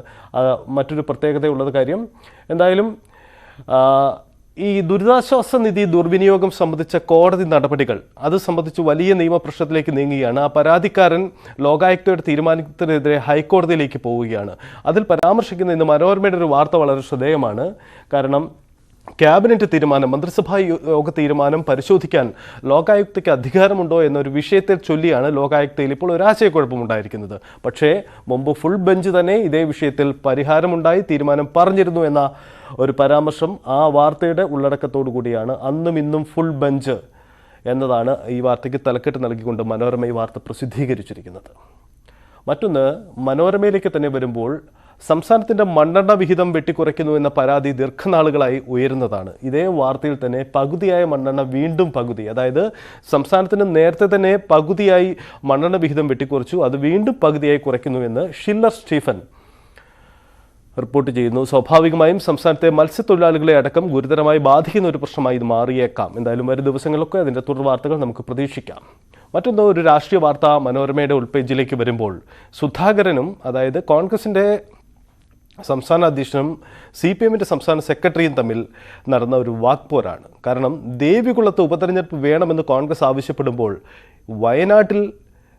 മറ്റൊരു പ്രത്യേകതയുള്ളത് കാര്യം. എന്തായാലും ഈ ദുരിതാശ്വാസ നിധി ദുർവിനിയോഗം സംബന്ധിച്ച കോടതി നടപടികൾ, അത് സംബന്ധിച്ച് വലിയ നിയമപ്രശ്നത്തിലേക്ക് നീങ്ങുകയാണ്. ആ പരാതിക്കാരൻ ലോകായുക്തയുടെ തീരുമാനത്തിനെതിരെ ഹൈക്കോടതിയിലേക്ക് പോവുകയാണ്. അതിൽ പരാമർശിക്കുന്ന ഇന്ന് മനോരമയുടെ ഒരു വാർത്ത വളരെ ശ്രദ്ധേയമാണ്. കാരണം ക്യാബിനറ്റ് തീരുമാനം, മന്ത്രിസഭാ യോഗ തീരുമാനം പരിശോധിക്കാൻ ലോകായുക്തയ്ക്ക് അധികാരമുണ്ടോ എന്നൊരു വിഷയത്തെ ചൊല്ലിയാണ് ലോകായുക്തയിൽ ഇപ്പോൾ ഒരു ആശയക്കുഴപ്പമുണ്ടായിരിക്കുന്നത്. പക്ഷേ മുമ്പ് ഫുൾ ബെഞ്ച് തന്നെ ഇതേ വിഷയത്തിൽ പരിഹാരമുണ്ടായി, തീരുമാനം പറഞ്ഞിരുന്നു എന്ന ഒരു പരാമർശം ആ വാർത്തയുടെ ഉള്ളടക്കത്തോടു കൂടിയാണ്. അന്നും ഇന്നും ഫുൾ ബെഞ്ച് എന്നതാണ് ഈ വാർത്തയ്ക്ക് തലക്കെട്ട് നൽകിക്കൊണ്ട് മനോരമ ഈ വാർത്ത പ്രസിദ്ധീകരിച്ചിരിക്കുന്നത്. മറ്റൊന്ന്, മനോരമയിലേക്ക് തന്നെ വരുമ്പോൾ സംസ്ഥാനത്തിൻ്റെ മണ്ണെണ്ണ വിഹിതം വെട്ടിക്കുറയ്ക്കുന്നു എന്ന പരാതി ദീർഘനാളുകളായി ഉയരുന്നതാണ്. ഇതേ വാർത്തയിൽ തന്നെ പകുതിയായ മണ്ണെണ്ണ വീണ്ടും പകുതി, അതായത് സംസ്ഥാനത്തിന് നേരത്തെ തന്നെ പകുതിയായി മണ്ണെണ്ണ വിഹിതം വെട്ടിക്കുറച്ചു, അത് വീണ്ടും പകുതിയായി കുറയ്ക്കുന്നുവെന്ന് ഷില്ലർ സ്റ്റീഫൻ റിപ്പോർട്ട് ചെയ്യുന്നു. സ്വാഭാവികമായും സംസ്ഥാനത്തെ മത്സ്യത്തൊഴിലാളികളെ അടക്കം ഗുരുതരമായി ബാധിക്കുന്ന ഒരു പ്രശ്നമായി ഇത് മാറിയേക്കാം. എന്തായാലും വരും ദിവസങ്ങളിലൊക്കെ അതിൻ്റെ തുടർ വാർത്തകൾ നമുക്ക് പ്രതീക്ഷിക്കാം. മറ്റൊന്ന്, ഒരു രാഷ്ട്രീയ വാർത്ത മനോരമയുടെ ഉൾപേജിലേക്ക് വരുമ്പോൾ സുധാകരനും, അതായത് കോൺഗ്രസിൻ്റെ സംസ്ഥാന അധ്യക്ഷനും CPMൻ്റെ സംസ്ഥാന സെക്രട്ടറിയും തമ്മിൽ നടന്ന ഒരു വാക്പോരാണ്. കാരണം ദേവികുളത്ത് ഉപതെരഞ്ഞെടുപ്പ് വേണമെന്ന് കോൺഗ്രസ് ആവശ്യപ്പെടുമ്പോൾ വയനാട്ടിൽ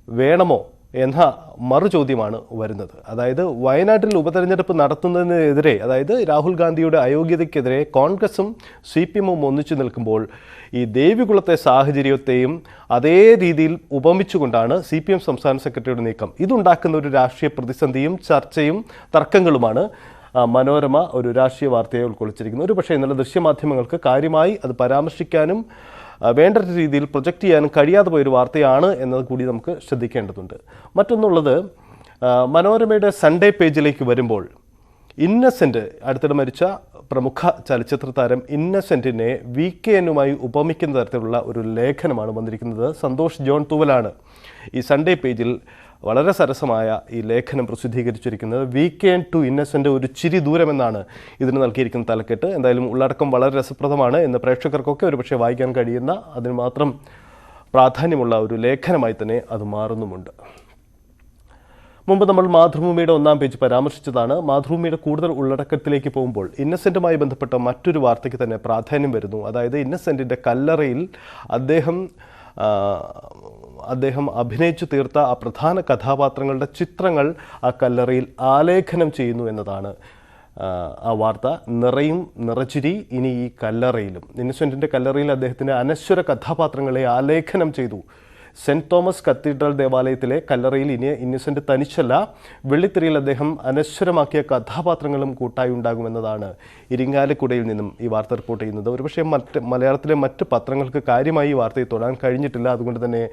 വേണമോ എന്ന മറുചോദ്യമാണ് വരുന്നത്. അതായത് വയനാട്ടിൽ ഉപതെരഞ്ഞെടുപ്പ് നടത്തുന്നതിനെതിരെ, അതായത് രാഹുൽ ഗാന്ധിയുടെ അയോഗ്യതയ്ക്കെതിരെ കോൺഗ്രസും CPMും ഒന്നിച്ചു നിൽക്കുമ്പോൾ ഈ ദേവികുളത്തെ സാഹചര്യത്തെയും അതേ രീതിയിൽ ഉപമിച്ചുകൊണ്ടാണ് CPM സംസ്ഥാന സെക്രട്ടറിയുടെ നീക്കം. ഇതുണ്ടാക്കുന്ന ഒരു രാഷ്ട്രീയ പ്രതിസന്ധിയും ചർച്ചയും തർക്കങ്ങളുമാണ് മനോരമ ഒരു രാഷ്ട്രീയ വാർത്തയെ ഉൾക്കൊള്ളിച്ചിരിക്കുന്നത്. ഒരു പക്ഷേ ഇന്നലെ ദൃശ്യമാധ്യമങ്ങൾക്ക് കാര്യമായി അത് പരാമർശിക്കാനും വേണ്ട രീതിയിൽ പ്രൊജക്റ്റ് ചെയ്യാനും കഴിയാതെ പോയൊരു വാർത്തയാണ് എന്നത് കൂടി നമുക്ക് ശ്രദ്ധിക്കേണ്ടതുണ്ട്. മറ്റൊന്നുള്ളത്, മനോരമയുടെ സൺഡേ പേജിലേക്ക് വരുമ്പോൾ ഇന്നസെൻ്റ്, അടുത്തിടെ മരിച്ച പ്രമുഖ ചലച്ചിത്ര താരം ഇന്നസെൻറ്റിനെ VKNുമായി ഉപമിക്കുന്ന തരത്തിലുള്ള ഒരു ലേഖനമാണ് വന്നിരിക്കുന്നത്. സന്തോഷ് ജോൺ തൂവലാണ് ഈ സൺഡേ പേജിൽ വളരെ സരസമായ ഈ ലേഖനം പ്രസിദ്ധീകരിച്ചിരിക്കുന്നത്. VKN ടു ഇന്നസെൻ്റ് ഒരു ചിരി ദൂരമെന്നാണ് ഇതിന് നൽകിയിരിക്കുന്ന തലക്കെട്ട്. എന്തായാലും ഉള്ളടക്കം വളരെ രസപ്രദമാണ് എന്ന് പ്രേക്ഷകർക്കൊക്കെ ഒരുപക്ഷെ വായിക്കാൻ കഴിയുന്ന, അതിന് മാത്രം പ്രാധാന്യമുള്ള ഒരു ലേഖനമായി തന്നെ അത് മാറുന്നുമുണ്ട്. മുമ്പ് നമ്മൾ മാതൃഭൂമിയുടെ 1ാം പേജ് പരാമർശിച്ചതാണ്. മാതൃഭൂമിയുടെ കൂടുതൽ ഉള്ളടക്കത്തിലേക്ക് പോകുമ്പോൾ ഇന്നസെൻറ്റുമായി ബന്ധപ്പെട്ട മറ്റൊരു വാർത്തയ്ക്ക് തന്നെ പ്രാധാന്യം വരുന്നു. അതായത് ഇന്നസെൻറ്റിൻ്റെ കല്ലറയിൽ അദ്ദേഹം അഭിനയിച്ചു തീർത്ത ആ പ്രധാന കഥാപാത്രങ്ങളുടെ ചിത്രങ്ങൾ ആ കല്ലറയിൽ ആലേഖനം ചെയ്യുന്നു എന്നതാണ് ആ വാർത്ത. നിറയും നിറച്ചിരി ഇനി ഈ കല്ലറയിലും. ഇന്നസെൻറ്റിൻ്റെ കല്ലറയിൽ അദ്ദേഹത്തിൻ്റെ അനശ്വര കഥാപാത്രങ്ങളെ ആലേഖനം ചെയ്തു. സെൻറ്റ് തോമസ് കത്തീഡ്രൽ ദേവാലയത്തിലെ കല്ലറയിൽ ഇനി ഇന്നസെൻ്റ് തനിച്ചല്ല, വെള്ളിത്തിരയിൽ അദ്ദേഹം അനശ്വരമാക്കിയ കഥാപാത്രങ്ങളും കൂട്ടായി ഉണ്ടാകുമെന്നതാണ് ഇരിങ്ങാലക്കുടയിൽ നിന്നും ഈ വാർത്ത റിപ്പോർട്ട് ചെയ്യുന്നത്. ഒരുപക്ഷെ മലയാളത്തിലെ മറ്റ് പത്രങ്ങൾക്ക് കാര്യമായി ഈ വാർത്തയെ തൊടാൻ കഴിഞ്ഞിട്ടില്ല. അതുകൊണ്ട് തന്നെ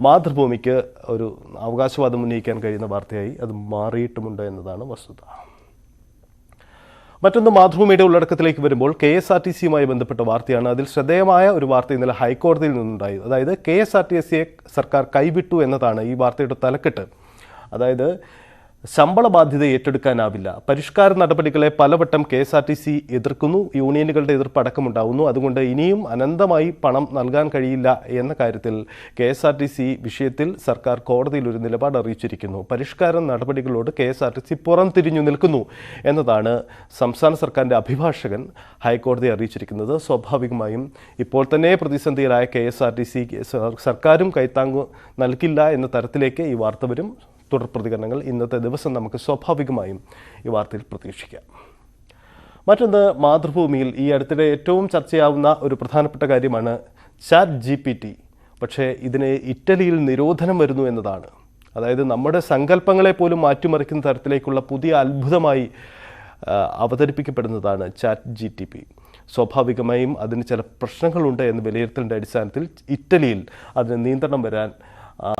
മാതൃഭൂമിക്ക് ഒരു അവകാശവാദം ഉന്നയിക്കാൻ കഴിയുന്ന വാർത്തയായി അത് മാറിയിട്ടുമുണ്ട് എന്നതാണ് വസ്തുത. മറ്റൊന്ന് മാതൃഭൂമിയുടെ ഉള്ളടക്കത്തിലേക്ക് വരുമ്പോൾ KSRTCയുമായി ബന്ധപ്പെട്ട വാർത്തയാണ്. അതിൽ ശ്രദ്ധേയമായ ഒരു വാർത്ത ഇന്നലെ ഹൈക്കോടതിയിൽ നിന്നുണ്ടായി. അതായത് KSRTCയെ സർക്കാർ കൈവിട്ടു എന്നതാണ് ഈ വാർത്തയുടെ തലക്കെട്ട്. അതായത് ശമ്പള ബാധ്യത ഏറ്റെടുക്കാനാവില്ല. പരിഷ്കാര നടപടികളെ പലവട്ടം KSRTC എതിർക്കുന്നു. യൂണിയനുകളുടെ എതിർപ്പ് അടക്കമുണ്ടാവുന്നു. അതുകൊണ്ട് ഇനിയും അനന്തമായി പണം നൽകാൻ കഴിയില്ല എന്ന കാര്യത്തിൽ KSRTC വിഷയത്തിൽ സർക്കാർ കോടതിയിൽ ഒരു നിലപാട് അറിയിച്ചിരിക്കുന്നു. പരിഷ്കാര നടപടികളോട് KSRTC പുറംതിരിഞ്ഞു നിൽക്കുന്നു എന്നതാണ് സംസ്ഥാന സർക്കാരിൻ്റെ അഭിഭാഷകൻ ഹൈക്കോടതിയെ അറിയിച്ചിരിക്കുന്നത്. സ്വാഭാവികമായും ഇപ്പോൾ തന്നെ പ്രതിസന്ധിയിലായ KSRTC സർക്കാരും കൈത്താങ്ങ് നൽകില്ല എന്ന തരത്തിലേക്ക് ഈ വാർത്ത വരും. തുടർ പ്രതികരണങ്ങൾ ഇന്നത്തെ ദിവസം നമുക്ക് സ്വാഭാവികമായും ഈ വാർത്തയിൽ പ്രതീക്ഷിക്കാം. മറ്റൊന്ന്, മാതൃഭൂമിയിൽ ഈ അടുത്തിടെ ഏറ്റവും ചർച്ചയാവുന്ന ഒരു പ്രധാനപ്പെട്ട കാര്യമാണ് ChatGPT. പക്ഷേ ഇതിന് ഇറ്റലിയിൽ നിരോധനം വരുന്നു എന്നതാണ്. അതായത് നമ്മുടെ സങ്കല്പങ്ങളെ പോലും മാറ്റിമറിക്കുന്ന തരത്തിലേക്കുള്ള പുതിയ അത്ഭുതമായി അവതരിപ്പിക്കപ്പെടുന്നതാണ് ChatGPT. സ്വാഭാവികമായും അതിന് ചില പ്രശ്നങ്ങളുണ്ട് എന്ന് വിലയിരുത്തലിൻ്റെ അടിസ്ഥാനത്തിൽ ഇറ്റലിയിൽ അതിന് നിയന്ത്രണം വരാൻ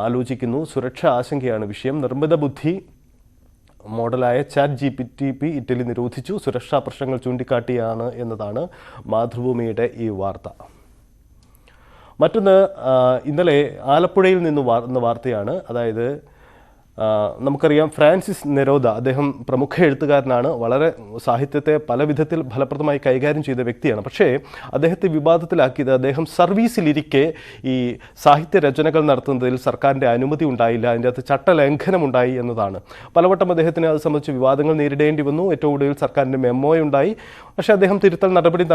ആലോചിക്കുന്നു. സുരക്ഷാ ആശങ്കയാണ് വിഷയം. നിർമ്മിത ബുദ്ധി മോഡലായ ChatGPT ഇറ്റലി നിരോധിച്ചു. സുരക്ഷാ പ്രശ്നങ്ങൾ ചൂണ്ടിക്കാട്ടിയാണ് എന്നതാണ് മാതൃഭൂമിയുടെ ഈ വാർത്ത. മറ്റൊന്ന്, ഇന്നലെ ആലപ്പുഴയിൽ നിന്ന് വന്ന വാർത്തയാണ്. അതായത് നമുക്കറിയാം ഫ്രാൻസിസ് നെരോദ, അദ്ദേഹം പ്രമുഖ എഴുത്തുകാരനാണ്. വളരെ സാഹിത്യത്തെ പല വിധത്തിൽ ഫലപ്രദമായി കൈകാര്യം ചെയ്ത വ്യക്തിയാണ്. പക്ഷേ അദ്ദേഹത്തെ വിവാദത്തിലാക്കിയത് അദ്ദേഹം സർവീസിലിരിക്കെ ഈ സാഹിത്യ രചനകൾ നടത്തുന്നതിൽ സർക്കാരിൻ്റെ അനുമതി ഉണ്ടായില്ല, അതിൻ്റെ അകത്ത് ചട്ടലംഘനമുണ്ടായി എന്നതാണ്. പലവട്ടം അദ്ദേഹത്തിന് അത് സംബന്ധിച്ച് വിവാദങ്ങൾ നേരിടേണ്ടി വന്നു. ഏറ്റവും ഒടുവിൽ സർക്കാരിൻ്റെ മെമ്മോയുണ്ടായി. പക്ഷേ അദ്ദേഹം തിരുത്തൽ നടപടി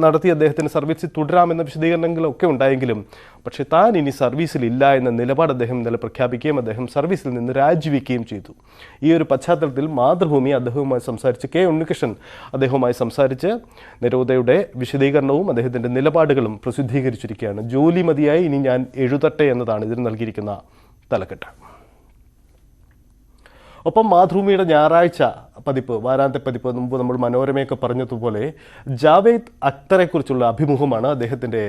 നടത്തി അദ്ദേഹത്തിന് സർവീസിൽ തുടരാമെന്ന വിശദീകരണങ്ങളൊക്കെ ഉണ്ടായെങ്കിലും പക്ഷേ താൻ ഇനി സർവീസിലില്ല എന്ന നിലപാട് അദ്ദേഹം ഇന്നലെ പ്രഖ്യാപിക്കുകയും അദ്ദേഹം സർവീസിൽ നിന്ന് രാജിവെക്കുകയും ചെയ്തു. ഈ ഒരു പശ്ചാത്തലത്തിൽ മാതൃഭൂമി അദ്ദേഹവുമായി സംസാരിച്ച് K. ഉണ്ണികൃഷ്ണൻ അദ്ദേഹവുമായി സംസാരിച്ച് നെരോദയുടെ വിശദീകരണവും അദ്ദേഹത്തിൻ്റെ നിലപാടുകളും പ്രസിദ്ധീകരിച്ചിരിക്കുകയാണ്. ജോലി മതിയായി ഇനി ഞാൻ എഴുതട്ടെ എന്നതാണ് ഇതിന് നൽകിയിരിക്കുന്ന തലക്കെട്ട്. ഒപ്പം മാതൃഭൂമിയുടെ ഞായറാഴ്ച പതിപ്പ്, വാരാന്ത്യ പതിപ്പ്, മുമ്പ് നമ്മൾ മനോരമയൊക്കെ പറഞ്ഞതുപോലെ ജാവേദ് അക്തറെക്കുറിച്ചുള്ള അഭിമുഖമാണ്. അദ്ദേഹത്തിൻ്റെ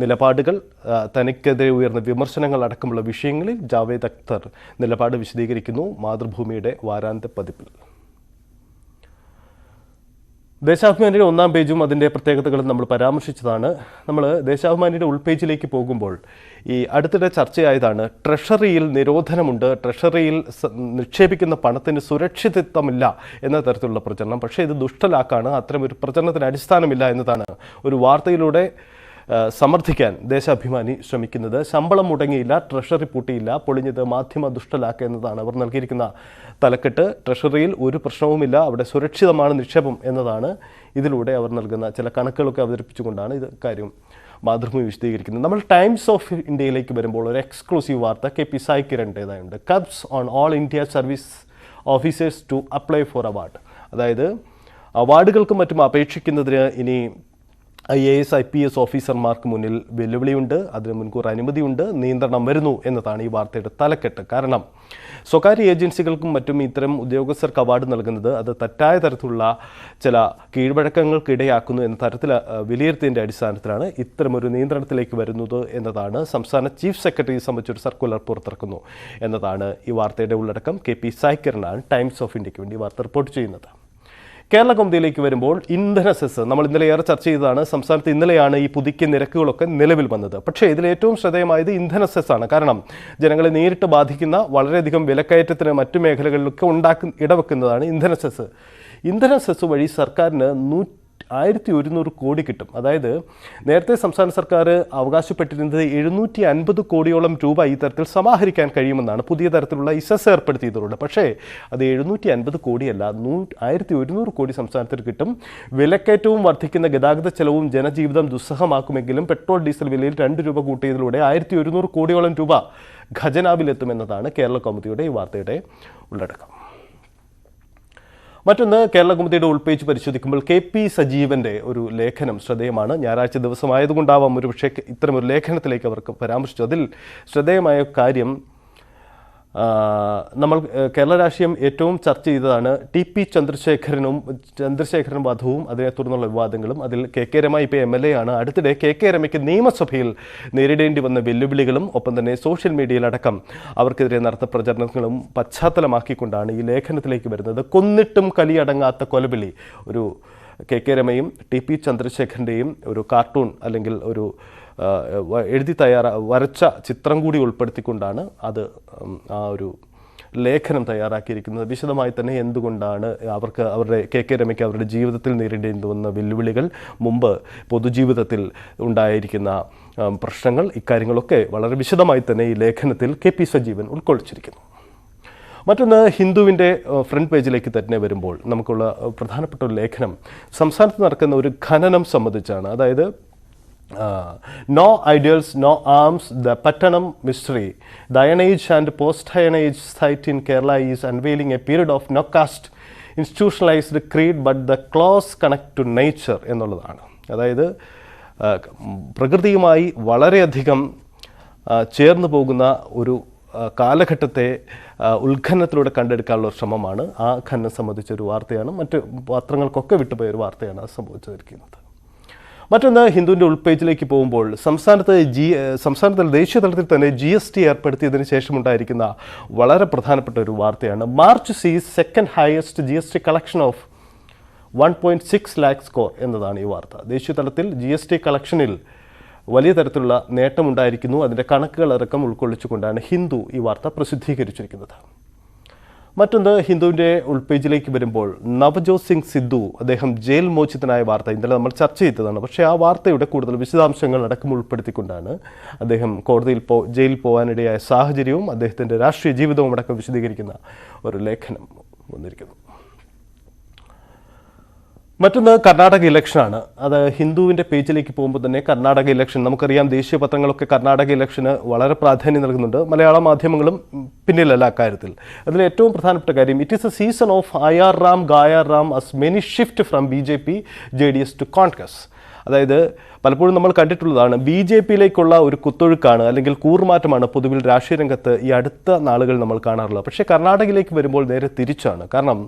നിലപാടുകൾ, തനിക്കെതിരെ ഉയർന്ന വിമർശനങ്ങൾ അടക്കമുള്ള വിഷയങ്ങളിൽ ജാവേദ് അക്തർ നിലപാട് വിശദീകരിക്കുന്നു മാതൃഭൂമിയുടെ വാരാന്ത്യ പതിപ്പിൽ. ദേശാഭിമാനിയുടെ ഒന്നാം പേജും അതിൻ്റെ പ്രത്യേകതകളും നമ്മൾ പരാമർശിച്ചതാണ്. നമ്മൾ ദേശാഭിമാനിയുടെ ഉൾപേജിലേക്ക് പോകുമ്പോൾ ഈ അടുത്തിടെ ചർച്ചയായതാണ് ട്രഷറിയിൽ നിരോധനമുണ്ട്, ട്രഷറിയിൽ നിക്ഷേപിക്കുന്ന പണത്തിന് സുരക്ഷിതത്വമില്ല എന്ന തരത്തിലുള്ള പ്രചരണം. പക്ഷേ ഇത് ദുഷ്ടലാക്കാണ്, അത്തരമൊരു പ്രചരണത്തിന് അടിസ്ഥാനമില്ല എന്നതാണ് ഒരു വാർത്തയിലൂടെ സമർത്ഥിക്കാൻ ദേശാഭിമാനി ശ്രമിക്കുന്നത്. ശമ്പളം മുടങ്ങിയില്ല, ട്രഷറി പൂട്ടിയില്ല, പൊളിഞ്ഞത് മാധ്യമ ദുഷ്ടലാക്ക എന്നതാണ് അവർ നൽകിയിരിക്കുന്ന തലക്കെട്ട്. ട്രഷറിയിൽ ഒരു പ്രശ്നവുമില്ല, അവിടെ സുരക്ഷിതമാണ് നിക്ഷേപം എന്നതാണ് ഇതിലൂടെ അവർ നൽകുന്ന ചില കണക്കുകളൊക്കെ അവതരിപ്പിച്ചുകൊണ്ടാണ് ഇത് കാര്യം മാതൃഭൂമി വിശദീകരിക്കുന്നത്. നമ്മൾ ടൈംസ് ഓഫ് ഇന്ത്യയിലേക്ക് വരുമ്പോൾ ഒരു എക്സ്ക്ലൂസീവ് വാർത്ത KP സായ്ക്കിരൻ്റേതായുണ്ട്. Curbs on all India service officers to apply for award. അതായത് അവാർഡുകൾക്കും മറ്റും അപേക്ഷിക്കുന്നതിന് ഇനി IAS IPS ഓഫീസർമാർക്ക് മുന്നിൽ വെല്ലുവിളിയുണ്ട്, അതിന് മുൻകൂർ അനുമതിയുണ്ട്, നിയന്ത്രണം വരുന്നു എന്നതാണ് ഈ വാർത്തയുടെ തലക്കെട്ട്. കാരണം സ്വകാര്യ ഏജൻസികൾക്കും മറ്റും ഇത്തരം ഉദ്യോഗസ്ഥർക്ക് അവാർഡ് നൽകുന്നത് അത് തെറ്റായ തരത്തിലുള്ള ചില കീഴ്വഴക്കങ്ങൾക്കിടയാക്കുന്നു എന്ന തരത്തിൽ വിലയിരുത്തിയതിൻ്റെ അടിസ്ഥാനത്തിലാണ് ഇത്തരമൊരു നിയന്ത്രണത്തിലേക്ക് വരുന്നത് എന്നതാണ് സംസ്ഥാന ചീഫ് സെക്രട്ടറി സംബന്ധിച്ചൊരു സർക്കുലർ പുറത്തിറക്കുന്നു എന്നതാണ് ഈ വാർത്തയുടെ ഉള്ളടക്കം. KP സായ്ക്കിരനാണ് ടൈംസ് ഓഫ് ഇന്ത്യക്ക് വേണ്ടി വാർത്ത റിപ്പോർട്ട് ചെയ്യുന്നത്. കേരള കൗമുദിയിലേക്ക് വരുമ്പോൾ ഇന്ധന സെസ് നമ്മൾ ഇന്നലെ ഏറെ ചർച്ച ചെയ്തതാണ്. സംസ്ഥാനത്ത് ഇന്നലെയാണ് ഈ പുതുക്കിയ നിരക്കുകളൊക്കെ നിലവിൽ വന്നത്. പക്ഷേ ഇതിൽ ഏറ്റവും ശ്രദ്ധേയമായത് ഇന്ധന സെസ്സാണ്. കാരണം ജനങ്ങളെ നേരിട്ട് ബാധിക്കുന്ന വളരെയധികം വിലക്കയറ്റത്തിന് മറ്റു മേഖലകളിലൊക്കെ ഇടവെക്കുന്നതാണ് ഇന്ധന സെസ്. ഇന്ധന സെസ് വഴി സർക്കാരിന് 1100 കോടി കിട്ടും. അതായത് നേരത്തെ സംസ്ഥാന സർക്കാർ അവകാശപ്പെട്ടിരുന്നത് 750 കോടിയോളം രൂപ ഈ തരത്തിൽ സമാഹരിക്കാൻ കഴിയുമെന്നാണ് പുതിയ തരത്തിലുള്ള ഇസസ് ഏർപ്പെടുത്തിയതോടെ. പക്ഷേ അത് 750 കോടിയല്ല, 1100 കോടി സംസ്ഥാനത്തിന് കിട്ടും. വിലക്കയറ്റവും വർദ്ധിക്കുന്ന ഗതാഗത ചെലവും ജനജീവിതം ദുസ്സഹമാക്കുമെങ്കിലും പെട്രോൾ ഡീസൽ വിലയിൽ 2 രൂപ കൂട്ടിയതിലൂടെ 1100 കോടിയോളം രൂപ ഖജനാവിലെത്തുമെന്നതാണ് കേരള കൗമുദിയുടെ ഈ വാർത്തയുടെ ഉള്ളടക്കം. മറ്റൊന്ന് കേരള കൗമുദിയുടെ ഉൾപേജ് പരിശോധിക്കുമ്പോൾ KP സജീവന്റെ ഒരു ലേഖനം ശ്രദ്ധേയമാണ്. ഞായറാഴ്ച ദിവസമായതുകൊണ്ടാവാം ഒരുപക്ഷെ ഇത്തരമൊരു ലേഖനത്തിലേക്ക് അവർക്ക് പരാമർശിച്ചു. അതിൽ ശ്രദ്ധേയമായ കാര്യം, നമ്മൾ കേരള രാഷ്ട്രീയം ഏറ്റവും ചർച്ച ചെയ്തതാണ് TP ചന്ദ്രശേഖരൻ വധവും അതിനെ തുടർന്നുള്ള വിവാദങ്ങളും. അതിൽ KK രമ ഇപ്പോൾ MLA ആണ്. അടുത്തിടെ KK രമയ്ക്ക് നിയമസഭയിൽ നേരിടേണ്ടി വന്ന വെല്ലുവിളികളും ഒപ്പം തന്നെ സോഷ്യൽ മീഡിയയിലടക്കം അവർക്കെതിരെ നടത്തിയ പ്രചരണങ്ങളും പശ്ചാത്തലമാക്കിക്കൊണ്ടാണ് ഈ ലേഖനത്തിലേക്ക് വരുന്നത്. കൊന്നിട്ടും കലിയടങ്ങാത്ത കൊലവിളി, ഒരു KK രമയും TP ചന്ദ്രശേഖരൻ്റെയും ഒരു കാർട്ടൂൺ അല്ലെങ്കിൽ ഒരു വരച്ച ചിത്രം കൂടി ഉൾപ്പെടുത്തിക്കൊണ്ടാണ് അത് ആ ഒരു ലേഖനം തയ്യാറാക്കിയിരിക്കുന്നത്. വിശദമായി തന്നെ എന്തുകൊണ്ടാണ് അവരുടെ KK രമയ്ക്ക് അവരുടെ ജീവിതത്തിൽ നേരിടേണ്ടി വന്ന വെല്ലുവിളികൾ, മുമ്പ് പൊതുജീവിതത്തിൽ ഉണ്ടായിരിക്കുന്ന പ്രശ്നങ്ങൾ, ഇക്കാര്യങ്ങളൊക്കെ വളരെ വിശദമായി തന്നെ ഈ ലേഖനത്തിൽ KP സജീവൻ ഉൾക്കൊള്ളിച്ചിരിക്കുന്നു. മറ്റൊന്ന് ഹിന്ദുവിൻ്റെ ഫ്രണ്ട് പേജിലേക്ക് തന്നെ വരുമ്പോൾ നമുക്കുള്ള പ്രധാനപ്പെട്ട ഒരു ലേഖനം സംസ്ഥാനത്ത് നടക്കുന്ന ഒരു ഖനനം സംബന്ധിച്ചാണ്. അതായത് No ideals, no arms, the Pattanam mystery. The Iron Age and post-Iron Age site in Kerala is unveiling a period of no caste, institutionalized creed, but the close connect to nature എന്നുള്ളതാണ്. അതായത് പ്രകൃതിയുമായി വളരെയധികം ചേർന്ന് പോകുന്ന ഒരു കാലഘട്ടത്തെ ഉത്ഖനനത്തിലൂടെ കണ്ടെടുക്കാനുള്ള ശ്രമമാണ്. ആ ഖനനം സംബന്ധിച്ചൊരു വാർത്തയാണ്. മറ്റ് പത്രങ്ങൾക്കൊക്കെ വിട്ടുപോയൊരു വാർത്തയാണ് അത് സംഭവിച്ചിരിക്കുന്നത്. മറ്റൊന്ന് ഹിന്ദുവിൻ്റെ ഉൾപേജിലേക്ക് പോകുമ്പോൾ സംസ്ഥാനത്ത് ദേശീയ തലത്തിൽ തന്നെ GST ഏർപ്പെടുത്തിയതിന് ശേഷമുണ്ടായിരിക്കുന്ന വളരെ പ്രധാനപ്പെട്ട ഒരു വാർത്തയാണ്. മാർച്ച് സീസ് second highest GST collection of 1.6 lakh crore എന്നതാണ് ഈ വാർത്ത. ദേശീയ തലത്തിൽ GST കളക്ഷനിൽ വലിയ തരത്തിലുള്ള നേട്ടമുണ്ടായിരിക്കുന്നു. അതിൻ്റെ കണക്കുകളടക്കം ഉൾക്കൊള്ളിച്ചുകൊണ്ടാണ് ഹിന്ദു ഈ വാർത്ത പ്രസിദ്ധീകരിച്ചിരിക്കുന്നത്. മറ്റൊന്ന് ഹിന്ദുവിൻ്റെ ഉൾപേജിലേക്ക് വരുമ്പോൾ നവജോത് സിംഗ് സിദ്ധു, അദ്ദേഹം ജയിൽ മോചിതനായ വാർത്ത ഇന്നലെ നമ്മൾ ചർച്ച ചെയ്തതാണ്. പക്ഷേ ആ വാർത്തയുടെ കൂടുതൽ വിശദാംശങ്ങൾ അടക്കം ഉൾപ്പെടുത്തിക്കൊണ്ടാണ് അദ്ദേഹം ജയിലിൽ പോകാനിടയായ സാഹചര്യവും അദ്ദേഹത്തിൻ്റെ രാഷ്ട്രീയ ജീവിതവും അടക്കം വിശദീകരിക്കുന്ന ഒരു ലേഖനം വന്നിരിക്കുന്നു. മറ്റൊന്ന് കർണാടക ഇലക്ഷനാണ്. അത് ഹിന്ദുവിൻ്റെ പേജിലേക്ക് പോകുമ്പോൾ തന്നെ കർണാടക ഇലക്ഷൻ, നമുക്കറിയാം ദേശീയ പത്രങ്ങളൊക്കെ കർണാടക ഇലക്ഷന് വളരെ പ്രാധാന്യം നൽകുന്നുണ്ട്. മലയാള മാധ്യമങ്ങളും പിന്നിലല്ല അക്കാര്യത്തിൽ. അതിൽ ഏറ്റവും പ്രധാനപ്പെട്ട കാര്യം, it is a season of Aaya Ram Gaya Ram as many shift from BJP JDS to Congress. അതായത് പലപ്പോഴും നമ്മൾ കണ്ടിട്ടുള്ളതാണ്, BJPയിലേക്കുള്ള ഒരു കുത്തൊഴുക്കാണ് അല്ലെങ്കിൽ കൂറുമാറ്റമാണ് പൊതുവിൽ രാഷ്ട്രീയ രംഗത്ത് ഈ അടുത്ത നാളുകൾ നമ്മൾ കാണാറുള്ളത്. പക്ഷേ കർണാടകയിലേക്ക് വരുമ്പോൾ നേരെ തിരിച്ചാണ്. കാരണം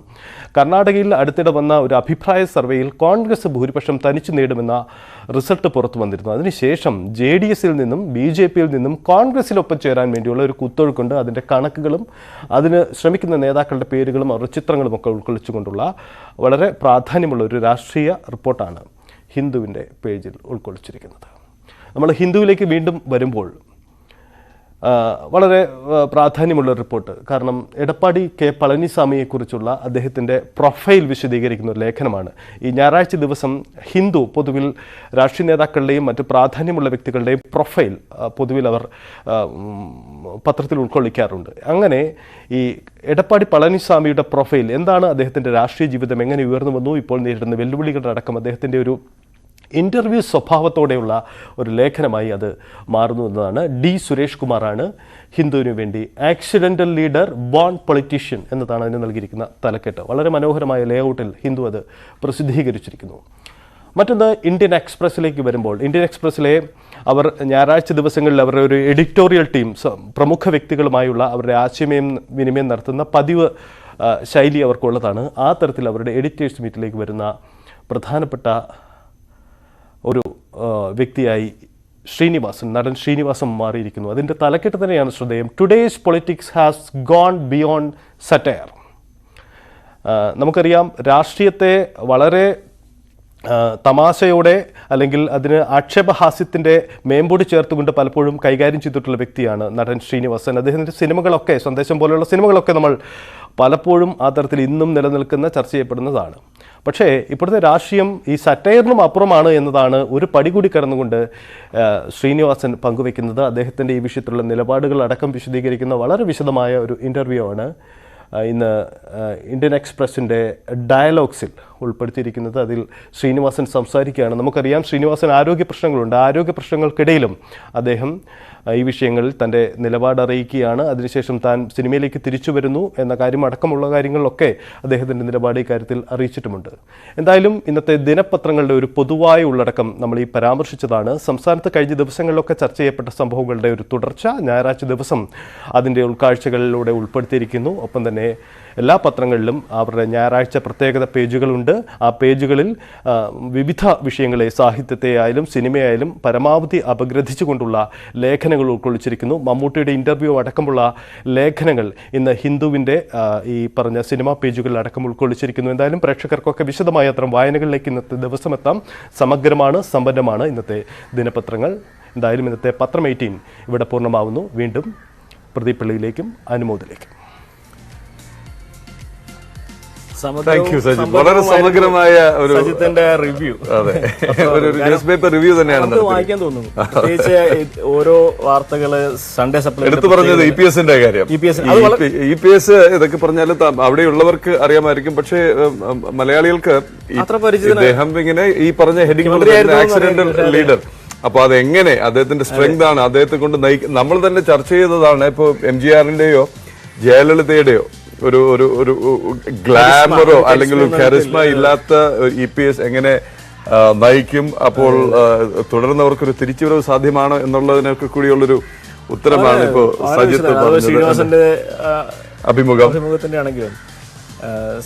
കർണാടകയിൽ അടുത്തിടെ വന്ന ഒരു അഭിപ്രായ സർവേയിൽ കോൺഗ്രസ് ഭൂരിപക്ഷം തനിച്ചു നേടുമെന്ന റിസൾട്ട് പുറത്തു വന്നിരുന്നു. അതിനുശേഷം JDSൽ നിന്നും BJPയിൽ നിന്നും കോൺഗ്രസിലൊപ്പം ചേരാൻ വേണ്ടിയുള്ള ഒരു കുത്തൊഴുക്കുണ്ട്. അതിൻ്റെ കണക്കുകളും അതിന് ശ്രമിക്കുന്ന നേതാക്കളുടെ പേരുകളും അവരുടെ ചിത്രങ്ങളും ഒക്കെ ഉൾക്കൊള്ളിച്ചുകൊണ്ടുള്ള വളരെ പ്രാധാന്യമുള്ള ഒരു രാഷ്ട്രീയ റിപ്പോർട്ടാണ് ഹിന്ദുവിൻ്റെ പേജിൽ ഉൾക്കൊള്ളിച്ചിരിക്കുന്നത്. നമ്മൾ ഹിന്ദുവിലേക്ക് വീണ്ടും വരുമ്പോൾ വളരെ പ്രാധാന്യമുള്ള റിപ്പോർട്ട്, കാരണം എടപ്പാടി പളനിസ്വാമിയെക്കുറിച്ചുള്ള അദ്ദേഹത്തിൻ്റെ പ്രൊഫൈൽ വിശദീകരിക്കുന്ന ഒരു ലേഖനമാണ്. ഈ ഞായറാഴ്ച ദിവസം ഹിന്ദു പൊതുവിൽ രാഷ്ട്രീയ നേതാക്കളുടെയും മറ്റ് പ്രാധാന്യമുള്ള വ്യക്തികളുടെയും പ്രൊഫൈൽ പൊതുവിൽ അവർ പത്രത്തിൽ ഉൾക്കൊള്ളിക്കാറുണ്ട്. അങ്ങനെ ഈ എടപ്പാടി പളനിസ്വാമിയുടെ പ്രൊഫൈൽ എന്താണ്, അദ്ദേഹത്തിൻ്റെ രാഷ്ട്രീയ ജീവിതം എങ്ങനെ ഉയർന്നു വന്നു, ഇപ്പോൾ നേരിടുന്ന വെല്ലുവിളികളുടെ അടക്കം അദ്ദേഹത്തിൻ്റെ ഒരു ഇൻ്റർവ്യൂ സ്വഭാവത്തോടെയുള്ള ഒരു ലേഖനമായി അത് മാറുന്നു എന്നതാണ്. D സുരേഷ് കുമാറാണ് ഹിന്ദുവിന് വേണ്ടി ആക്സിഡൻ്റൽ ലീഡർ ബോൺ പൊളിറ്റീഷ്യൻ എന്നതാണ് അതിന് നൽകിയിരിക്കുന്ന തലക്കെട്ട്. വളരെ മനോഹരമായ ലേഔട്ടിൽ ഹിന്ദു അത് പ്രസിദ്ധീകരിച്ചിരിക്കുന്നു. മറ്റൊന്ന് ഇന്ത്യൻ എക്സ്പ്രസ്സിലേക്ക് വരുമ്പോൾ, ഇന്ത്യൻ എക്സ്പ്രസ്സിലെ അവർ ഞായറാഴ്ച ദിവസങ്ങളിൽ അവരുടെ ഒരു എഡിറ്റോറിയൽ ടീം പ്രമുഖ വ്യക്തികളുമായുള്ള അവരുടെ ആശയവിനിമയം നടത്തുന്ന പതിവ് ശൈലി അവർക്കുള്ളതാണ്. ആ തരത്തിൽ അവരുടെ എഡിറ്റേഴ്സ് മീറ്റിലേക്ക് വരുന്ന പ്രധാനപ്പെട്ട ഒരു വ്യക്തിയായി നടൻ ശ്രീനിവാസൻ മാറിയിരിക്കുന്നു. അതിൻ്റെ തലക്കെട്ട് തന്നെയാണ് ശ്രദ്ധേയം. Today's politics has gone beyond satire. നമുക്കറിയാം, രാഷ്ട്രീയത്തെ വളരെ തമാശയോടെ അല്ലെങ്കിൽ അതിന് ആക്ഷേപഹാസ്യത്തിൻ്റെ മേമ്പൊടി ചേർത്തുകൊണ്ട് പലപ്പോഴും കൈകാര്യം ചെയ്തിട്ടുള്ള വ്യക്തിയാണ് നടൻ ശ്രീനിവാസൻ. അദ്ദേഹത്തിൻ്റെ സിനിമകളൊക്കെ, സന്ദേശം പോലെയുള്ള സിനിമകളൊക്കെ നമ്മൾ പലപ്പോഴും ആ തരത്തിൽ ഇന്നും നിലനിൽക്കുന്ന ചർച്ച ചെയ്യപ്പെടുന്നതാണ്. പക്ഷേ ഇപ്പോഴത്തെ രാഷ്ട്രീയം ഈ സറ്റയറിനും അപ്പുറമാണ് എന്നതാണ് ഒരു പടി കൂടി കടന്നുകൊണ്ട് ശ്രീനിവാസൻ പങ്കുവയ്ക്കുന്നത്. അദ്ദേഹത്തിൻ്റെ ഈ വിഷയത്തിലുള്ള നിലപാടുകൾ അടക്കം വിശദീകരിക്കുന്ന വളരെ വിശദമായ ഒരു ഇൻ്റർവ്യൂ ആണ് ഇന്ന് ഇന്ത്യൻ എക്സ്പ്രസിൻ്റെ ഡയലോഗ്സിൽ ഉൾപ്പെടുത്തിയിരിക്കുന്നത്. അതിൽ ശ്രീനിവാസൻ സംസാരിക്കുകയാണ്. നമുക്കറിയാം ശ്രീനിവാസൻ ആരോഗ്യ പ്രശ്നങ്ങളുണ്ട്. ആരോഗ്യ പ്രശ്നങ്ങൾക്കിടയിലും അദ്ദേഹം ഈ വിഷയങ്ങളിൽ തൻ്റെ നിലപാട് അറിയിക്കുകയാണ്. അതിനുശേഷം താൻ സിനിമയിലേക്ക് തിരിച്ചു വരുന്നു എന്ന കാര്യം അടക്കമുള്ള കാര്യങ്ങളിലൊക്കെ അദ്ദേഹത്തിൻ്റെ നിലപാട് ഈ കാര്യത്തിൽ അറിയിച്ചിട്ടുമുണ്ട്. എന്തായാലും ഇന്നത്തെ ദിനപത്രങ്ങളുടെ ഒരു പൊതുവായ ഉള്ളടക്കം നമ്മൾ ഈ പരാമർശിച്ചതാണ്. സംസ്ഥാനത്ത് കഴിഞ്ഞ ദിവസങ്ങളിലൊക്കെ ചർച്ച ചെയ്യപ്പെട്ട സംഭവങ്ങളുടെ ഒരു തുടർച്ച ഞായറാഴ്ച ദിവസം അതിൻ്റെ ഉൾക്കാഴ്ചകളിലൂടെ ഉൾപ്പെടുത്തിയിരിക്കുന്നു. ഒപ്പം തന്നെ എല്ലാ പത്രങ്ങളിലും അവരുടെ ഞായറാഴ്ച പ്രത്യേകത പേജുകളുണ്ട്. ആ പേജുകളിൽ വിവിധ വിഷയങ്ങളെ, സാഹിത്യത്തെ ആയാലും സിനിമയായാലും പരമാവധി അപഗ്രഥിച്ചുകൊണ്ടുള്ള ലേഖനങ്ങൾ ഉൾക്കൊള്ളിച്ചിരിക്കുന്നു. മമ്മൂട്ടിയുടെ ഇൻ്റർവ്യൂ അടക്കമുള്ള ലേഖനങ്ങൾ ഇന്ന് ഹിന്ദുവിൻ്റെ ഈ പറഞ്ഞ സിനിമാ പേജുകളിൽ അടക്കം ഉൾക്കൊള്ളിച്ചിരിക്കുന്നു. എന്തായാലും പ്രേക്ഷകർക്കൊക്കെ വിശദമായ അത്തരം വായനകളിലേക്ക് ഇന്നത്തെ ദിവസം എത്താം. സമഗ്രമാണ്, സമ്പന്നമാണ് ഇന്നത്തെ ദിനപത്രങ്ങൾ. എന്തായാലും ഇന്നത്തെ പത്രം 18 ഇവിടെ പൂർണ്ണമാവുന്നു. വീണ്ടും പ്രദീപ് പിള്ളയിലേക്കും അനുമോദിലേക്കും. വളരെ സമഗ്രമായ ഒരു റിവ്യൂ. അതെ, ഒരു ന്യൂസ് പേപ്പർ റിവ്യൂ തന്നെയാണ് വായിക്കാൻ തോന്നുന്നു. പ്രത്യേകിച്ച് ഓരോ വാർത്തകള് സൺഡേ സപ്ലൈ എടുത്തു പറഞ്ഞത് EPSന്റെ കാര്യം. EPS ഇതൊക്കെ പറഞ്ഞാൽ അവിടെയുള്ളവർക്ക് അറിയാമായിരിക്കും. പക്ഷേ മലയാളികൾക്ക് ഇദ്ദേഹം ഇങ്ങനെ ഈ പറഞ്ഞ ഹെഡിങ് ആക്സിഡന്റൽ ലീഡർ, അപ്പൊ അതെങ്ങനെ അദ്ദേഹത്തിന്റെ സ്ട്രെങ്ത് ആണ്, അദ്ദേഹത്തെ കൊണ്ട് നമ്മൾ തന്നെ ചർച്ച ചെയ്തതാണ്. ഇപ്പൊ MGRന്റെയോ ജയലളിതയുടെയോ ഒരു ഒരു ഒരു ഗ്ലാമറോ അല്ലെങ്കിൽ ഒരു കരിസ്മ ഇല്ലാത്ത EPS എങ്ങനെ നയിക്കും? അപ്പോൾ തുടർന്നവർക്കൊരു തിരിച്ചുവരവ് സാധ്യമാണോ എന്നുള്ളതിനൊക്കെ കൂടിയുള്ളൊരു ഉത്തരമാണ് ഇപ്പോ സജിത്ത് പറഞ്ഞത്. അഭിമുഖത്തിന്റെ ആണെങ്കിലും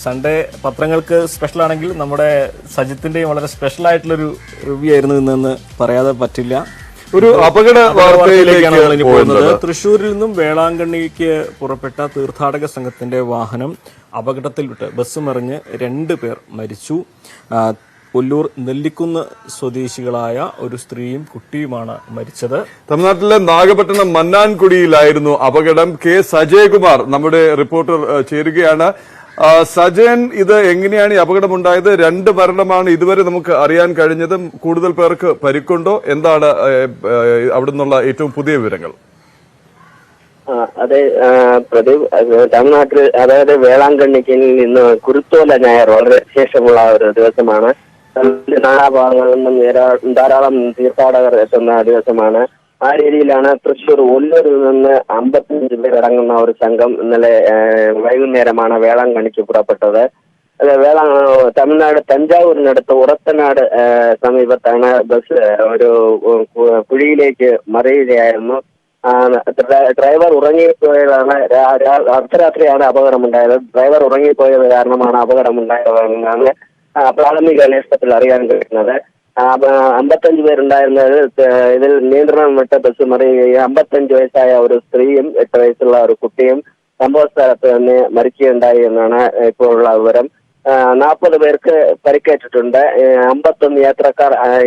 സൺഡേ പത്രങ്ങൾക്ക് സ്പെഷ്യൽ ആണെങ്കിൽ നമ്മുടെ സജിത്തിന്റെയും വളരെ സ്പെഷ്യൽ ആയിട്ടുള്ളൊരു റിവ്യൂ ആയിരുന്നു ഇന്നെന്ന് പറയാതെ പറ്റില്ല. ഒരു അപകട വാർത്തയിലേക്കാണ് പോകുന്നത്. തൃശ്ശൂരിൽ നിന്നും വേളാങ്കണ്ണിക്ക് പുറപ്പെട്ട തീർത്ഥാടക സംഘത്തിന്റെ വാഹനം അപകടത്തിൽപ്പെട്ട് ബസ് മറിഞ്ഞ് 2 പേർ മരിച്ചു. കൊല്ലൂർ നെല്ലിക്കുന്ന് സ്വദേശികളായ ഒരു സ്ത്രീയും കുട്ടിയുമാണ് മരിച്ചത്. തമിഴ്നാട്ടിലെ നാഗപട്ടണം മന്നാൻകുടിയിലായിരുന്നു അപകടം. K. സജയകുമാർ നമ്മുടെ റിപ്പോർട്ടർ ചേരുകയാണ്. സജയൻ, ഇത് എങ്ങനെയാണ് ഈ അപകടമുണ്ടായത്? 2 മരണമാണ് ഇതുവരെ നമുക്ക് അറിയാൻ കഴിഞ്ഞത്. കൂടുതൽ പേർക്ക് പരിക്കുണ്ടോ? എന്താണ് അവിടെ നിന്നുള്ള ഏറ്റവും പുതിയ വിവരങ്ങൾ? അതെ പ്രദീപ്, തമിഴ്നാട്ടിൽ അതായത് വേളാങ്കണ്ണിക്ക് ഇന്ന് കുരുത്തോല ഞായർ വളരെ വിശേഷമുള്ള ഒരു ദിവസമാണ്. നാനാഭാഗങ്ങളിൽ നിന്നും ധാരാളം തീർത്ഥാടകർ എത്തുന്ന ദിവസമാണ്. ആ രീതിയിലാണ് തൃശ്ശൂർ ഒല്ലൂരിൽ നിന്ന് 55 പേരടങ്ങുന്ന ഒരു സംഘം ഇന്നലെ വൈകുന്നേരമാണ് വേളാങ്കണ്ണിക്ക് പുറപ്പെട്ടത്. തമിഴ്നാട് തഞ്ചാവൂരിനടുത്ത് ഉറത്തനാട് സമീപത്താണ് ബസ് ഒരു കുഴിയിലേക്ക് മറിയുകയായിരുന്നു. ഡ്രൈവർ ഉറങ്ങിപ്പോയതാണ്. അർദ്ധരാത്രിയാണ് അപകടമുണ്ടായത്. ഡ്രൈവർ ഉറങ്ങിപ്പോയത് കാരണമാണ് അപകടമുണ്ടായതെന്നാണ് പ്രാഥമിക അന്വേഷണത്തിൽ അറിയാൻ കഴിയുന്നത്. 55 പേരുണ്ടായിരുന്നത് ഇതിൽ നിയന്ത്രണം വിട്ട ബസ് മറിയുകയും 55 വയസ്സായ ഒരു സ്ത്രീയും 8 വയസ്സുള്ള ഒരു കുട്ടിയും സംഭവ സ്ഥലത്ത് തന്നെ മരിക്കുകയുണ്ടായി എന്നാണ് ഇപ്പോഴുള്ള വിവരം. 40 പേർക്ക് പരിക്കേറ്റിട്ടുണ്ട്. 51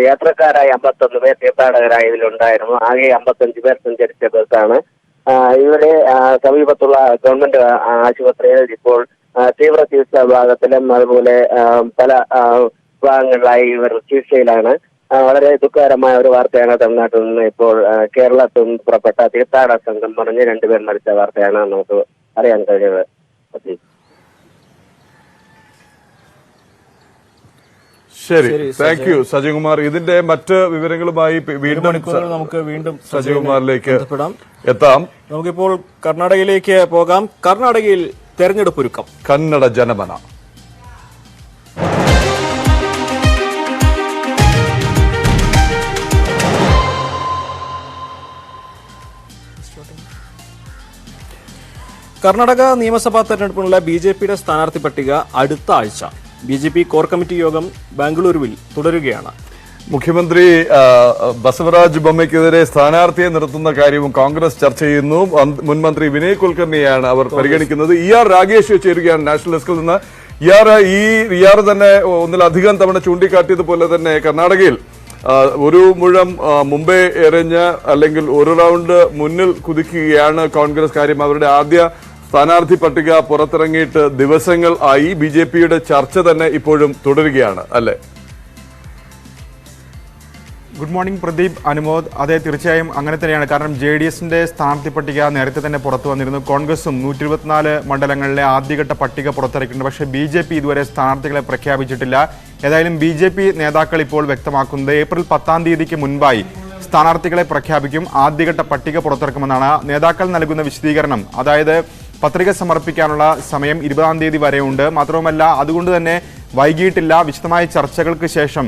യാത്രക്കാരായി 51 പേർ തീർത്ഥാടകരായി ഇതിലുണ്ടായിരുന്നു. ആകെ 55 പേർ സഞ്ചരിച്ച ബസ്സാണ്. ഇവിടെ സമീപത്തുള്ള ഗവൺമെന്റ് ആശുപത്രിയിൽ ഇപ്പോൾ തീവ്ര ചികിത്സാ വിഭാഗത്തിലും അതുപോലെ പല ഭാഗങ്ങളിലായി ഇവർ ചികിത്സയിലാണ്. വളരെ ദുഃഖകരമായ ഒരു വാർത്തയാണ് തമിഴ്നാട്ടിൽ നിന്ന് ഇപ്പോൾ കേരളത്തിൽ നിന്ന് പുറപ്പെട്ട തീർത്ഥാടക സംഘം പറഞ്ഞ് 2 പേർ മരിച്ച വാർത്തയാണ് നമുക്ക് അറിയാൻ കഴിയുന്നത്. ശരി, താങ്ക് യു സജയകുമാർ. ഇതിന്റെ മറ്റ് വിവരങ്ങളുമായി നമുക്ക് വീണ്ടും സജയകുമാറിലേക്ക് എത്താം. നമുക്കിപ്പോൾ കർണാടകയിലേക്ക് പോകാം. കർണാടകയിൽ തെരഞ്ഞെടുപ്പ് ഒരുക്കം. കന്നഡ ജനമന. കർണാടക നിയമസഭാ തെരഞ്ഞെടുപ്പിനുള്ള BJPയുടെ സ്ഥാനാർത്ഥി പട്ടിക അടുത്ത ആഴ്ച. BJP കോർ കമ്മിറ്റി യോഗം ബാംഗ്ലൂരുവിൽ തുടരുകയാണ്. മുഖ്യമന്ത്രി ബസവരാജ് ബൊമ്മയ്ക്കെതിരെ സ്ഥാനാർത്ഥിയെ നിർത്തുന്ന കാര്യവും കോൺഗ്രസ് ചർച്ച ചെയ്യുന്നു. മുൻ മന്ത്രി വിനയ് കുൽക്കർണിയാണ് അവർ പരിഗണിക്കുന്നത്. ER രാഗേഷ് ചേരുകയാണ് നാഷണൽ ഡെസ്കിൽ നിന്ന്. ER തന്നെ ഒന്നിലധികം തവണ ചൂണ്ടിക്കാട്ടിയതുപോലെ തന്നെ കർണാടകയിൽ ഒരു മുഴം മുമ്പേ എറിഞ്ഞ് അല്ലെങ്കിൽ ഒരു റൗണ്ട് മുന്നിൽ കുതിക്കുകയാണ് കോൺഗ്രസ്. കാര്യം അവരുടെ ആദ്യ സ്ഥാനാർത്ഥി പട്ടിക പുറത്തിറങ്ങിയിട്ട് ദിവസങ്ങൾ ആയി. BJPയുടെ ചർച്ച തന്നെ ഇപ്പോഴും തുടരുകയാണ് അല്ലെ? Good morning Pradeep, Anumod. അതെ, തീർച്ചയായും അങ്ങനെ തന്നെയാണ്. കാരണം JDSന്റെ സ്ഥാനാർത്ഥി പട്ടിക നേരത്തെ തന്നെ പുറത്തു വന്നിരുന്നു. കോൺഗ്രസും 124 മണ്ഡലങ്ങളിലെ ആദ്യഘട്ട പട്ടിക പുറത്തിറക്കിയിട്ടുണ്ട്. പക്ഷേ BJP ഇതുവരെ സ്ഥാനാർത്ഥികളെ പ്രഖ്യാപിച്ചിട്ടില്ല. ഏതായാലും BJP നേതാക്കൾ ഇപ്പോൾ വ്യക്തമാക്കുന്നത് ഏപ്രിൽ 10-ാം തീയതിക്ക് മുൻപായി സ്ഥാനാർത്ഥികളെ പ്രഖ്യാപിക്കും, ആദ്യഘട്ട പട്ടിക പുറത്തിറക്കുമെന്നാണ് നേതാക്കൾ നൽകുന്ന വിശദീകരണം. അതായത് പത്രിക സമർപ്പിക്കാനുള്ള സമയം 20-ാം തീയതി വരെയുണ്ട്. മാത്രവുമല്ല, അതുകൊണ്ട് തന്നെ വൈകിട്ടില്ല. വിശദമായ ചർച്ചകൾക്ക് ശേഷം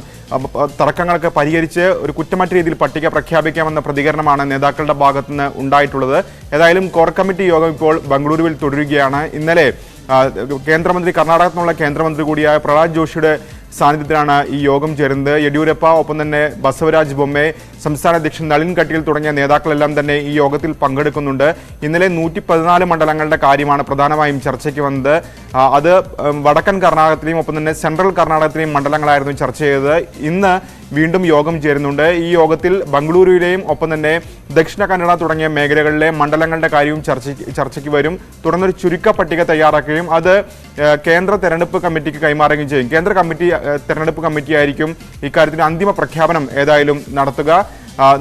തർക്കങ്ങളൊക്കെ പരിഹരിച്ച് ഒരു കുറ്റമറ്റ രീതിയിൽ പട്ടിക പ്രഖ്യാപിക്കാമെന്ന പ്രതികരണമാണ് നേതാക്കളുടെ ഭാഗത്തുനിന്ന് ഉണ്ടായിട്ടുള്ളത്. ഏതായാലും കോർ കമ്മിറ്റി യോഗം ഇപ്പോൾ ബംഗളൂരുവിൽ തുടരുകയാണ്. ഇന്നലെ കേന്ദ്രമന്ത്രി, കർണാടകത്തിൽ നിന്നുള്ള കേന്ദ്രമന്ത്രി കൂടിയായ പ്രഹ്ലാദ് ജോഷിയുടെ സാന്നിധ്യത്തിലാണ് ഈ യോഗം ചേരുന്നത്. യെഡിയൂരപ്പ, ഒപ്പം തന്നെ ബസവരാജ് ബൊമ്മെ, സംസ്ഥാന അധ്യക്ഷൻ നളിൻ കട്ടീൽ തുടങ്ങിയ നേതാക്കളെല്ലാം തന്നെ ഈ യോഗത്തിൽ പങ്കെടുക്കുന്നുണ്ട്. ഇന്നലെ 114 മണ്ഡലങ്ങളുടെ കാര്യമാണ് പ്രധാനമായും ചർച്ചയ്ക്ക് വന്നത്. അത് വടക്കൻ കർണാടകത്തിലെയും ഒപ്പം തന്നെ സെൻട്രൽ കർണാടകത്തിലെയും മണ്ഡലങ്ങളായിരുന്നു ചർച്ച ചെയ്തത്. ഇന്ന് വീണ്ടും യോഗം ചേരുന്നുണ്ട്. ഈ യോഗത്തിൽ ബംഗളൂരുവിലെയും ഒപ്പം തന്നെ ദക്ഷിണ കന്നഡ തുടങ്ങിയ മേഖലകളിലെ മണ്ഡലങ്ങളുടെ കാര്യവും ചർച്ചയ്ക്ക് വരും. തുടർന്നൊരു ചുരുക്ക പട്ടിക തയ്യാറാക്കുകയും അത് കേന്ദ്ര തെരഞ്ഞെടുപ്പ് കമ്മിറ്റിക്ക് കൈമാറുകയും ചെയ്യും. കേന്ദ്ര തെരഞ്ഞെടുപ്പ് കമ്മിറ്റിയായിരിക്കും ഇക്കാര്യത്തിൽ അന്തിമ പ്രഖ്യാപനം ഏതായാലും നടത്തുക.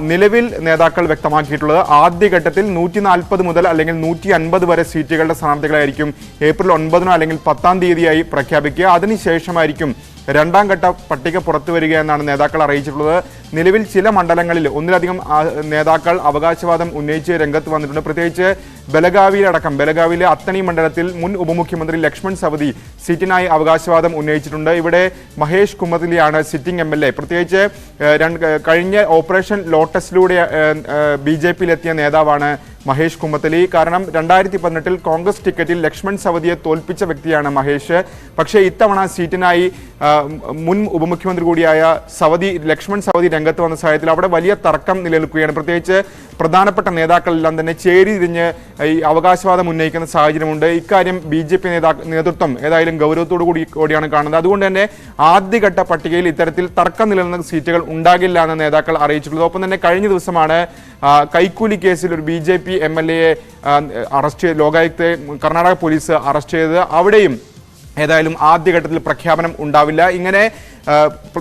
നിലവിൽ നേതാക്കൾ വ്യക്തമാക്കിയിട്ടുള്ളത് ആദ്യഘട്ടത്തിൽ 140 മുതൽ അല്ലെങ്കിൽ 150 വരെ സീറ്റുകളുടെ സ്ഥാനാർത്ഥികളായിരിക്കും ഏപ്രിൽ 9-നോ അല്ലെങ്കിൽ 10-ാം തീയതിയായി പ്രഖ്യാപിക്കുക. അതിനുശേഷമായിരിക്കും രണ്ടാം ഘട്ട പട്ടിക പുറത്തു വരിക എന്നാണ് നേതാക്കൾ അറിയിച്ചിട്ടുള്ളത്. നിലവിൽ ചില മണ്ഡലങ്ങളിൽ ഒന്നിലധികം നേതാക്കൾ അവകാശവാദം ഉന്നയിച്ച് രംഗത്ത് വന്നിട്ടുണ്ട്. പ്രത്യേകിച്ച് ബലഗാവിയിലെ അത്തണി മണ്ഡലത്തിൽ മുൻ ഉപമുഖ്യമന്ത്രി ലക്ഷ്മൺ സവദി സീറ്റിനായി അവകാശവാദം ഉന്നയിച്ചിട്ടുണ്ട്. ഇവിടെ മഹേഷ് കുമ്മത്തിലിയാണ് സിറ്റിംഗ് MLA. പ്രത്യേകിച്ച് കഴിഞ്ഞ ഓപ്പറേഷൻ ലോട്ടസിലൂടെ BJPയിലെത്തിയ നേതാവാണ് മഹേഷ് കുമ്മത്തലി. കാരണം 2018-ൽ കോൺഗ്രസ് ടിക്കറ്റിൽ ലക്ഷ്മൺ സവദിയെ തോൽപ്പിച്ച വ്യക്തിയാണ് മഹേഷ്. പക്ഷേ ഇത്തവണ സീറ്റിനായി മുൻ ഉപമുഖ്യമന്ത്രി കൂടിയായ ലക്ഷ്മൺ സവദി രംഗത്ത് വന്ന സാഹചര്യത്തിൽ അവിടെ വലിയ തർക്കം നിലനിൽക്കുകയാണ്. പ്രത്യേകിച്ച് പ്രധാനപ്പെട്ട നേതാക്കളെല്ലാം തന്നെ ചേരിതിരിഞ്ഞ് ഈ അവകാശവാദം ഉന്നയിക്കുന്ന സാഹചര്യമുണ്ട്. ഇക്കാര്യം BJP നേതൃത്വം ഏതായാലും ഗൗരവത്തോടു കൂടിയാണ് കാണുന്നത്. അതുകൊണ്ട് തന്നെ ആദ്യഘട്ട പട്ടികയിൽ ഇത്തരത്തിൽ തർക്കം നിലനിൽക്കുന്ന സീറ്റുകൾ ഉണ്ടാകില്ല എന്ന് നേതാക്കൾ അറിയിച്ചിട്ടുള്ളത്. ഒപ്പം തന്നെ കഴിഞ്ഞ ദിവസമാണ് കൈക്കൂലി കേസിൽ ഒരു BJP MLA-യെ അറസ്റ്റ് ചെയ്ത് ലോകായുക്തയെ കർണാടക പോലീസ് അറസ്റ്റ് ചെയ്തത്. അവിടെയും ഏതായാലും ആദ്യഘട്ടത്തിൽ പ്രഖ്യാപനം ഉണ്ടാവില്ല. ഇങ്ങനെ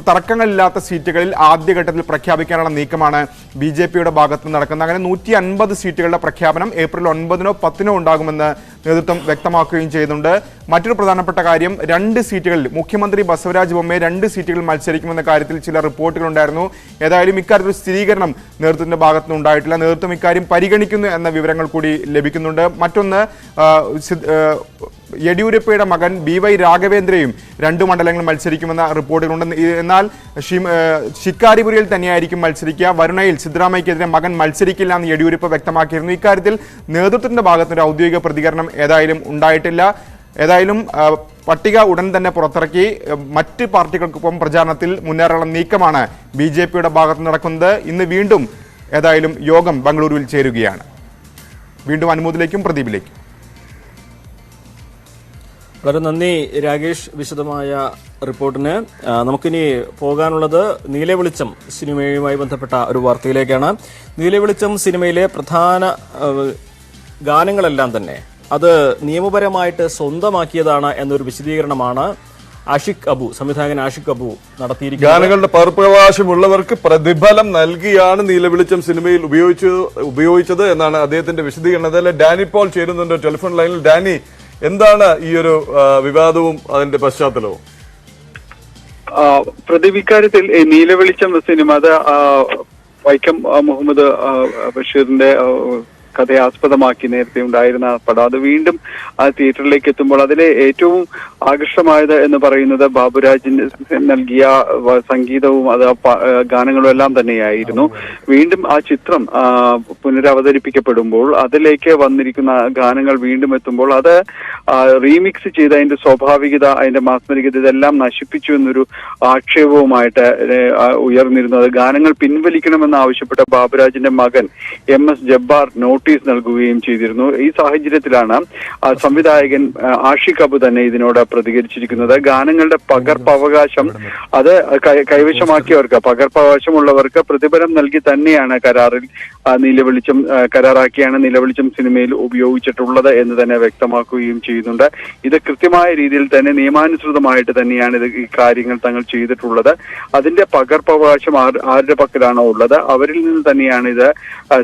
തർക്കങ്ങളില്ലാത്ത സീറ്റുകളിൽ ആദ്യഘട്ടത്തിൽ പ്രഖ്യാപിക്കാനുള്ള നീക്കമാണ് BJPയുടെ ഭാഗത്ത് നടക്കുന്നത്. അങ്ങനെ 150 സീറ്റുകളുടെ പ്രഖ്യാപനം ഏപ്രിൽ 9-നോ 10-നോ ഉണ്ടാകുമെന്ന് നേതൃത്വം വ്യക്തമാക്കുകയും ചെയ്യുന്നുണ്ട്. മറ്റൊരു പ്രധാനപ്പെട്ട കാര്യം, 2 സീറ്റുകളിൽ മുഖ്യമന്ത്രി ബസവരാജ് ബൊമ്മെ 2 സീറ്റുകളിൽ മത്സരിക്കുമെന്ന കാര്യത്തിൽ ചില റിപ്പോർട്ടുകൾ ഉണ്ടായിരുന്നു. ഏതായാലും ഇക്കാര്യത്തിൽ സ്ഥിരീകരണം നേതൃത്വത്തിന്റെ ഭാഗത്തുനിന്ന് ഉണ്ടായിട്ടില്ല. നേതൃത്വം ഇക്കാര്യം പരിഗണിക്കുന്നു എന്ന വിവരങ്ങൾ കൂടി ലഭിക്കുന്നുണ്ട്. മറ്റൊന്ന്, യെഡിയൂരപ്പയുടെ മകൻ BY രാഘവേന്ദ്രയും 2 മണ്ഡലങ്ങളിൽ മത്സരിക്കുമെന്ന റിപ്പോർട്ടുകളുണ്ട്. എന്നാൽ ശിക്കാരിപുരയിൽ തന്നെയായിരിക്കും മത്സരിക്കുക. വരുണയിൽ സിദ്ധരാമയ്യക്കെതിരെ മകൻ മത്സരിക്കില്ല എന്ന് യെഡിയൂരപ്പ വ്യക്തമാക്കിയിരുന്നു. ഇക്കാര്യത്തിൽ നേതൃത്വത്തിന്റെ ഭാഗത്തുനിന്ന് ഔദ്യോഗിക പ്രതികരണം ഏതായാലും ഉണ്ടായിട്ടില്ല. ഏതായാലും പട്ടിക ഉടൻ തന്നെ പുറത്തിറക്കി മറ്റ് പാർട്ടികൾക്കൊപ്പം പ്രചാരണത്തിൽ മുന്നേറാനുള്ള നീക്കമാണ് BJPയുടെ ഭാഗത്ത് നടക്കുന്നത്. ഇന്ന് വീണ്ടും ഏതായാലും യോഗം ബംഗളൂരുവിൽ ചേരുകയാണ്. വീണ്ടും അനുമോദിലേക്കും പ്രദീപിലേക്കും. വളരെ നന്ദി രാകേഷ്, വിശദമായ റിപ്പോർട്ടിന്. നമുക്കിനി പോകാനുള്ളത് നീലവെളിച്ചം സിനിമയുമായി ബന്ധപ്പെട്ട ഒരു വാർത്തയിലേക്കാണ്. നീലവെളിച്ചം സിനിമയിലെ പ്രധാന ഗാനങ്ങളെല്ലാം തന്നെ അത് നിയമപരമായിട്ട് സ്വന്തമാക്കിയതാണ് എന്നൊരു വിശദീകരണമാണ് സംവിധായകൻ ആഷിഖ് അബു നടത്തിയിരിക്കുന്നത്. ഗാനങ്ങളുടെ പകർപ്പവകാശമുള്ളവർക്ക് പ്രതിഫലം നൽകിയാണ് നീലവെളിച്ചം സിനിമയിൽ ഉപയോഗിച്ചത് എന്നാണ് അദ്ദേഹത്തിന്റെ വിശദീകരണം. അതല്ല, ഡാനി പോൾ ചേരുന്നുണ്ട് ടെലിഫോൺ ലൈനിൽ. ഡാനി, എന്താണ് ഈ ഒരു വിവാദവും അതിന്റെ പശ്ചാത്തലവും? പ്രദീപ്, ഇക്കാര്യത്തിൽ നീലവെളിച്ചം സിനിമ അത് വൈക്കം മുഹമ്മദ് ബഷീറിന്റെ കഥയെ ആസ്പദമാക്കി നേരത്തെ ഉണ്ടായിരുന്ന പടം അത് വീണ്ടും ആ തിയേറ്ററിലേക്ക് എത്തുമ്പോൾ അതിലെ ഏറ്റവും ആകർഷമായത് എന്ന് പറയുന്നത് ബാബുരാജിന് നൽകിയ സംഗീതവും അത് ഗാനങ്ങളും എല്ലാം തന്നെയായിരുന്നു. വീണ്ടും ആ ചിത്രം പുനരവതരിപ്പിക്കപ്പെടുമ്പോൾ അതിലേക്ക് വന്നിരിക്കുന്ന ഗാനങ്ങൾ വീണ്ടും എത്തുമ്പോൾ അത് റീമിക്സ് ചെയ്ത് അതിന്റെ സ്വാഭാവികത, അതിന്റെ മാസ്മരികത ഇതെല്ലാം നശിപ്പിച്ചു എന്നൊരു ആക്ഷേപവുമായിട്ട് ഉയർന്നിരുന്നു. അത് ഗാനങ്ങൾ പിൻവലിക്കണമെന്ന് ആവശ്യപ്പെട്ട ബാബുരാജിന്റെ മകൻ MS ജബ്ബാർ നോട്ടീസ് നോട്ടീസ് നൽകുകയും ചെയ്തിരുന്നു. ഈ സാഹചര്യത്തിലാണ് സംവിധായകൻ ആഷിഖ് അബു തന്നെ ഇതിനോട് പ്രതികരിച്ചിരിക്കുന്നത്. ഗാനങ്ങളുടെ പകർപ്പവകാശം അത് കൈവശമാക്കിയവർക്ക്, പകർപ്പവകാശമുള്ളവർക്ക് പ്രതിഫലം നൽകി തന്നെയാണ് കരാറിൽ നീലവെളിച്ചം കരാറാക്കിയാണ് നീലവെളിച്ചം സിനിമയിൽ ഉപയോഗിച്ചിട്ടുള്ളത് എന്ന് തന്നെ വ്യക്തമാക്കുകയും ചെയ്യുന്നുണ്ട്. ഇത് കൃത്യമായ രീതിയിൽ തന്നെ നിയമാനുസൃതമായിട്ട് തന്നെയാണ് ഈ കാര്യങ്ങൾ തങ്ങൾ ചെയ്തിട്ടുള്ളത്. അതിന്റെ പകർപ്പവകാശം ആരുടെ പക്കലാണോ ഉള്ളത് അവരിൽ നിന്ന് തന്നെയാണ് ഇത്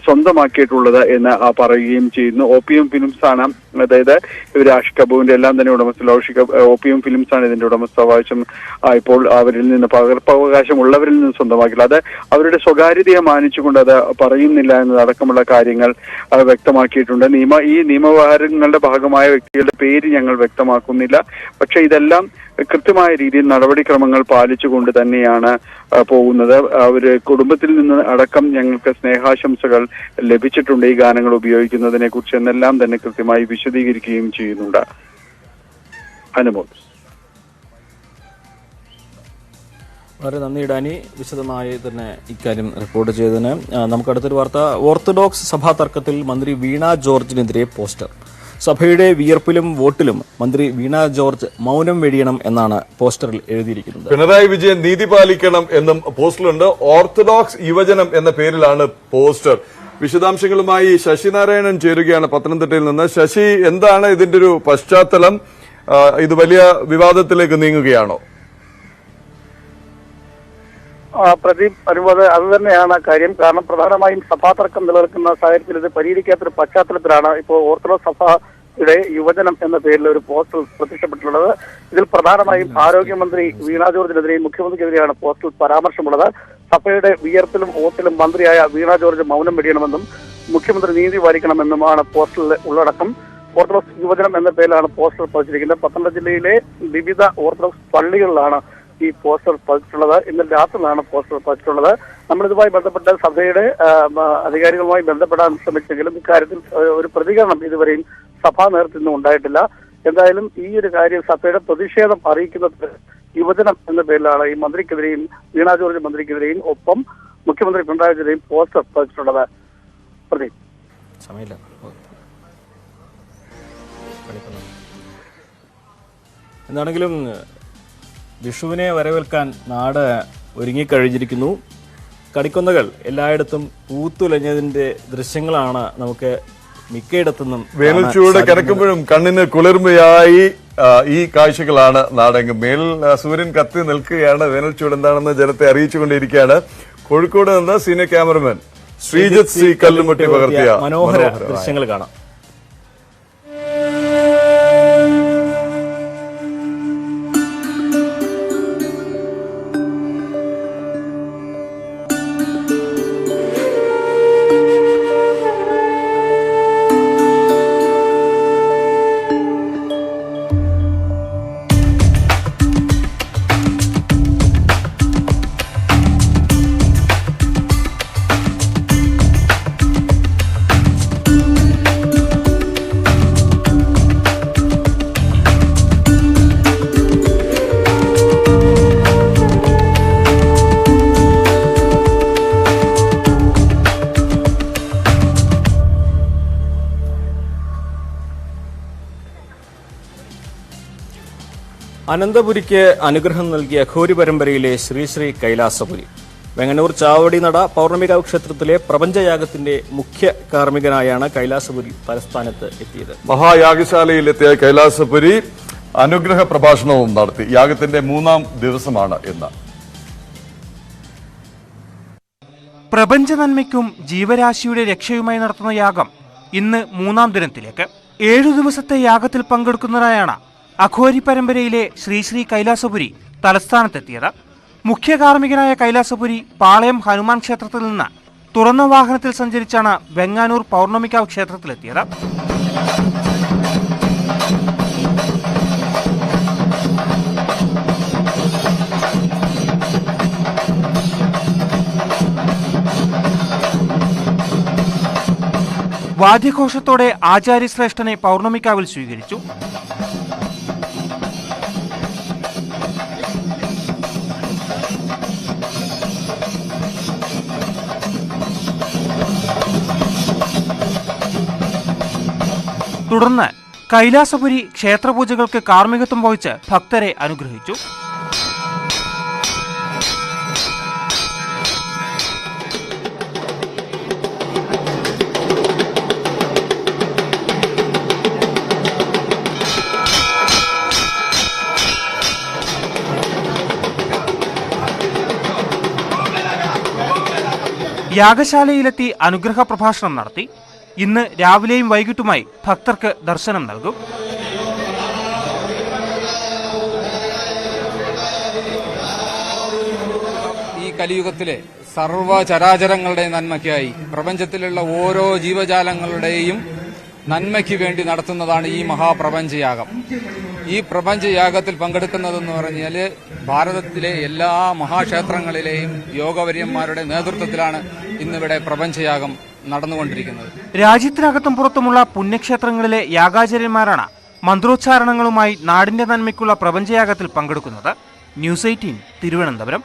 സ്വന്തമാക്കിയിട്ടുള്ളത് എന്ന് പറയുകയും ചെയ്യുന്നു. OPM ഫിലിംസ് ആണ്, അതായത് ഇവർ ആഷിഖ് അബുവിന്റെ എല്ലാം തന്നെ ഉടമസ്ഥ OPM ഫിലിംസ് ആണ് ഇതിന്റെ ഉടമസ്ഥാവകാശം ഇപ്പോൾ അവരിൽ നിന്ന് പകർപ്പവകാശം ഉള്ളവരിൽ നിന്ന് സ്വന്തമാക്കിയിട്ടുള്ളത്. അത് അവരുടെ സ്വകാര്യതയെ മാനിച്ചുകൊണ്ട് അത് പറയുന്നില്ല എന്നതടക്കമുള്ള കാര്യങ്ങൾ വ്യക്തമാക്കിയിട്ടുണ്ട്. ഈ നിയമവ്യവഹാരങ്ങളുടെ ഭാഗമായ വ്യക്തികളുടെ പേര് ഞങ്ങൾ വ്യക്തമാക്കുന്നില്ല. പക്ഷെ ഇതെല്ലാം കൃത്യമായ രീതിയിൽ നടപടിക്രമങ്ങൾ പാലിച്ചുകൊണ്ട് തന്നെയാണ് പോകുന്നത്. അവര് കുടുംബത്തിൽ നിന്ന് അടക്കം ഞങ്ങൾക്ക് സ്നേഹാശംസകൾ ലഭിച്ചിട്ടുണ്ട് ഈ ഗാനങ്ങൾ ഉപയോഗിക്കുന്നതിനെ കുറിച്ച് എന്നെല്ലാം തന്നെ കൃത്യമായി വിശദീകരിക്കുകയും ചെയ്യുന്നുണ്ട്. അനുമോദ്. വളരെ നന്ദി ഡാനി, വിശദമായി തന്നെ ഇക്കാര്യം റിപ്പോർട്ട് ചെയ്തതിന്. നമുക്ക് അടുത്തൊരു വാർത്ത. ഓർത്തഡോക്സ് സഭാ തർക്കത്തിൽ മന്ത്രി വീണ ജോർജിനെതിരെ പോസ്റ്റർ. സഭയുടെ വിയർപ്പിലും വോട്ടിലും മന്ത്രി വീണ ജോർജ് മൗനം വെടിയണം എന്നാണ് പോസ്റ്ററിൽ എഴുതിയിരിക്കുന്നത്. പിണറായി വിജയൻ നീതി പാലിക്കണം എന്നും പോസ്റ്ററുണ്ട്. ഓർത്തഡോക്സ് യുവജനം എന്ന പേരിലാണ് പോസ്റ്റർ. വിശദാംശങ്ങളുമായി ശശിനാരായണൻ ചേരുകയാണ് പത്തനംതിട്ടയിൽ നിന്ന്. ശശി, എന്താണ് ഇതിന്റെ ഒരു പശ്ചാത്തലം? ഇത് വലിയ വിവാദത്തിലേക്ക് നീങ്ങുകയാണോ? പ്രദീപ്, അനുമോദ്, അത് തന്നെയാണ് കാര്യം. കാരണം പ്രധാനമായും സഭാതർക്കം നിലനിൽക്കുന്ന സാഹചര്യത്തിൽ ഇത് പരിഹരിക്കാത്തൊരു പശ്ചാത്തലത്തിലാണ് ഇപ്പോൾ ഓർത്തഡോക്സ് സഭയുടെ യുവജനം എന്ന പേരിൽ ഒരു പോസ്റ്റർ പ്രത്യക്ഷപ്പെട്ടിട്ടുള്ളത്. ഇതിൽ പ്രധാനമായും ആരോഗ്യമന്ത്രി വീണ ജോർജിനെതിരെയും മുഖ്യമന്ത്രിക്കെതിരെയാണ് പോസ്റ്ററിൽ പരാമർശമുള്ളത്. സഭയുടെ വിയർപ്പിലും വോട്ടിലും മന്ത്രിയായ വീണ ജോർജ് മൗനം വെടിയണമെന്നും മുഖ്യമന്ത്രി നീതി പാലിക്കണമെന്നുമാണ് പോസ്റ്ററിലെ ഉള്ളടക്കം. ഓർത്തഡോക്സ് യുവജനം എന്ന പേരിലാണ് പോസ്റ്റർ പതിച്ചിരിക്കുന്നത്. പത്തനംതിട്ട ജില്ലയിലെ വിവിധ ഓർത്തഡോക്സ് പള്ളികളിലാണ് ഈ പോസ്റ്റർ പതിച്ചിട്ടുള്ളത്. ഇന്നലെ രാത്രിയിലാണ് പോസ്റ്റർ പതിച്ചിട്ടുള്ളത്. നമ്മളിതുമായി ബന്ധപ്പെട്ട സഭയുടെ അധികാരികളുമായി ബന്ധപ്പെടാൻ ശ്രമിച്ചെങ്കിലും ഇക്കാര്യത്തിൽ ഒരു പ്രതികരണം ഇതുവരെയും സഭാ നേതൃത്വത്തിൽ നിന്നും ഉണ്ടായിട്ടില്ല. എന്തായാലും ഈ ഒരു കാര്യം സഭയുടെ പ്രതിഷേധം അറിയിക്കുന്നത് യുവജനം എന്ന പേരിലാണ് ഈ മന്ത്രിക്കെതിരെയും വീണ ജോർജ് മന്ത്രിക്കെതിരെയും ഒപ്പം മുഖ്യമന്ത്രി പിണറായി വിജയനെയും പോസ്റ്റർ പതിച്ചിട്ടുള്ളത്. പ്രദീപ്, സമയമില്ല. എന്താണെങ്കിലും വിഷുവിനെ വരവേൽക്കാൻ നാട് ഒരുങ്ങിക്കഴിഞ്ഞിരിക്കുന്നു. കണിക്കൊന്നകൾ എല്ലായിടത്തും പൂത്തുലഞ്ഞതിന്റെ ദൃശ്യങ്ങളാണ് നമുക്ക് മിക്കയിടത്തുനിന്നും. വേനൽച്ചൂട് കിടക്കുമ്പോഴും കണ്ണിന് കുളിർമയായി ഈ കാഴ്ചകളാണ് നാടെങ്കും. മേൽ സൂര്യൻ കത്തി നിൽക്കുകയാണ്. വേനൽച്ചൂട് എന്താണെന്ന് ജനത്തെ അറിയിച്ചുകൊണ്ടിരിക്കുകയാണ്. കോഴിക്കോട് നിന്ന് senior cameraman Sreejith C Kallumutti പകർത്തിയ മനോഹര ദൃശ്യങ്ങൾ കാണാം. അനന്തപുരിക്ക് അനുഗ്രഹം നൽകിയ അഘോരി പരമ്പരയിലെ ശ്രീ കൈലാസപുരി. വെങ്ങന്നൂർ ചാവടി നട പൗർണമികാവ് ക്ഷേത്രത്തിലെ പ്രപഞ്ചയാഗത്തിന്റെ മുഖ്യ കാർമ്മികനായാണ് കൈലാസപുരി തലസ്ഥാനത്ത് എത്തിയത്. മഹായാഗശാലയിലെത്തിയ കൈലാസപുരി അനുഗ്രഹ പ്രഭാഷണവും നടത്തി. യാഗത്തിന്റെ 3-ാം ദിവസമാണ് ഇന്ന്. പ്രപഞ്ച നന്മയ്ക്കും ജീവരാശിയുടെ രക്ഷയുമായി നടത്തുന്ന യാഗം ഇന്ന് 3-ാം ദിനത്തിലേക്ക്. 7 ദിവസത്തെ യാഗത്തിൽ പങ്കെടുക്കുന്നതിനായാണ് അഘോരി പരമ്പരയിലെ ശ്രീ കൈലാസപുരി തലസ്ഥാനത്തെത്തിയത്. മുഖ്യ കാർമ്മികനായ കൈലാസപുരി പാളയം ഹനുമാൻ ക്ഷേത്രത്തിൽ നിന്ന് തുറന്ന വാഹനത്തിൽ സഞ്ചരിച്ചാണ് വെങ്ങാനൂർ പൗർണമികാവ് ക്ഷേത്രത്തിലെത്തിയത്. വാദ്യഘോഷത്തോടെ ആചാര്യശ്രേഷ്ഠനെ പൗർണമികാവിൽ സ്വീകരിച്ചു. തുടർന്ന് കൈലാസപുരി ക്ഷേത്രപൂജകൾക്ക് കാർമ്മികത്വം വഹിച്ച് ഭക്തരെ അനുഗ്രഹിച്ചു. യാഗശാലയിലെത്തി അനുഗ്രഹ പ്രഭാഷണം നടത്തി. ഇന്ന് രാവിലെയും വൈകിട്ടുമായി ഭക്തർക്ക് ദർശനം നൽകും. ഈ കലിയുഗത്തിലെ സർവ്വചരാചരങ്ങളുടെ നന്മയ്ക്കായി പ്രപഞ്ചത്തിലുള്ള ഓരോ ജീവജാലങ്ങളുടെയും നന്മയ്ക്ക് വേണ്ടി നടത്തുന്നതാണ് ഈ മഹാപ്രപഞ്ചയാഗം. ഈ പ്രപഞ്ചയാഗത്തിൽ പങ്കെടുക്കുന്നതെന്ന് പറഞ്ഞാൽ ഭാരതത്തിലെ എല്ലാ മഹാക്ഷേത്രങ്ങളിലെയും യോഗവര്യന്മാരുടെ നേതൃത്വത്തിലാണ് ഇന്നിവിടെ പ്രപഞ്ചയാഗം നടന്നുകൊണ്ടിരിക്കുന്നത്. രാജ്യത്തിനകത്തും പുറത്തുമുള്ള പുണ്യക്ഷേത്രങ്ങളിലെ യാഗാചാര്യന്മാരാണ് മന്ത്രോച്ചാരണങ്ങളുമായി നാടിന്റെ നന്മയ്ക്കുള്ള പ്രപഞ്ചയാഗത്തിൽ പങ്കെടുക്കുന്നത്. ന്യൂസ് 18 തിരുവനന്തപുരം.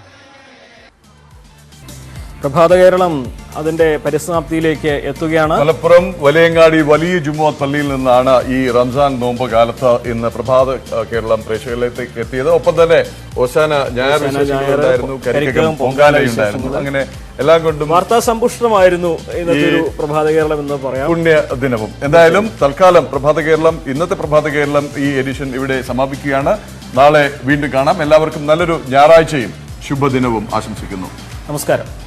പ്രഭാത കേരളം അതിന്റെ പരിസമാപ്തിയിലേക്ക് എത്തുകയാണ്. മലപ്പുറം വലിയങ്ങാടി വലിയ ജുമുഅ പള്ളിയിൽ നിന്നാണ് ഈ റംസാൻ നോമ്പ് കാലത്ത് ഇന്ന് പ്രഭാത കേരളം പ്രേക്ഷകരിലേക്ക് എത്തിയത്. ഒപ്പം തന്നെ ഓശാന ഞായർ വിശേഷങ്ങളുണ്ടായിരുന്നു, കരിക്കകം പൊങ്കാലയുണ്ടായിരുന്നു. അങ്ങനെ എല്ലാം കൊണ്ടും വാർത്താ സമ്പുഷ്ടമായിരുന്നു ഇന്നത്തെ ഒരു പ്രഭാത കേരളം എന്ന് പറയാം. പുണ്യ ദിനവും. എന്തായാലും തൽക്കാലം പ്രഭാത കേരളം, ഇന്നത്തെ പ്രഭാത കേരളം ഈ എഡിഷൻ ഇവിടെ സമാപിക്കുകയാണ്. നാളെ വീണ്ടും കാണാം. എല്ലാവർക്കും നല്ലൊരു ഞായറാഴ്ചയും ശുഭദിനവും ആശംസിക്കുന്നു. നമസ്കാരം.